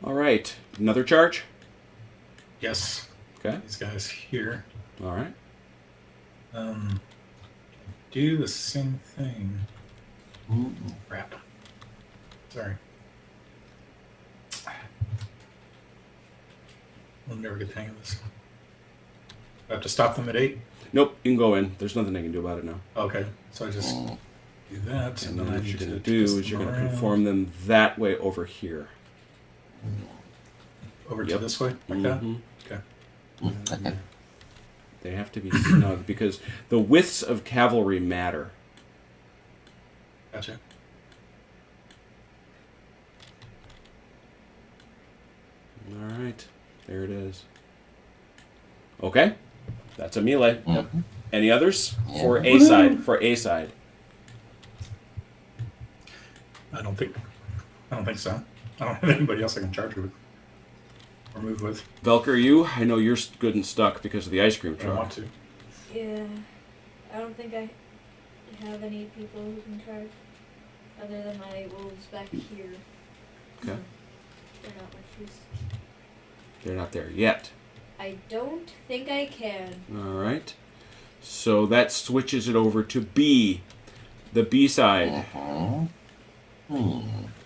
All right. Another charge? Yes. Okay. These guys here. All right. Do the same thing. Mm. Crap. Sorry. I'll never get the hang of this. I have to stop them at 8? Nope. You can go in. There's nothing I can do about it now. Okay. So I just do that. And then then I what need you're going to to do twist is you're them going to around. conform them that way over here. Over to Yep. this way? Like that? Mhm. Okay. Okay. They have to be snug because the widths of cavalry matter. Gotcha. All right. There it is. Okay. That's a melee. Mhm. Any others? Yeah. For A side. For A side. I don't think so. I don't have anybody else I can charge with or move with. Velker, you? I know you're good and stuck because of the ice cream I don't truck. want to. Yeah, I don't think I have any people who can charge other than my wolves back here. Okay. They're not much use. They're not there yet. I don't think I can. All right. So that switches it over to B, the B side.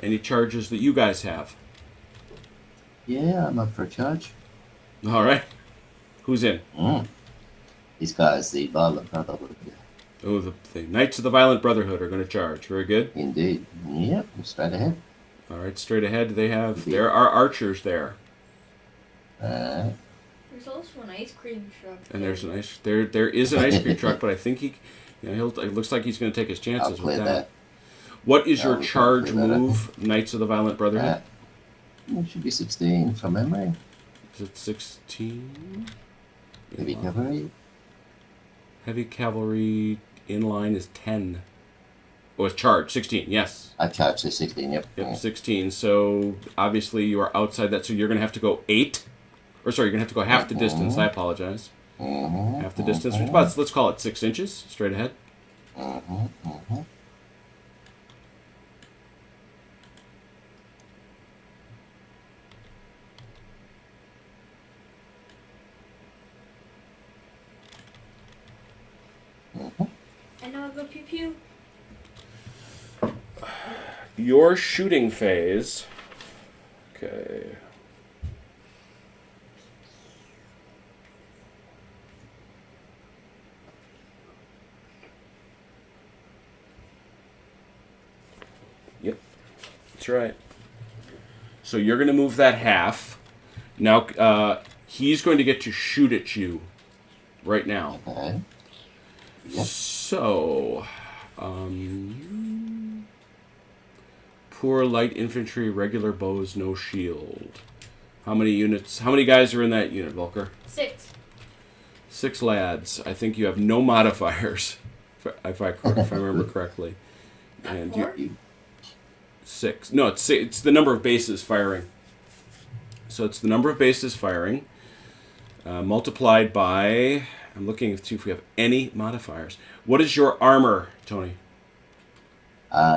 Any charges that you guys have? Yeah, I'm up for a charge. All right. Who's in? These guys, the violent brotherhood. Oh, the Knights of the Violent Brotherhood are going to charge. Very good. Indeed. Yep, straight ahead. All right, straight ahead. There are archers there, There's also an ice cream truck. and there is an ice cream truck, but I think it looks like he's going to take his I'll chances clear with that. What is your I'll charge clear that up. move, Knights of the Violent Brotherhood? It should be 16 from memory. Is it 16? Heavy cavalry. Heavy cavalry inline is 10. Oh, it's charge 16. Yes. I charged to 16, yep. Yep, 16. So obviously you are outside that. So you're going to have to go 8. Or sorry, you're going to have to go half the distance. I apologize. Half the distance, which about, let's call it 6 inches straight ahead. And now I go pew pew. Your shooting phase. Okay. Yep. That's right. So you're going to move that half. Now, he's going to get to shoot at you right now. Okay. Yep. So, poor light infantry, regular bows, no shield. How many units? How many guys are in that unit, Volker? 6. 6 lads. I think you have no modifiers, if I remember correctly. And Four? 6. No, it's the number of bases firing. So it's the number of bases firing multiplied by. I'm looking to see if we have any modifiers. What is your armor, Tony?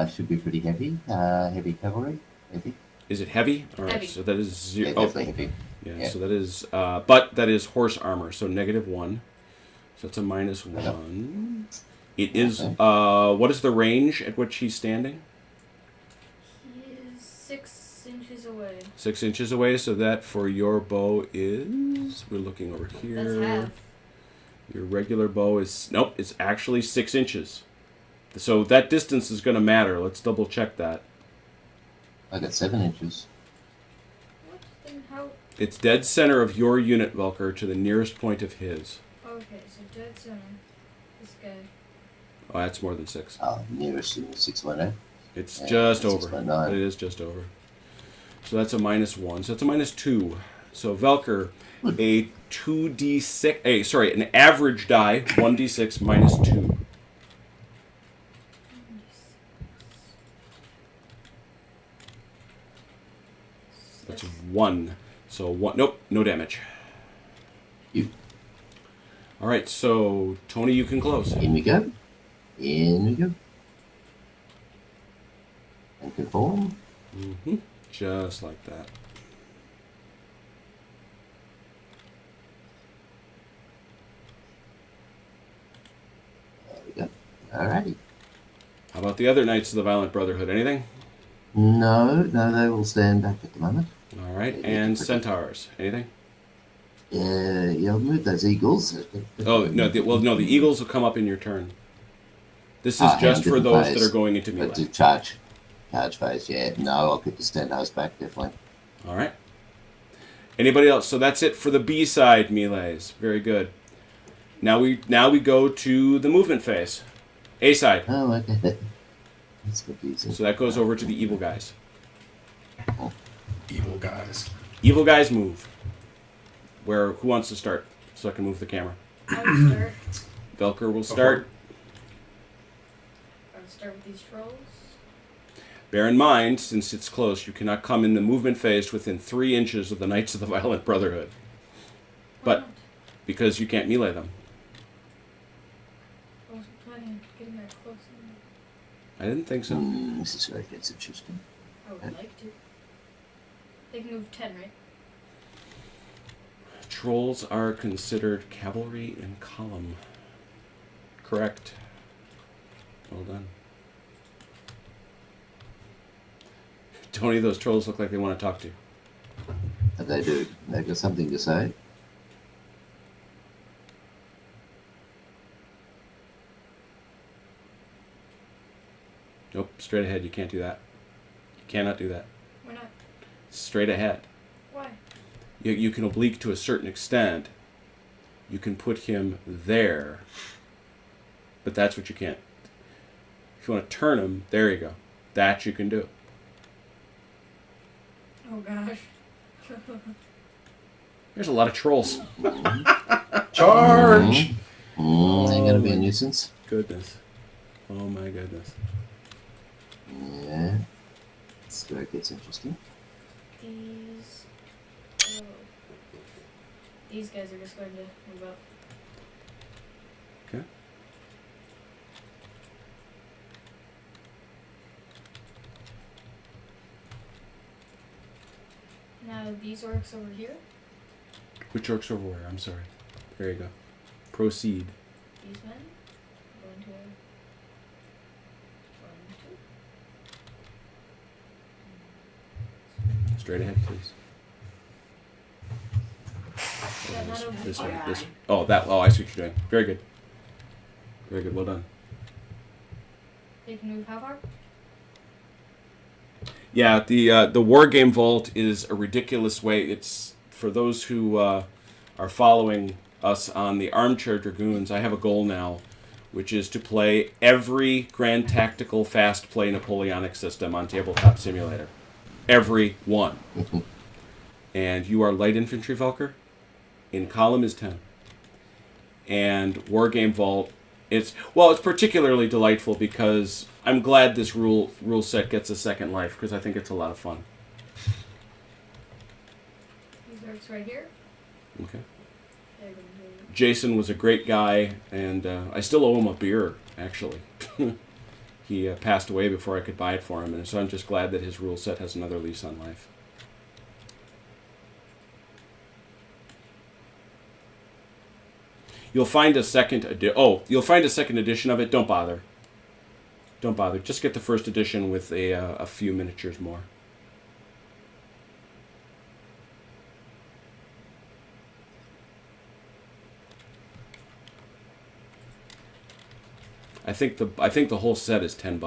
Should be pretty heavy. Heavy cavalry. Heavy. Is it heavy? All right, Heavy. so that is 0. Yeah, definitely heavy. Yeah, so that is, but that is horse armor, so -1. So that's a -1. It is, what is the range at which he's standing? He is 6 inches away. 6 inches away, so that for your bow is, we're looking over here. That's half. Your regular bow is, nope, it's actually 6 inches. So that distance is going to matter. Let's double check that. I got 7 inches. What? Then how? It's dead center of your unit, Velker, to the nearest point of his. Okay, so dead center. This guy. Oh, that's more than 6. Nearest is 618. It's Yeah, just that's over. 6.9. It is just over. So that's a -1. So that's a -2. So Velker, a 2d6. An average die, 1d6 -2. That's 1. So 1. Nope, no damage. You. All right, so Tony, you can close. In we go. In we go. And conform. Just like that. There we go. Alrighty. How about the other Knights of the Violent Brotherhood? Anything? No, they will stand back at the moment. All right, Yeah, and pretty- Centaurs. Anything? Yeah, I'll move those eagles. Oh no! The Eagles will come up in your turn. This is Ah, just hang for on, those phase. that are going into But to melee. charge phase, yeah. No, I'll keep the centaurs back, definitely. All right. Anybody else? So that's it for the B side melees. Very good. Now we go to the movement phase. A side. Oh, okay. That's confusing. So that goes over to the evil guys. Evil guys. Evil guys move. Who wants to start? So I can move the camera. I'll start. Velker will start. I'll start with these trolls. Bear in mind, since it's close, you cannot come in the movement phase within 3 inches of the Knights of the Violent Brotherhood. Why But not? because you can't melee them. I wasn't planning on getting that close. I didn't think so. This is where it gets interesting. I would like to. They can move 10, right? Trolls are considered cavalry in column. Correct. Well done. Tony, those trolls look like they want to talk to you. They do. They've got something to say. Straight ahead, you can't do that. You cannot do that. Why not? Straight ahead. Why? You can oblique to a certain extent. You can put him there. But that's what you can't. If you want to turn him, there you go. That you can do. Oh gosh. There's a lot of trolls. Charge! They're going to be a nuisance. Goodness. Oh my goodness. Yeah. That's where it gets interesting. These. Oh. These guys are just going to move up. Okay. Now these orcs over here. Which orcs over where? I'm sorry. There you go. Proceed. These men. Going to. 1, 2. Straight ahead, please. Yeah, not over This here. way. This. Oh, that. Oh, I see what you're doing. Very good. Very good. Well done. They can move how far? Yeah, the war game vault is a ridiculous way. It's for those who are following us on the Armchair Dragoons. I have a goal now, which is to play every Grand Tactical Fast Play Napoleonic system on Tabletop Simulator. Every one. And you are light infantry, Valker. In column is 10. And war game vault. It's particularly delightful because I'm glad this rule set gets a second life because I think it's a lot of fun. These orcs right here. Okay. They're going to. Jason was a great guy, and I still owe him a beer, actually. He passed away before I could buy it for him, and so I'm just glad that his rule set has another lease on life. You'll find a second edition of it. Don't bother. Don't bother. Just get the first edition with a few miniatures more. I think the whole set is $10.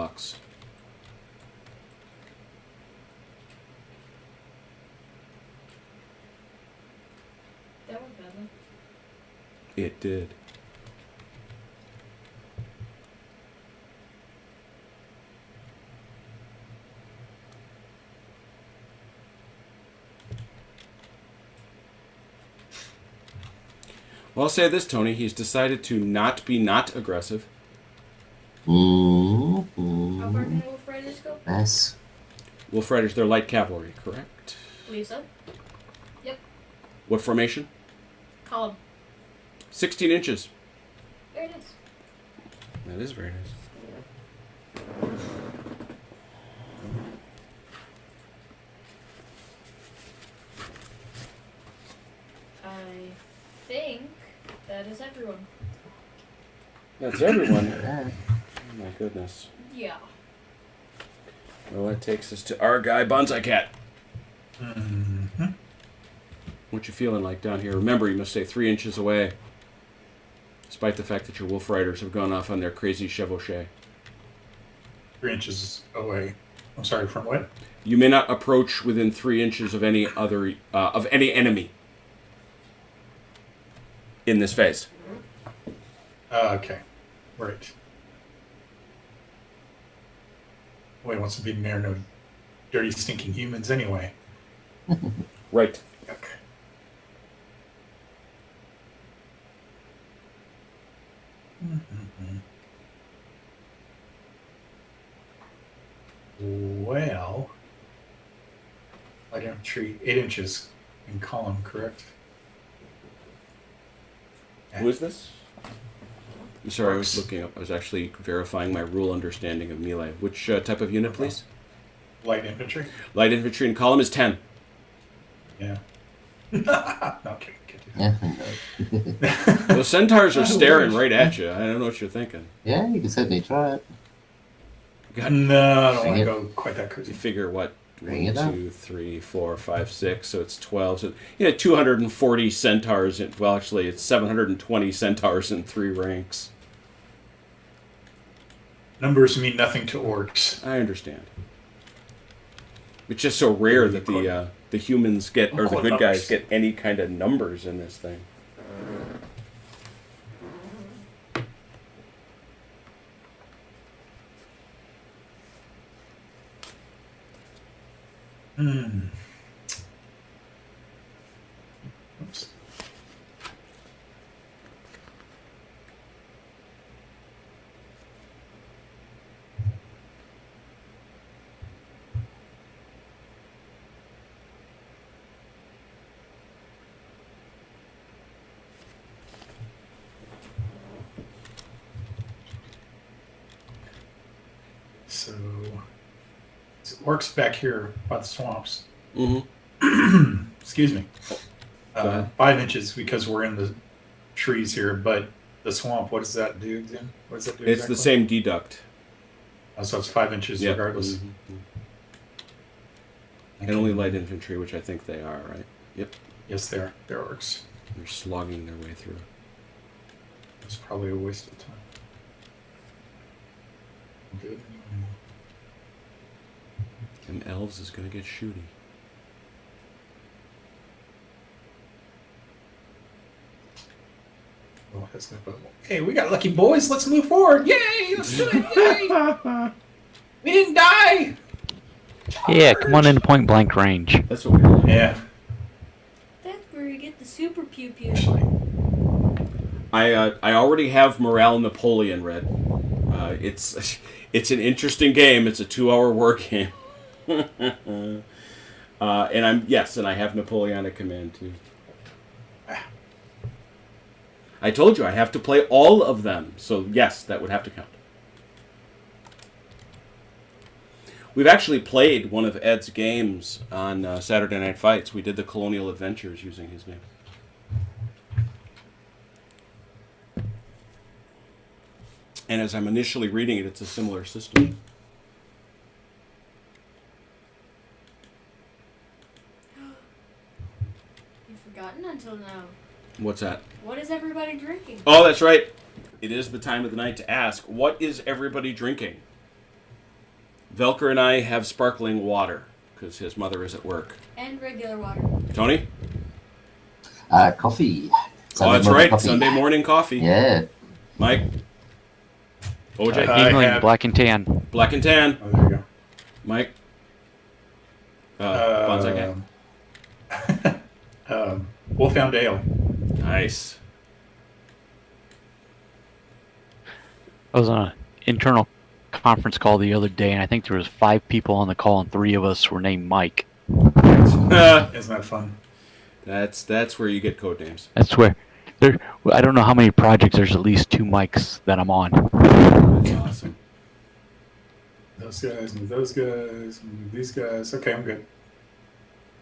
That went badly. It did. Well, I'll say this, Tony. He's decided to not be not aggressive. How far can Wolf Riders go? Yes. Wolf Riders, they're light cavalry, correct? Believe so. What formation? Column. 16 inches. Very nice. That is very nice. I think that is everyone. That's everyone. Yeah. Oh my goodness. Yeah. Well, that takes us to our guy, Bonsai Cat. Mm-hmm. What you feeling like down here? Remember, you must stay 3 inches away. Despite the fact that your Wolf Riders have gone off on their crazy chevauché. 3 inches away. I'm sorry, from what? You may not approach within 3 inches of any other of any enemy in this phase. Okay. Right. Well, he wants to be near no dirty, stinking humans anyway. Right. Okay. Well, light infantry 8 inches in column, correct? Who is this? I'm sorry, I was looking up. I was actually verifying my rule understanding of melee. Which type of unit, please? Light infantry? Light infantry in column is 10. Yeah. Okay. Yeah. Those centaurs are staring right at you. I don't know what you're thinking. Yeah, you can certainly try it. God, No, I don't want Bring to it. go quite that you crazy. figure what? Bring 1, it up. 2, 3, 4, 5, 6. So it's 12. So 240 centaurs. Well, actually, it's 720 centaurs in 3 ranks. Numbers mean nothing to orcs. I understand. It's just so rare that the humans get, or the good guys get any kind of numbers in this thing. Oops. So, there's orcs back here by the swamps. Mm-hmm. Excuse me. Go ahead. 5 inches because we're in the trees here, but the swamp, what does that do again? What does that do It's exactly? the same deduct. Oh, so it's 5 inches Yep. regardless. Mhm. And only light infantry, which I think they are, right? Yep. Yes, they are. They're orcs. They're slogging their way through. It's probably a waste of time. Good. Them elves is gonna get shooty. Oh, that's not bubble. Hey, we got lucky boys. Let's move forward. Yay! Let's do it. Yay! We didn't die. Yeah, come on into point blank range. That's what we were. Yeah. That's where you get the super pew pew. Actually, I already have Morale Napoleon read. It's an interesting game. It's a 2-hour war game. And I have Napoleonic Command too. I told you I have to play all of them, so yes, that would have to count. We've actually played one of Ed's games on Saturday Night Fights. We did the Colonial Adventures using his game. And as I'm initially reading it, it's a similar system. You've forgotten until now. What's that? What is everybody drinking? Oh, that's right. It is the time of the night to ask, what is everybody drinking? Velker and I have sparkling water, because his mother is at work. And regular water. Tony? Coffee. Oh, that's morning right. coffee. Sunday morning coffee. Yeah. Mike? OJ? Yingling, black and tan. Black and tan. oh, there you go. Mike? Bonsai Cat. Wolfhound Ale. Nice. I was on an internal conference call the other day, and I think there was 5 people on the call, and 3 of us were named Mike. Isn't that fun? That's where you get code names. That's where I don't know how many projects. There's at least 2 mics that I'm on. That's awesome. Those guys and those guys and these guys. Okay, I'm good.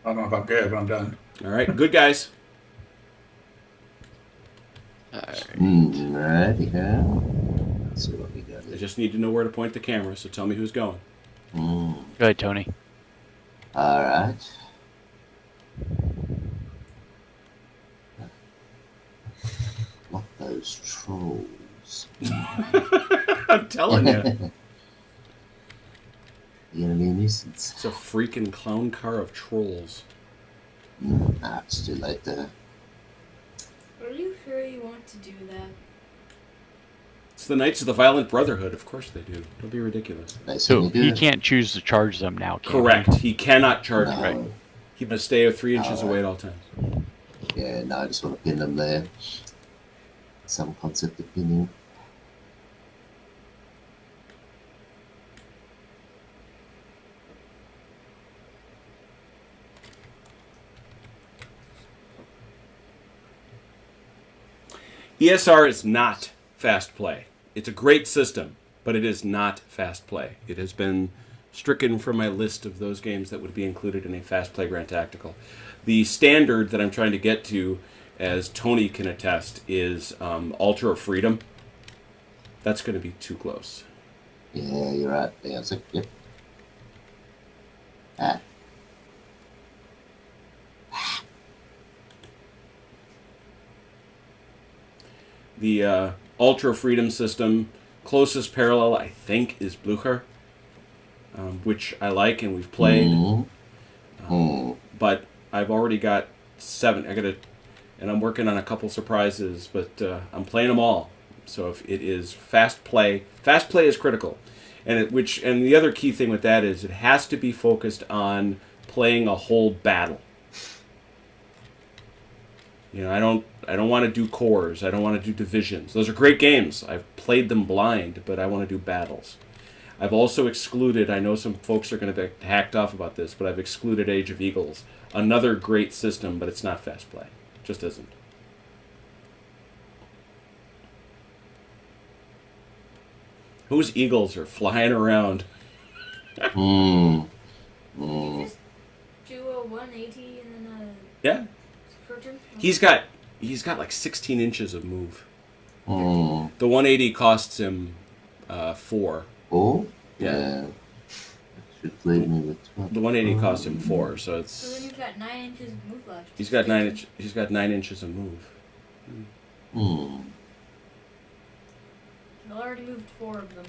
I don't know if I'm good, but I'm done. All right, good guys. Righty ho. Let's see what we got I here. just need to know where to point the camera, so tell me who's going. Go ahead, Tony. All right. Not those trolls. I'm telling you. The enemy nuisance. It's a freaking clown car of trolls. Nah, it's too late there. Are you sure you want to do that? It's the Knights of the Violent Brotherhood. Of course they do. Don't be ridiculous. They So certainly do. he can't choose to charge them now, can Correct. He cannot charge No. right. He must stay 3 inches away at all times. Yeah, no, I just want to pin them there. Some concept of pinning. ESR is not fast play. It's a great system, but it is not fast play. It has been stricken from my list of those games that would be included in a fast play Grand Tactical. The standard that I'm trying to get to, as Tony can attest, is Altar of Freedom. That's going to be too close. Yeah, you're right. Yeah, it's like, yep. Ah. The Ultra Freedom system Closest parallel, I think, is Blucher, which I like and we've played. But I've already got 7. And I'm working on a couple surprises, but I'm playing them all. So if it is fast play is critical. And the other key thing with that is it has to be focused on playing a whole battle. You know, I don't want to do cores. I don't want to do divisions. Those are great games. I've played them blind, but I want to do battles. I've also excluded, I know some folks are going to be hacked off about this, but I've excluded Age of Eagles. Another great system, but it's not fast play. It just isn't. Whose eagles are flying around? You just do a 180 and then a Yeah. short turn? He's got like 16 inches of move. The 180 costs him 4. Oh? Yeah. Should leave me with 12. The 180 costs him 4, so So then it's you've got 9 inches of move left. he's got 9 inches of move. I've already moved 4 of them.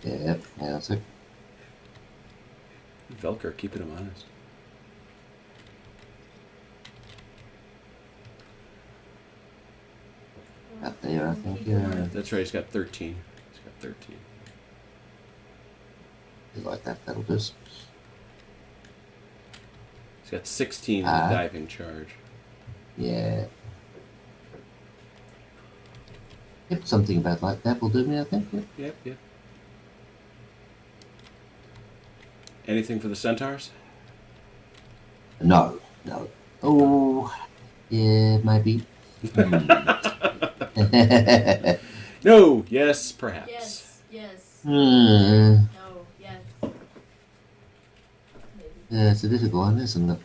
Yeah, that's it. Velker keeping him honest. Up there, I think, yeah. That's right. He's got 13. He's got 13. You like that? That'll do. He's got 16 in the diving charge. Yeah. Yep, something about like that will do me, I think. Yep. Yep. Anything for the centaurs? No. Oh, yeah, maybe. No. Yes. Perhaps. Yes. Yeah, No. Yes. Maybe. it's a difficult one, isn't it?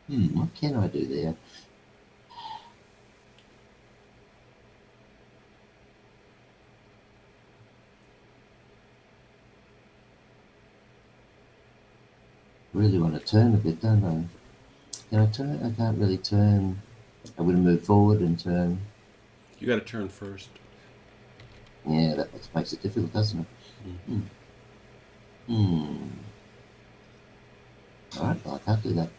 What can I do there? Really want to turn a bit, don't I? Can I turn? I can't really turn. I would move forward and turn. You got to turn first. Yeah, that makes it difficult, doesn't it? Alright, well, I can't do that.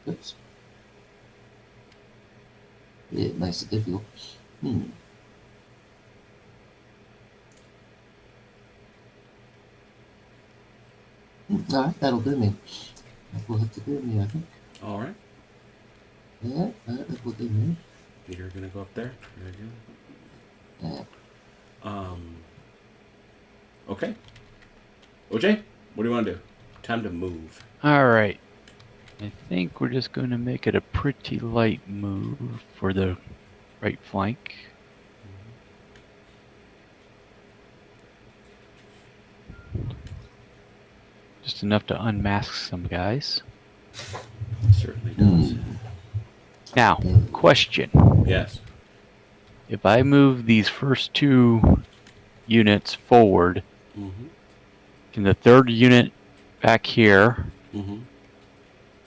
Oops. Yeah, it makes it difficult. Alright, that'll do me. That will have to do me, I think. All right. Yeah, that will do me. You're gonna go up there. Very good. Yeah. Okay. OJ, what do you want to do? Time to move. All right. I think we're just going to make it a pretty light move for the right flank. Just enough to unmask some guys. Certainly does. Now, question. Yes. If I move these first 2 units forward, can the 3rd unit back here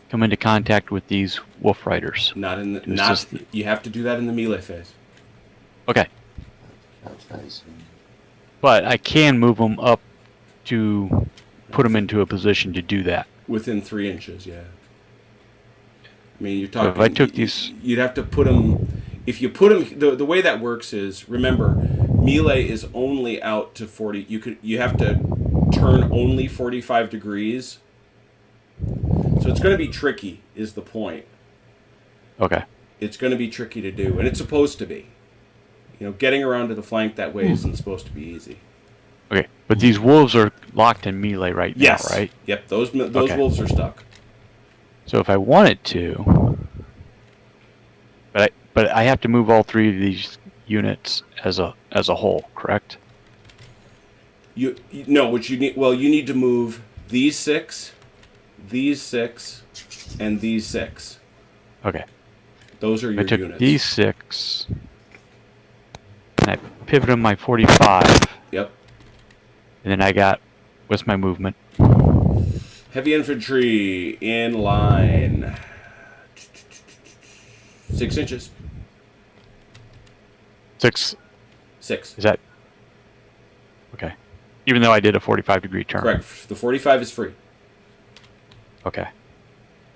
come into contact with these wolf riders? You have to do that in the melee phase. Okay. But I can move them up to put them into a position to do that. Within 3 inches, yeah. I mean, you're So talking. if I took these, You'd have to put them. If you put them, the way that works is, remember, melee is only out to 40. You have to turn only 45 degrees. So it's going to be tricky, is the point. okay, It's going to be tricky to do, and it's supposed to be. You know, getting around to the flank that way isn't supposed to be easy. okay. But these wolves are locked in melee right now, right? Yep. Those Okay. wolves are stuck. So if I wanted to, but I have to move all 3 of these units as a whole, correct? No, what you need. Well, you need to move these 6, and these 6. Okay. Those are I your took units. these 6, and I pivoted my 45, Yep. and then I got, what's my movement? Heavy infantry in line. 6 inches. 6, 6. is that? Okay. Even though I did a 45-degree turn. Correct. The 45 is free. Okay.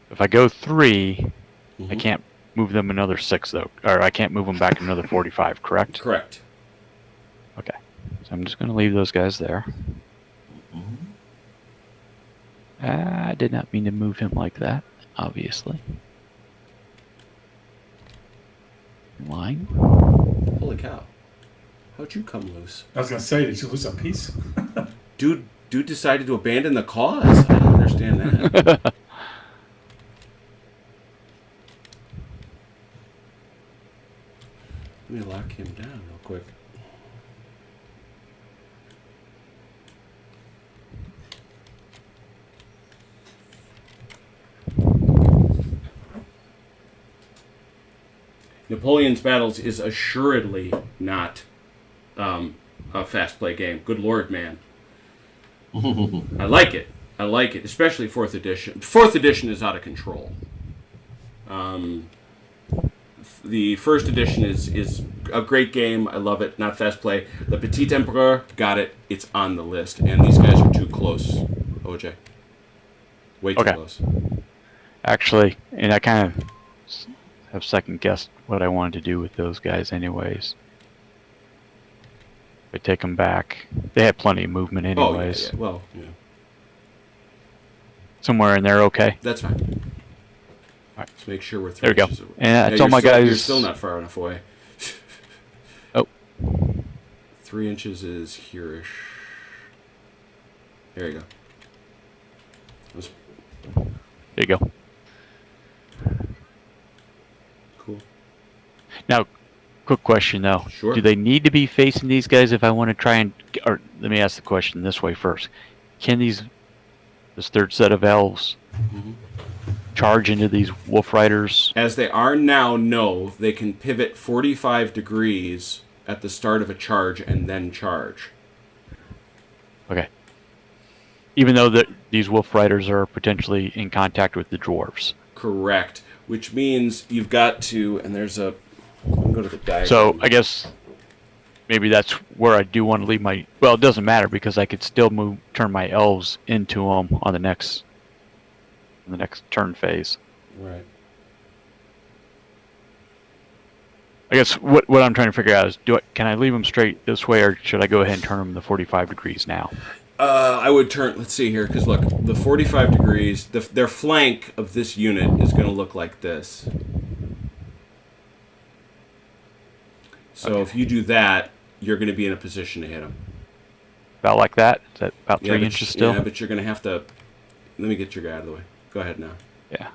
If I go 3, I Mhm. can't move them another 6, though. Or I can't move them back another 45, correct? Correct. Okay. So I'm just going to leave those guys there. I did not mean to move him like that, obviously. Line. Holy cow. How'd you come loose? I was gonna say, did you lose a piece? Dude decided to abandon the cause. I don't understand that. Let me lock him down real quick. Napoleon's Battles is assuredly not a fast play game. Good lord, man. I like it. I like it, especially 4th edition. 4th edition is out of control. The 1st edition is a great game. I love it. Not fast play. The Petit Empereur, got it. It's on the list. And these guys are too close, OJ. Way too Okay. close. Actually, and I kind of have second-guessed what I wanted to do with those guys anyways. If I take them back, they had plenty of movement anyways. Oh, yeah. Well, yeah. Somewhere in there, okay? That's fine. Alright. Let's make sure we're 3 There we go. inches away. And that's you're all my still, guys. You're still not far enough away. Oh. 3 inches is here-ish. There you go. That's There you go. cool. Now, quick question though. Sure. Do they need to be facing these guys if I want to try and... Or let me ask the question this way first. Can this 3rd set of elves charge into these wolf riders? As they are now, no. They can pivot 45 degrees at the start of a charge and then charge. Okay. Even though these wolf riders are potentially in contact with the dwarves. Correct. Which means you've got to... And there's a... I'll go to the diagram. So I guess maybe that's where I do want to leave my... Well, it doesn't matter because I could still turn my elves into them on the next turn phase. Right. I guess what I'm trying to figure out is can I leave them straight this way or should I go ahead and turn them to 45 degrees now? I would turn... Let's see here, because look, the 45 degrees... their flank of this unit is going to look like this. So Okay. if you do that, you're going to be in a position to hit them. About like that? Is that about 3 inches still? Yeah, but you're going to have to... Let me get your guy out of the way. Go ahead now. Yeah.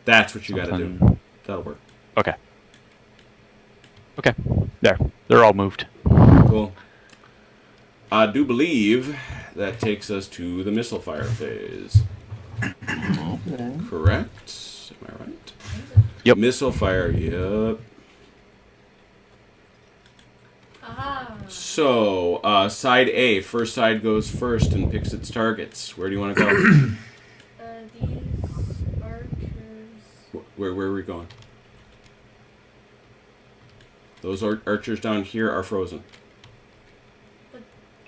That's what you got to do. Something- That'll work. Okay. Okay. There. They're all moved. Cool. I do believe that takes us to the missile fire phase. Okay. Correct? Am I right? Yep. Missile fire, yep. Aha! So, side A. First side goes first and picks its targets. Where do you want to go? These archers. Where are we going? Those archers down here are frozen.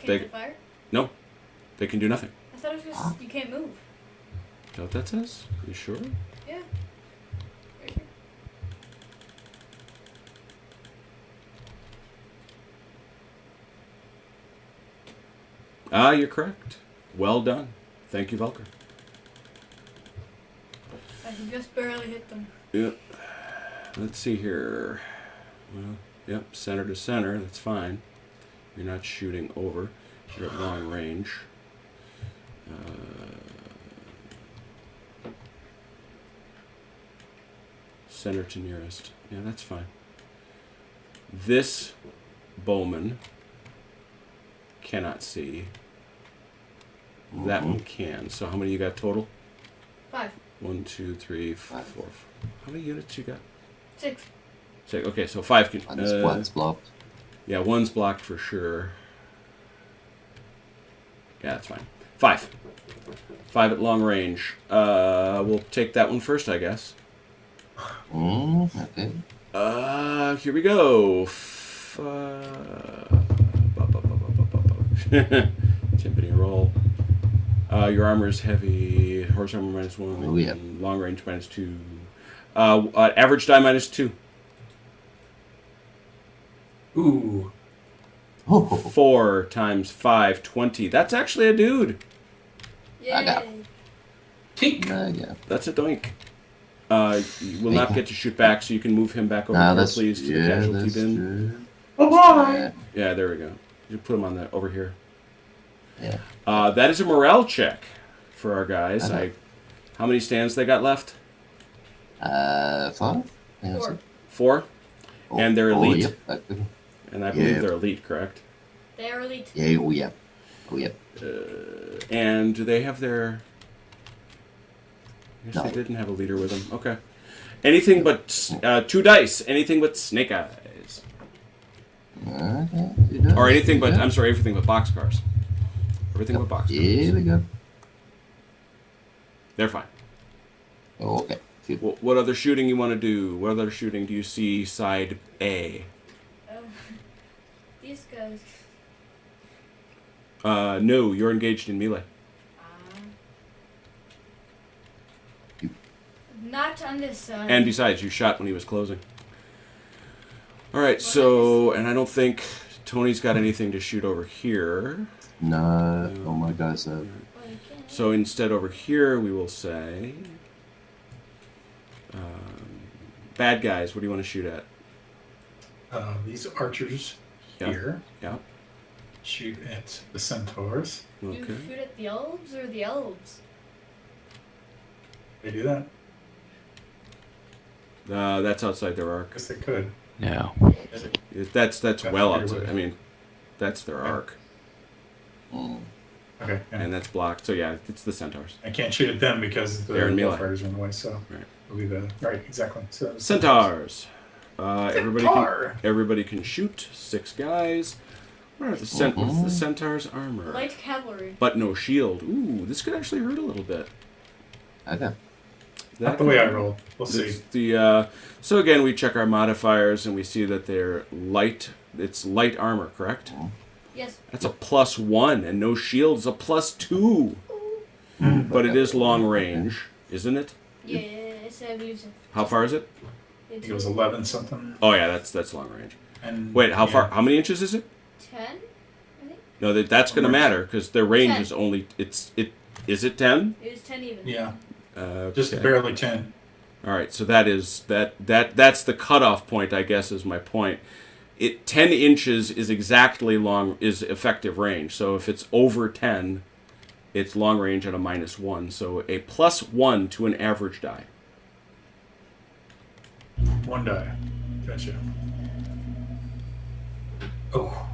They- they fire? No, they can do nothing. I thought it was just you can't move. Is that what that says? You sure? Yeah. Right here. Ah, you're correct. Well done. Thank you, Velker. I can just barely hit them. Yep. Let's see here. Well, yep, center to center. That's fine. You're not shooting over. You're at long range. Center to nearest. Yeah, that's fine. This bowman cannot see. That one can. So how many you got total? 5, 1, 2, 3, 4. How many units you got? 6. Okay, so 5 can. One's blocked. Yeah, one's blocked for sure. Yeah, that's fine. 5. 5 at long range. We'll take that one first, I guess. Okay. Here we go. Timpani roll. Your armor is heavy. Horse armor -1. Oh, yeah. Long range -2. Average die -2. Ooh. 4 times 5, 20. That's actually a dude. Yay! I got Tink. Yeah. That's a doink. You will not get to shoot back, so you can move him back over No, here, that's please, to the yeah, casualty that's bin. true. Bye-bye. Yeah, there we go. You put him on the over here. Yeah. That is a morale check for our guys. Okay. How many stands they got left? 5. Yeah, that's 4. it. 4, And they're elite? Yep. That good. and I believe Yeah. they're elite, correct? They are elite. Yeah. Oh yeah. Oh yeah. And do they have their? I guess No. they didn't have a leader with them. Okay. Anything but 2 dice. Anything but snake eyes, Okay. or anything but I'm sorry, everything but boxcars. Everything but boxcars. Here we go. They're fine. Okay. Good. What other shooting you want to do? What other shooting do you see side A? These guys. No, you're engaged in melee. Not on this side. And besides, you shot when he was closing. All right, so, and I don't think Tony's got anything to shoot over here. No. Oh my guys. Well, you can. So instead over here, we will say... bad guys, what do you want to shoot at? These archers Yeah. here Yeah, shoot at the centaurs. You okay. shoot at the elves or the elves? They do that? That's outside their arc. Guess they could. No. Is it? That's Yeah, well figure outside. what- I mean, that's their Yeah. arc. Mm. Okay. Yeah. And that's blocked. So yeah, it's the centaurs. I can't shoot at them because the They're in melee. fighters are in the way. So Right. it'll be the right exactly. So Centaurs. Centaur. Everybody can shoot. 6 guys. What are the what's the centaur's armor? Light cavalry. But no shield. Ooh, this could actually hurt a little bit. Okay. Not the way I rolled. We'll see. So again, we check our modifiers and we see that they're light. It's light armor, correct? Yes. That's a +1, and no shield is a +2. But it is long range, isn't it? Yes, I believe so. How far is it? I think it was 11 something. Oh yeah, that's long range. And Wait, how yeah. far? How many inches is it? 10, I think. No, that's going to matter because their range 10. is only Is it 10? It is 10 even. Yeah, just Okay. barely 10. All right, so that's the cutoff point, I guess, is my point. 10 inches is exactly is effective range. So if it's over 10, it's long range at a -1. So a +1 to an average die. 1 die. Gotcha. Oh,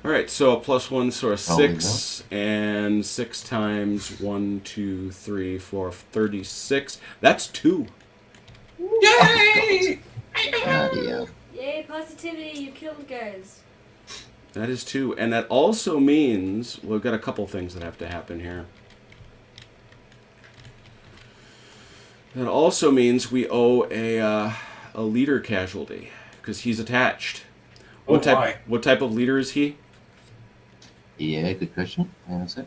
All right, so a +1, so a Probably 6, and 6 times 1, 2, 3, 4, 36. That's 2. yay! Yeah. Yay, positivity, you killed guys. That is 2, and that also means we've got a couple things that have to happen here. That also means we owe a leader casualty because he's attached. Oh, why? What type of leader is he? Yeah, good question. Hang on a sec.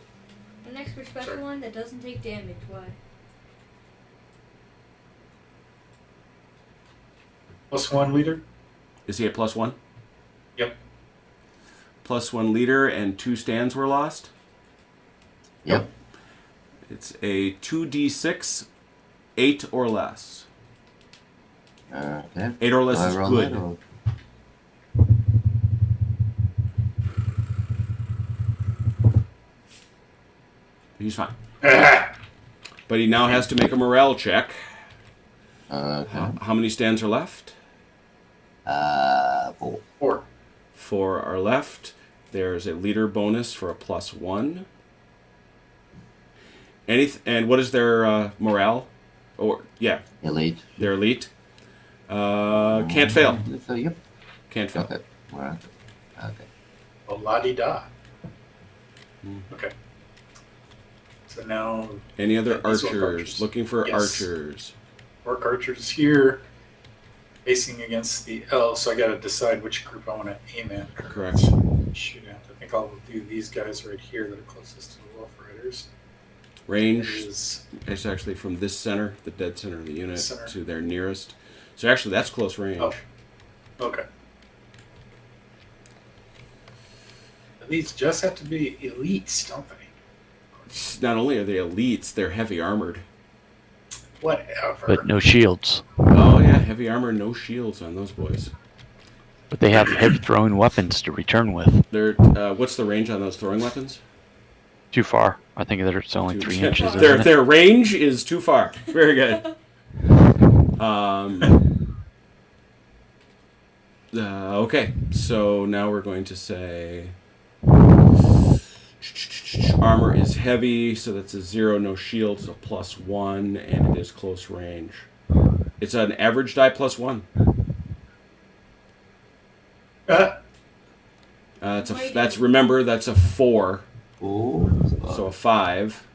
The next special one that doesn't take damage. Why? +1 leader. Is he at +1? Yep. +1 leader and 2 stands were lost. Yep. It's a 2d6, 8 or less. Okay. 8 or less Do I is roll good. that, or- He's fine. Ah! But he now has to make a morale check. Okay. How many stands are left? 4. 4. 4 are left. There's a leader bonus for a +1. And what is their morale? Or yeah, Elite. they're elite. Can't fail. So, yep. Can't fail. Okay. Right. Okay. Oh, la-di-da. Hmm. Okay. So now, Any other These orc archers? archers. Looking for Yes. archers. orc archers here, facing against the elves, so I got to decide which group I want to aim at. Correct. Shoot at. I think I'll do these guys right here that are closest to the Wolf Riders. Range Is is actually from this center, the dead center of the unit, Center. to their nearest. So actually, that's close range. Oh. Okay. These just have to be elites, don't they? Not only are they elites, they're heavy armored. Whatever. But no shields. Oh yeah, heavy armor, no shields on those boys. But they have heavy throwing weapons to return with. They're what's the range on those throwing weapons? Too far. I think that it's only 3 inches. Their Isn't it? their range is too far. Very good. Okay, so now we're going to say armor is heavy, so that's a 0. No shields, a +1, and it is close range. It's an average die +1. That's remember that's a 4, 4. so a 5.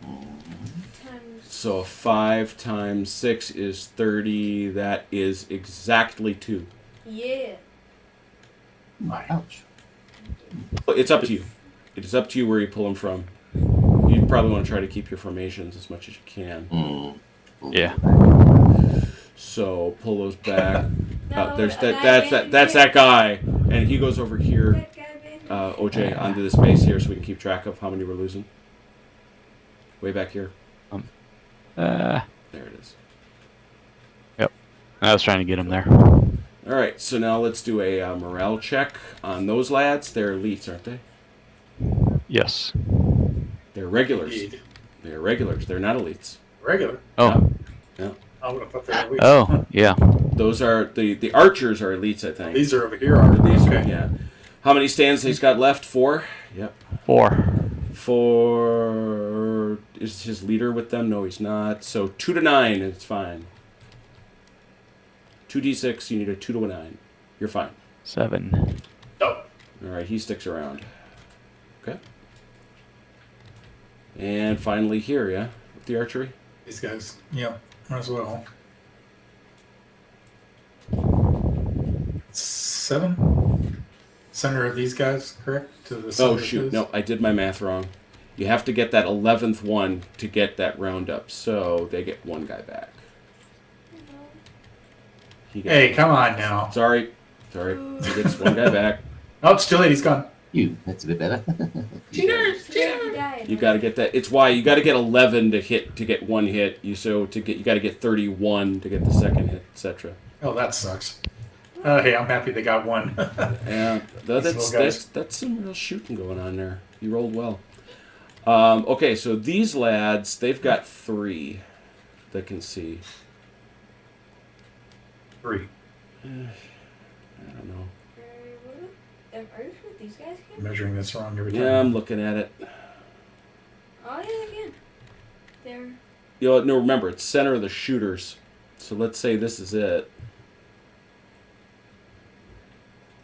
Times. So 5 times 6 is 30. That is exactly 2. Yeah. Ouch. It's up to you. It is up to you where you pull them from. You probably want to try to keep your formations as much as you can. Yeah. So pull those back. No, There's that that's that guy, and he goes over here. That guy bandaged. OJ, onto this base here, so we can keep track of how many we're losing. Way back here. There it is. I was trying to get him there. All right, so now let's do a morale check on those lads. They're elites, aren't they? Yes. They're regulars. Indeed. They're regulars. They're not elites. Regular. Oh. Yeah. I would have thought they were elites. Oh, yeah. Those are the archers are elites, I think. These are over here. Are These okay. are, yeah. How many stands he's got left? 4? Yep. 4. 4. Is his leader with them? No, he's not. So 2 to 9, it's fine. 2d6, you need a 2 to a 9. You're fine. 7. Oh. Alright, he sticks around. Okay. And finally here, yeah? With the archery? These guys. Yeah. As well. 7. Center of these guys, correct? To the center Oh, of shoot. his? No, I did my math wrong. You have to get that 11th one to get that roundup. So they get one guy back. He gets Hey, come on now. Sorry. He gets one guy back. Oh, it's too late. He's gone. That's a bit better. Cheaters! You got to get that. It's why you got to get 11 to get one hit. You got to get 31 to get the second hit, etc. Oh, that sucks. Hey, I'm happy they got one. Yeah, little guys. that's some real shooting going on there. You rolled well. Okay, so these lads, they've got 3 that can see. 3. I don't know. Are you sure these guys I'm can? measuring this wrong every time. Yeah, I'm looking at it. Oh yeah, they can. They're. No, remember it's center of the shooters. So let's say this is it.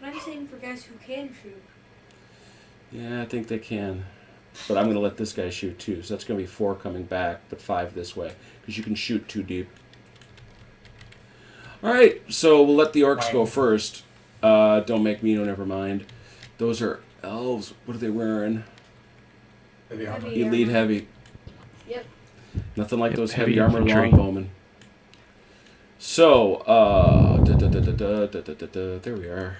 But I'm saying for guys who can shoot. Yeah, I think they can. But I'm going to let this guy shoot too. So that's going to be 4 coming back, but 5 this way. Because you can shoot 2 deep. Alright, so we'll let the orcs go first. Don't make me, no, never mind. Those are elves, what are they wearing? Heavy armor. Heavy. Elite armor. heavy. Yep. Nothing like Yep, those heavy heavy armor infantry. longbowmen. So, there we are.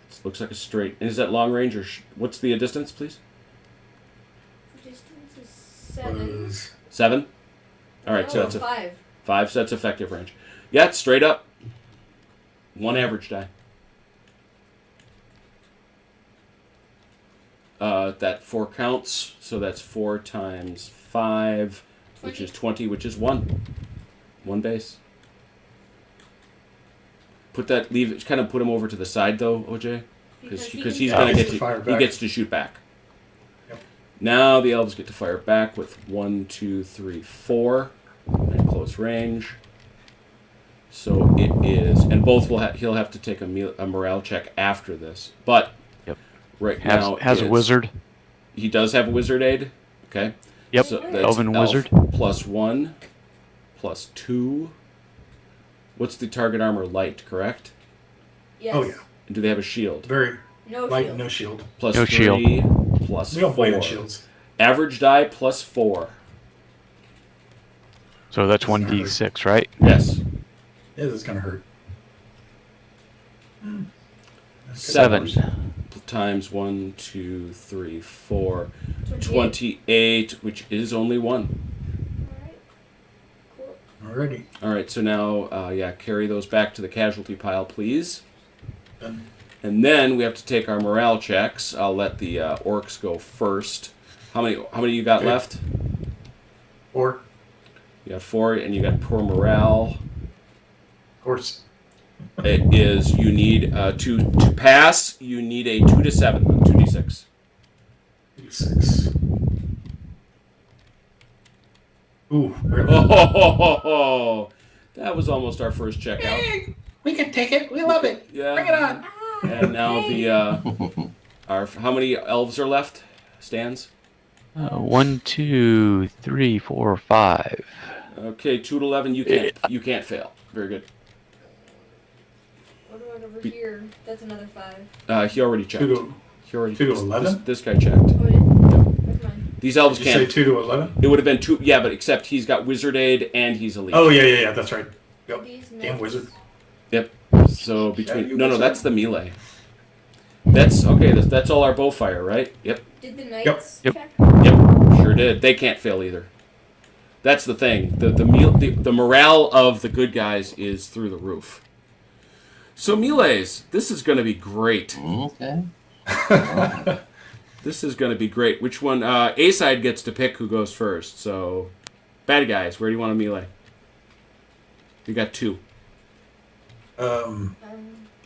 This looks like a straight. And is that long range or what's the distance, please? The distance is 7. Was 7? All right, so No, that's a 5. 5, so that's effective range. Yeah, it's straight up. 1 average die. That 4 counts, so that's 4 times 5, which is 20, which is 1. 1 base. Put that, kind of put him over to the side though, OJ, because he's can gonna gets get to to, fire he back. gets to shoot back. Yep. Now the elves get to fire back with 1, 2, 3, 4, at close range. So it is, and both will he'll have to take a morale check after this, but Yep. right now Has a it's- wizard. He does have a wizard aid. Okay. Yep. So that's Elven elf wizard. plus 1, plus 2. What's the target armor? Light, correct? Yes. Oh yeah, And do they have a shield? very No light, shield. no shield. Plus No 3, plus We don't 4. believe in shields. Average die plus 4. So that's 1d6, right? Yes. Yeah, this is gonna hurt. 7 7. times 1, 2, 3, 4. 28. 28, which is only 1. Alright. Cool. Alrighty. All right, so now, carry those back to the casualty pile, please. Done. And then we have to take our morale checks. I'll let the orcs go first. How many you got Okay. left? 4. You got 4, and you got poor morale. Of course. It is you need to pass. You need a 2 to 7, 2d6. 6. Ooh, really? Oh, that was almost our first checkout. Hey, we can take it. We love it. Yeah. Bring it on. And now the our how many elves are left? Stands. 1, 2, 3, 4, 5. Okay, 2 to 11. You can't fail. Very good. What about over here? That's another 5. He already checked. 2 to, He already. 2 to this- 11? This guy checked. Oh, it is? Never mind. These elves did you say can't. 2 to 11? It would have been 2. Yeah, but except he's got wizard aid and he's elite. Oh, yeah, that's right. Yep. These Damn knights- wizard. Yep. So between you no, wizard. that's the melee. That's okay. That's all our bowfire, right? Yep. Did the knights Yep. check? Yep. Sure did. They can't fail either. That's the thing. The morale of the good guys is through the roof. So melees, this is going to be great. Okay. This is going to be great. Which one? A side gets to pick who goes first. So, bad guys, where do you want to melee? You got 2. Um,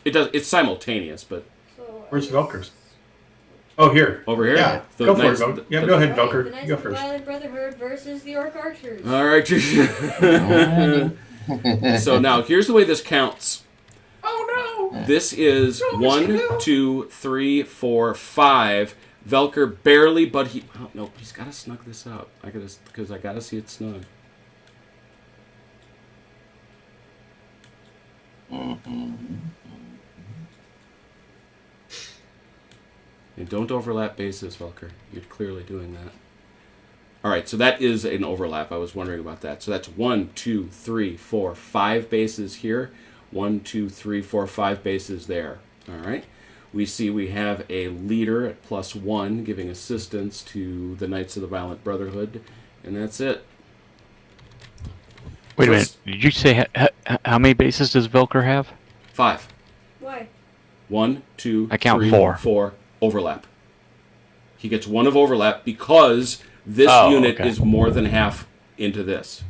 It's simultaneous, but So where's Velkers? Oh, here. over here. Yeah, The go for it, knights- Velker. Yeah, the- go ahead, The Velker. Knights You go of the first. Violent Brotherhood versus the Orc Archers. All right. Alrighty. So now here's the way this counts. Oh, no. This is No, Mr. 1, Camille. 2, 3, 4, 5. Velker barely, but he. Oh, no, he's got to snug this up. I gotta see it snug. And don't overlap bases, Velker. You're clearly doing that. All right, so that is an overlap. I was wondering about that. So that's 1, 2, 3, 4, 5 bases here. 1, 2, 3, 4, 5 bases there. All right. We see we have a leader at +1 giving assistance to the Knights of the Violent Brotherhood, and that's it. Wait So a minute. Did you say how many bases does Velker have? 5. Why? 1, 2, I count 3, 4. 4 overlap. He gets 1 of overlap because this Oh, unit okay. is more than half into this.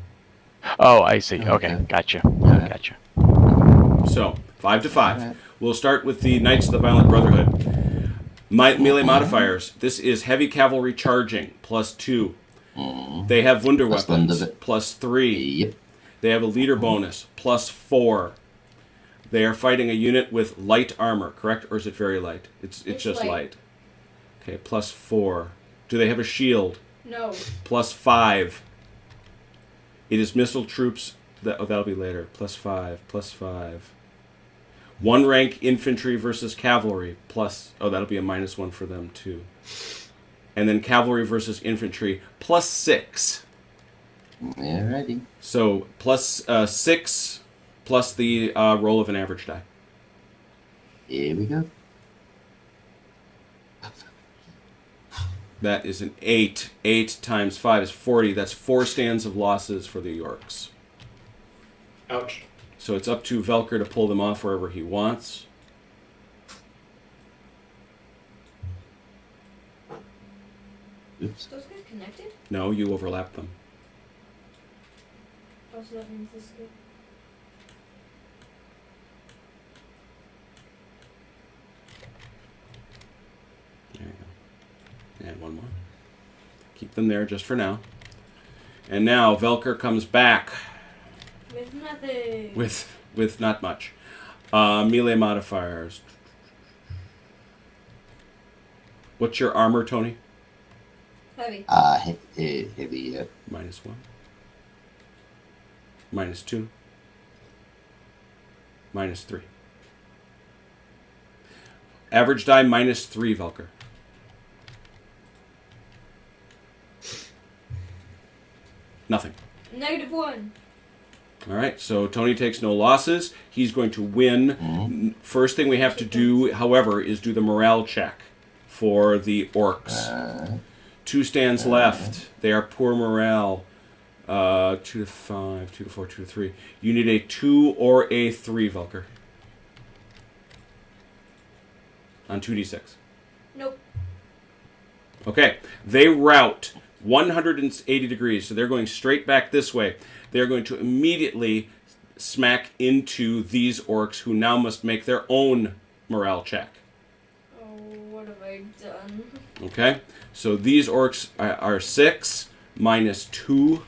Oh, I see. Okay, Okay. gotcha. Alright. Gotcha. So 5 to 5. Alright. We'll start with the Knights of the Violent Brotherhood. Melee modifiers. This is heavy cavalry charging +2. They have wunder Plus weapons Wunder- +3. Yep. They have a leader bonus +4. They are fighting a unit with light armor, correct? Or is it very light? It's It's just light. light. Okay, +4. Do they have a shield? No. +5. It is missile troops That'll be later. +5, +5. 1 rank infantry versus cavalry plus. Oh, that'll be a -1 for them too. And then cavalry versus infantry +6. Alrighty. So +6 plus the roll of an average die. Here we go. That is an 8. 8 times 5 is 40. That's 4 stands of losses for the Orcs. Ouch. So it's up to Velker to pull them off wherever he wants. Oops. Those guys connected? No, you overlap them. Oh, so that means this is good. There you go. And one more. Keep them there just for now. And now Velker comes back With nothing. with not much. Melee modifiers. What's your armor, Tony? Heavy. Heavy, yeah. -1. -2. -3. Average die -3, Velker. Nothing. -1. All right, so Tony takes no losses. He's going to win. Mhm. First thing we have to do, however, is do the morale check for the Orcs. 2 stands left. They are poor morale. 2 to 5, 2 to 4, 2 to 3. You need a 2 or a 3, Velker. On 2d6. Nope. Okay, they route 180 degrees, so they're going straight back this way. They're going to immediately smack into these Orcs, who now must make their own morale check. Oh, what have I done? Okay, so these Orcs are 6 -2.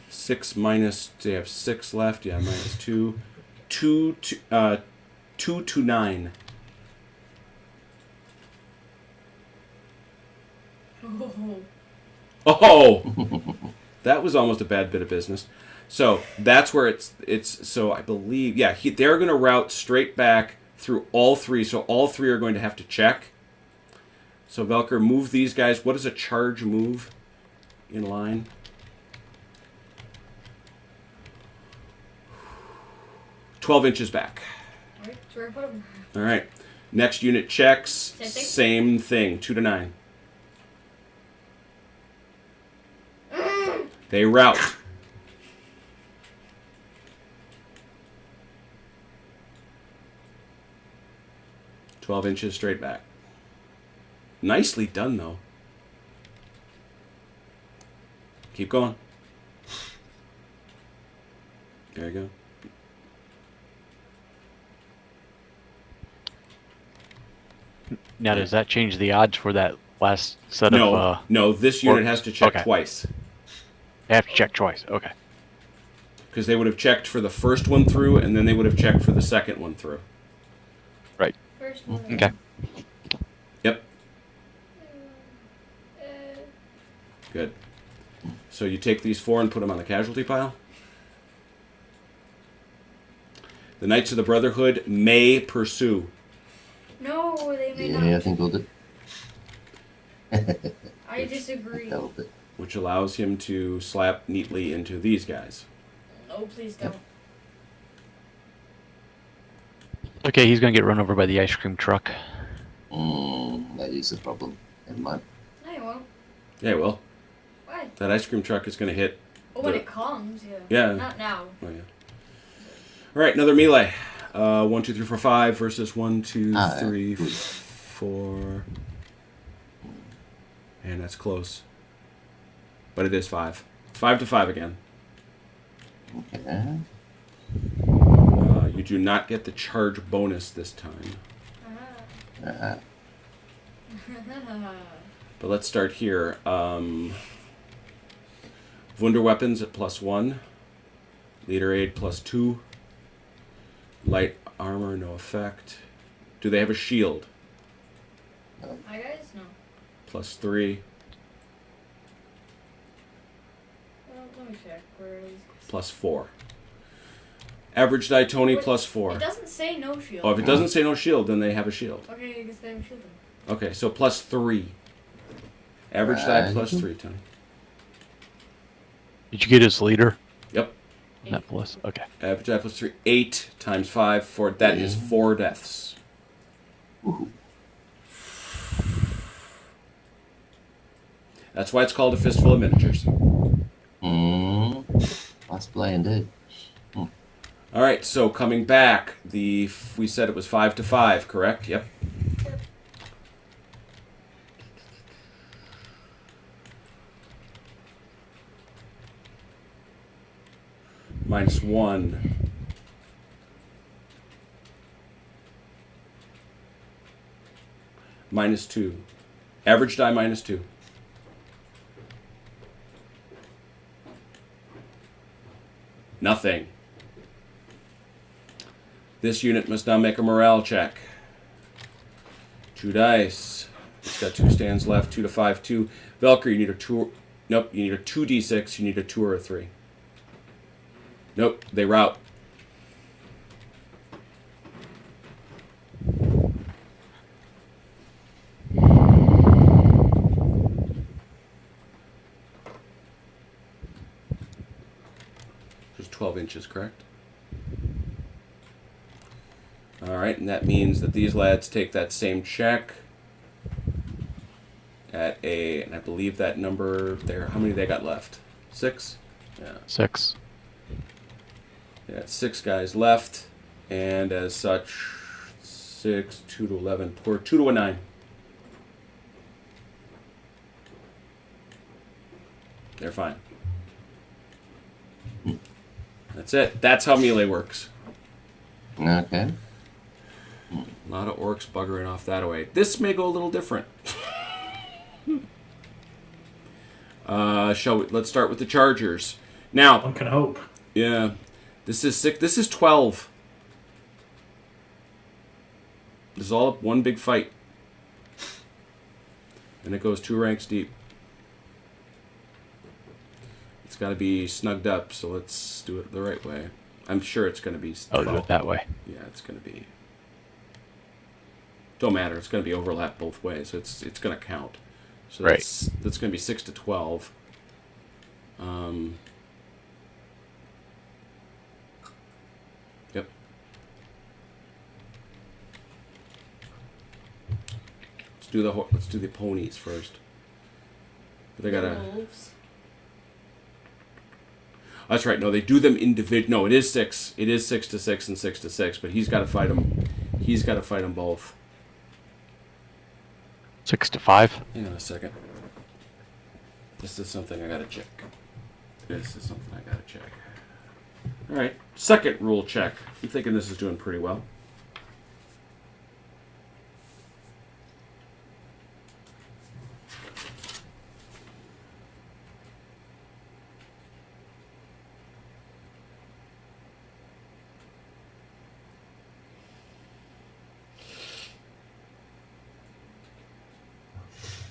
6 minus, they have 6 left, yeah, -2. 2 to 9. Oh. Oh, that was almost a bad bit of business. So that's where it's. So I believe, yeah, they're going to route straight back through all 3. So all 3 are going to have to check. So Velker, move these guys. What is a charge move in line? "12 inches back." Alright, so where I put 'em? All right. Next unit checks. Same thing? Same thing. 2 to 9. They route. "12 inches straight back." Nicely done, though. Keep going. There you go. Now, does that change the odds for that last set of... No, this unit Orcs? has to check Okay. twice. They have to check twice. Okay. Because they would have checked for the first one through, and then they would have checked for the second one through. First one. Okay. Yep. Uh, Good. So you take these 4 and put them on the casualty pile. The Knights of the Brotherhood may pursue. no, they may Yeah, I not. think we'll do. I disagree. That'll do. Which allows him to slap neatly into these guys. No, please don't. Okay, he's going to get run over by the ice cream truck. That is the problem. Never mind. No, you won't. Yeah, well, Why? that ice cream truck is going to hit. Oh, when The- it comes, yeah. Yeah. Not now. Oh, yeah. All right, another melee. 1, 2, 3, 4, 5 versus 1, 2, Ah, 3, yeah. 4. And that's close. But it is 5. 5 to 5 again. Okay. You do not get the charge bonus this time. Uh, But let's start here. Wunderweapons at +1. Leader aid +2. Light armor, no effect. Do they have a shield? Hi, guys? No. +3. Let me check. Where is Plus 4. Average die Tony Wait, plus 4. It doesn't say no shield. Oh, if it doesn't say no shield, then they have a shield. Okay, I guess they have a shield then. Okay, so plus 3. Average die plus 3, Tony. Did you get his leader? Yep. That plus. Okay. Average die plus 3. 8 times 5. 4. That is 4 deaths. Ooh. That's why it's called a Fistful of Miniatures. Nice play indeed. All right, so coming back, we said it was 5 to 5, correct? Yep. Minus 1. Minus 2. Average die minus 2. Nothing. This unit must now make a morale check. 2 dice. It's got 2 stands left. 2 to 5, 2. Valkyrie, you need a 2. Nope, you need a 2d6. You need a 2 or a 3. Nope, they rout. Just 12 inches, correct? Alright, and that means that these lads take that same check at a, and I believe that number there, how many they got left? 6? Yeah. 6. Yeah, 6 guys left, and as such, 6, 2 to 11, poor 2 to a 9. They're fine. That's it. That's how melee works. Okay. A lot of orcs buggering off that way. This may go a little different. Let's start with the chargers. Now, One can hope. yeah, this is 6. This is 12. This is all one big fight, and it goes 2 ranks deep. It's got to be snugged up, so let's do it the right way. I'm sure it's going to be. Oh, do it that way. Yeah, it's going to be. Don't matter. It's going to be overlap both ways. It's going to count. So Right. that's going to be 6 to 12. Yep. Let's do the ponies first. But they gotta. Wolves. That's right. No, they do them individual. No, it is 6. It is 6 to 6 and 6 to 6. But he's got to fight them. He's got to fight them both. 6 to 5. Hang on a second. This is something I gotta check. All right. Second rule check. I'm thinking this is doing pretty well.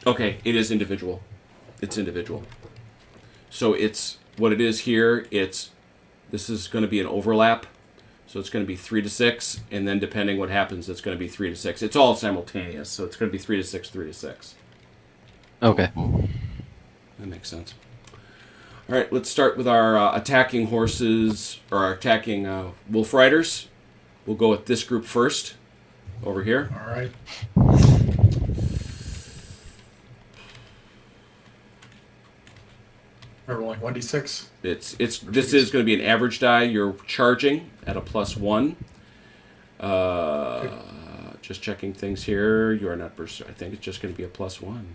Okay, it is individual. It's individual. So it's what it is here. This is going to be an overlap. So it's going to be 3 to 6, and then depending what happens, it's going to be 3 to 6. It's all simultaneous, so it's going to be 3 to 6, 3 to 6. Okay. That makes sense. All right, let's start with our attacking horses, or our attacking wolf riders. We'll go with this group first, over here. All right. We're rolling 1d6. This is going to be an average die. You're charging at a +1. Just checking things here. You are not burst. I think it's just going to be a +1.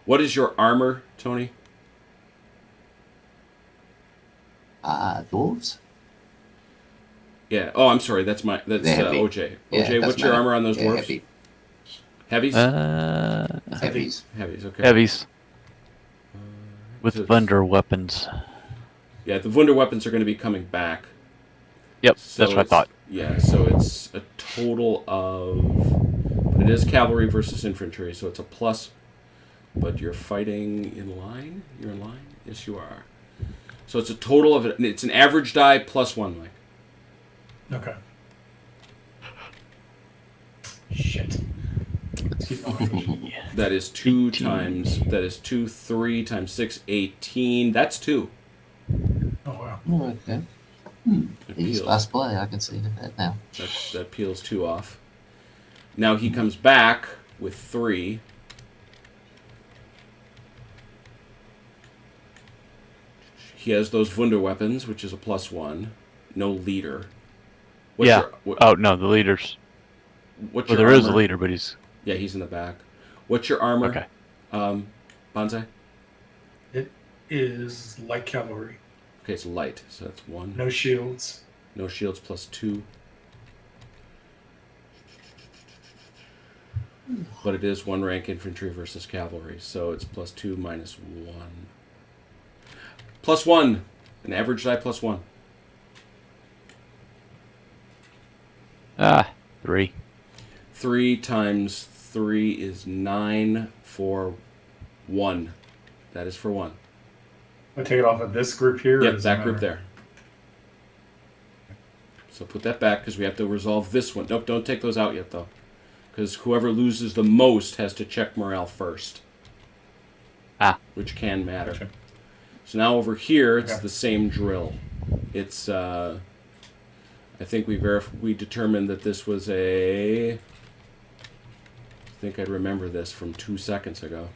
What is your armor, Tony? Dwarves? Yeah. Oh, I'm sorry. That's They're heavy. OJ. Yeah, OJ, what's your matter. armor on those Yeah, dwarves? heavy. Heavies. Heavies. Heavies. Okay. Heavies. With So- thunder weapons. Yeah, the Wunder weapons are going to be coming back. Yep, So that's what I it's- thought. Yeah, so it's a total of. But it is cavalry versus infantry, so it's a plus. But you're fighting in line? You're in line? Yes, you are. So it's a total of it's an average die plus 1, Mike. Okay. Shit. Excuse my language. That is 2 18. times. That is 2, 3 times 6, 18. That's 2. Oh wow. Okay. It He's peels. fast play. I can see that now. That peels 2 off. Now he comes back with 3. He has those Wunder weapons, which is a plus 1. No leader. What's Yeah. Your, Oh no, the leaders. what's Well, your there is a armor? leader, but he's Yeah, he's in the back. What's your armor? okay. Bonsai? It is light cavalry. Okay, it's light, so that's 1. No shields. No shields plus 2. But it is 1 rank infantry versus cavalry, so it's plus 2 minus 1. Plus 1. An average die plus 1. 3. 3 times 3 is 9 for 1. That is for 1. I take it off of this group here. or Yep, does it that group matter? there. So put that back because we have to resolve this one. Nope, don't take those out yet though. Because whoever loses the most has to check morale first. Which can matter. Gotcha. So now over here, it's Okay. the same drill. It's, I think we determined that this was I think I remember this from 2 seconds ago.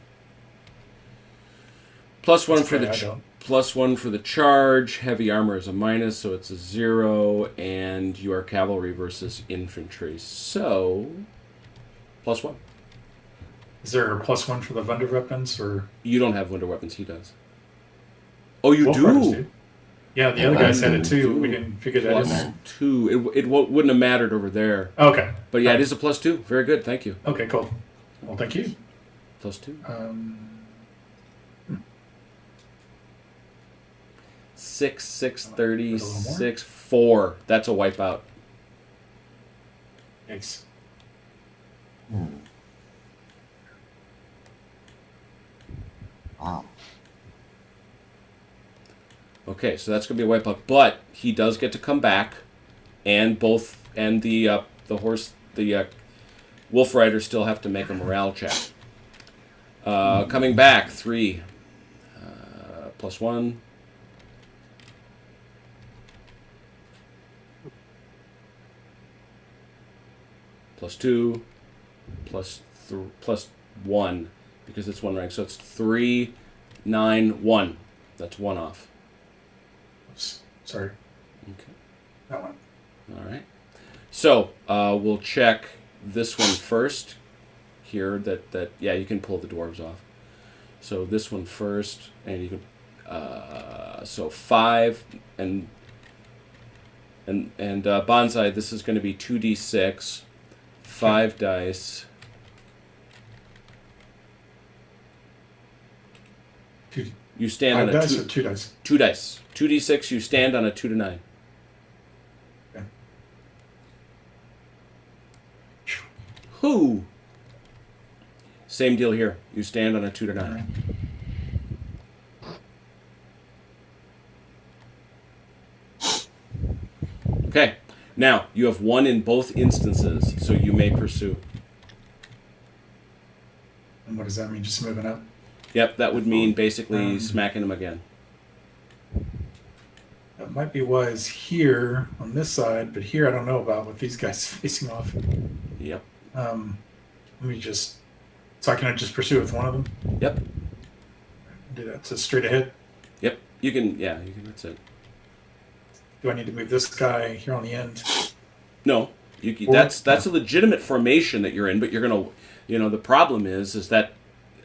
Plus 1 That's for okay, the I don't. plus 1 for the charge. Heavy armor is a minus, so it's a 0. And you are cavalry versus infantry, so plus 1. Is there a plus 1 for the Wunder weapons or You don't have Wunder weapons. He does. Oh, you Wolf Riders do. Yeah, the Yeah, other guys I had it do. too. We didn't figure that Plus out. 2. It wouldn't have mattered over there. Okay. But yeah, it is a plus 2. Very good. Thank you. Okay, cool. Well, thank you. Plus 2. 6, 6, 36, 4. That's a wipeout. Thanks. Wow. Okay, so that's gonna be a wipeout. But he does get to come back, and the Wolf Riders still have to make a morale check. Coming back 3, plus 1. Plus 2, plus 1, because it's 1 rank. So it's 3, 9, 1. That's 1 off. Oops. Sorry. Okay. That one. All right. So we'll check this one first. Here, yeah, you can pull the dwarves off. So this one first, and you can. So 5 and bonsai. This is going to be 2d6, 5 dice. Two, You stand 5 on a dice 2, or 2 dice? 2 dice. 2d6. You stand on a 2 to 9. Okay. Who? Same deal here. You stand on a 2 to 9. Okay. Now, you have 1 in both instances, so you may pursue. And what does that mean? Just moving up? Yep, that would mean basically smacking him again. That might be wise here on this side, but here I don't know about with these guys facing off. Yep. Let me just... So I can just pursue with one of them? Yep. Do that. So straight ahead? Yep. You can, that's it. Do I need to move this guy here on the end? No. That's a legitimate formation that you're in, but you're going to, the problem is that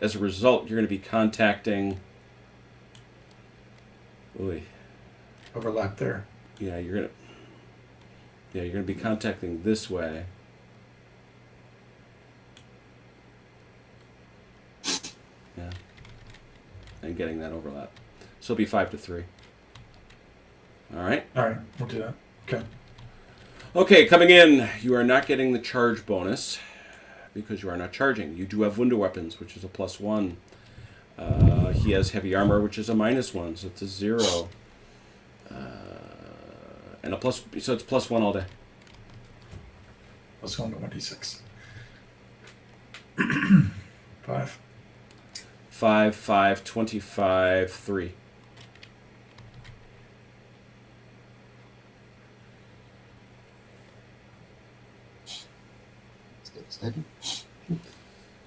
as a result, you're going to be contacting... Oy. Overlap there. Yeah, you're going to be contacting this way. Yeah. And getting that overlap. So it'll be 5 to 3. All right. All right, we'll do that. Okay. Okay, coming in, you are not getting the charge bonus because you are not charging. You do have Wunder weapons, which is a plus 1. He has heavy armor, which is a minus 1, so it's a 0. And a plus, so it's +1 all day. Let's go into 1d6. 5. 5, 5, 25, 3. Steady.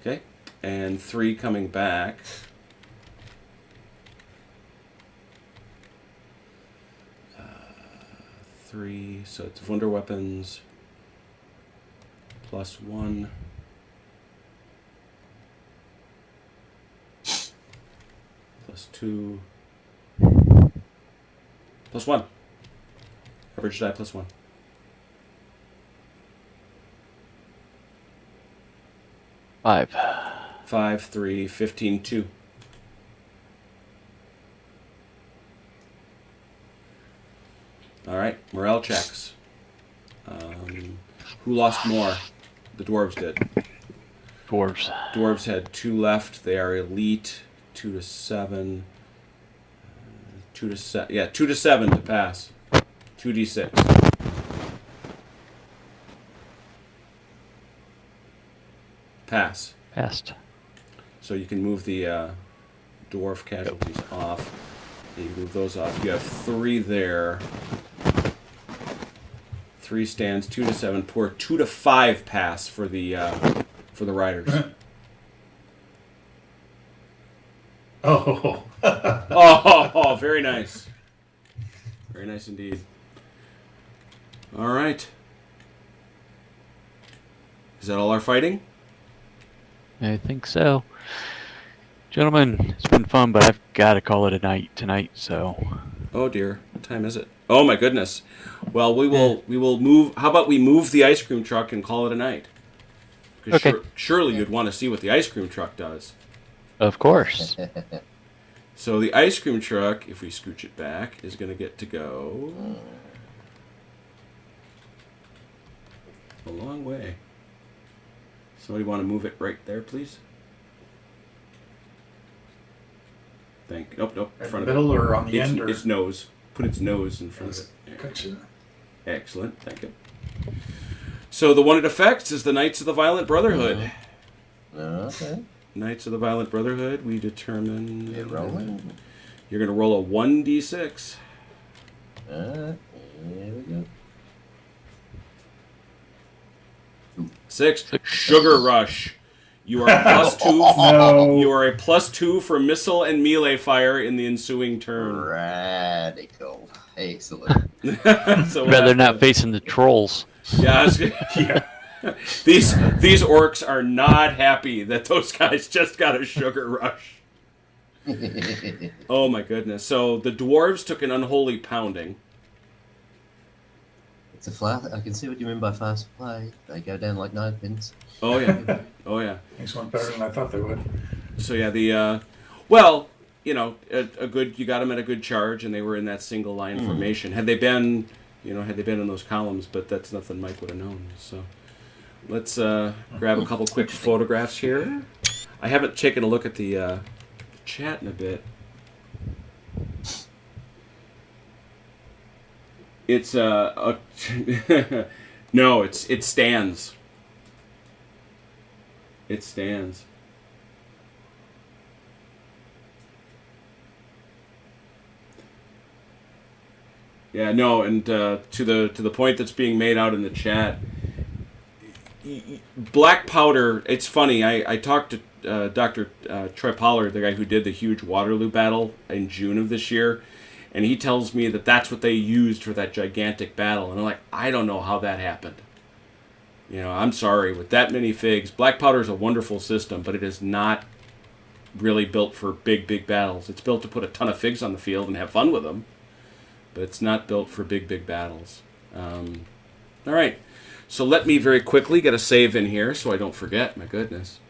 Okay, and 3 coming back. Three, so it's Wunder Weapons +1. +2. +1. Average die +1. 5. 5, 3, 15, 2. All right, morale checks. Who lost more? The dwarves did. Dwarves. Dwarves had 2 left. They are elite. 2 to 7. 2 to 7. Yeah, 2 to 7 to pass. 2d6. Pass. Passed. So you can move the dwarf casualties off. You move those off. You have 3 there. 3 stands. 2 to 7 poor. 2 to 5 pass for the riders. Oh. Oh, very nice. Very nice indeed. All right. Is that all our fighting? I think so. Gentlemen, it's been fun, but I've got to call it a night tonight, so... Oh dear, what time is it? Oh my goodness. Well, we will move. How about we move the ice cream truck and call it a night? 'Cause Okay. Surely you'd want to see what the ice cream truck does. Of course. So the ice cream truck, if we scooch it back, is going to get to go a long way. Somebody want to move it right there, please? Nope. In In front the of it. middle or on the end? Or? Its nose. Put its nose in front of it. Yeah. Gotcha. Excellent, thank you. So the one it affects is the Knights of the Violent Brotherhood. Okay. Knights of the Violent Brotherhood, we determine... Get rolling. You're going to roll a 1d6. Here we go. 6. Sugar Rush. You are +2. No. You are a +2 for missile and melee fire in the ensuing turn. Radical. Excellent. So we'll Rather have not to- facing the trolls. Yeah, Yeah. these orcs are not happy that those guys just got a sugar rush. Oh my goodness. So the dwarves took an unholy pounding. It's a flat. I can see what you mean by fast play. They go down like 9 pins. Oh yeah. Oh yeah. Things went better than I thought they would. So yeah, the well, you know, a good, you got them at a good charge, and they were in that single line formation. Had they been in those columns, but that's nothing Mike would have known. So let's grab a couple quick photographs here. I haven't taken a look at the chat in a bit. It's no, it stands. It stands. Yeah, no, and to the point that's being made out in the chat, black powder. It's funny. I talked to Dr. Troy Pollard, the guy who did the huge Waterloo battle in June of this year, and he tells me that that's what they used for that gigantic battle. And I'm like, I don't know how that happened. You know, I'm sorry, with that many figs, black powder is a wonderful system, but it is not really built for big battles. It's built to put a ton of figs on the field and have fun with them, but it's not built for big battles. All right, so let me very quickly get a save in here so I don't forget. My goodness.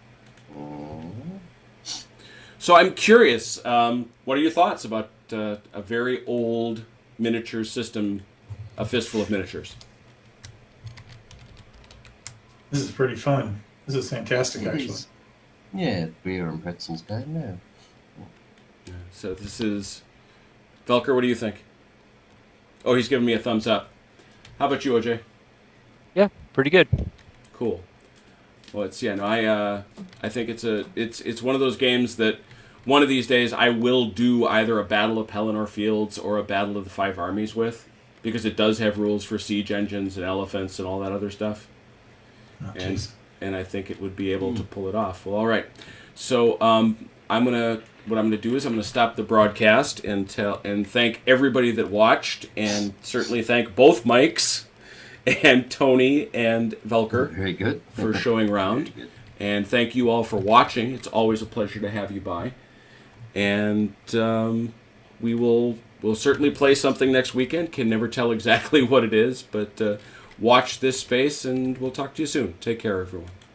So I'm curious, what are your thoughts about a very old miniature system, a Fistful of Miniatures? This is pretty fun. This is fantastic, It actually. is. Yeah, beer and pretzels game now. So this is... Velker, what do you think? Oh, he's giving me a thumbs up. How about you, OJ? Yeah, pretty good. Cool. Well, it's I think it's one of those games that one of these days I will do either a Battle of Pelennor Fields or a Battle of the Five Armies with, because it does have rules for siege engines and elephants and all that other stuff. Oh, and jeez. and I think it would be able to pull it off. Well, all right. So what I'm gonna do is I'm gonna stop the broadcast and thank everybody that watched, and certainly thank both Mikes and Tony and Velker Very good. for showing around. Very good. And thank you all for watching. It's always a pleasure to have you by. And we'll certainly play something next weekend. Can never tell exactly what it is, but watch this space, and we'll talk to you soon. Take care, everyone.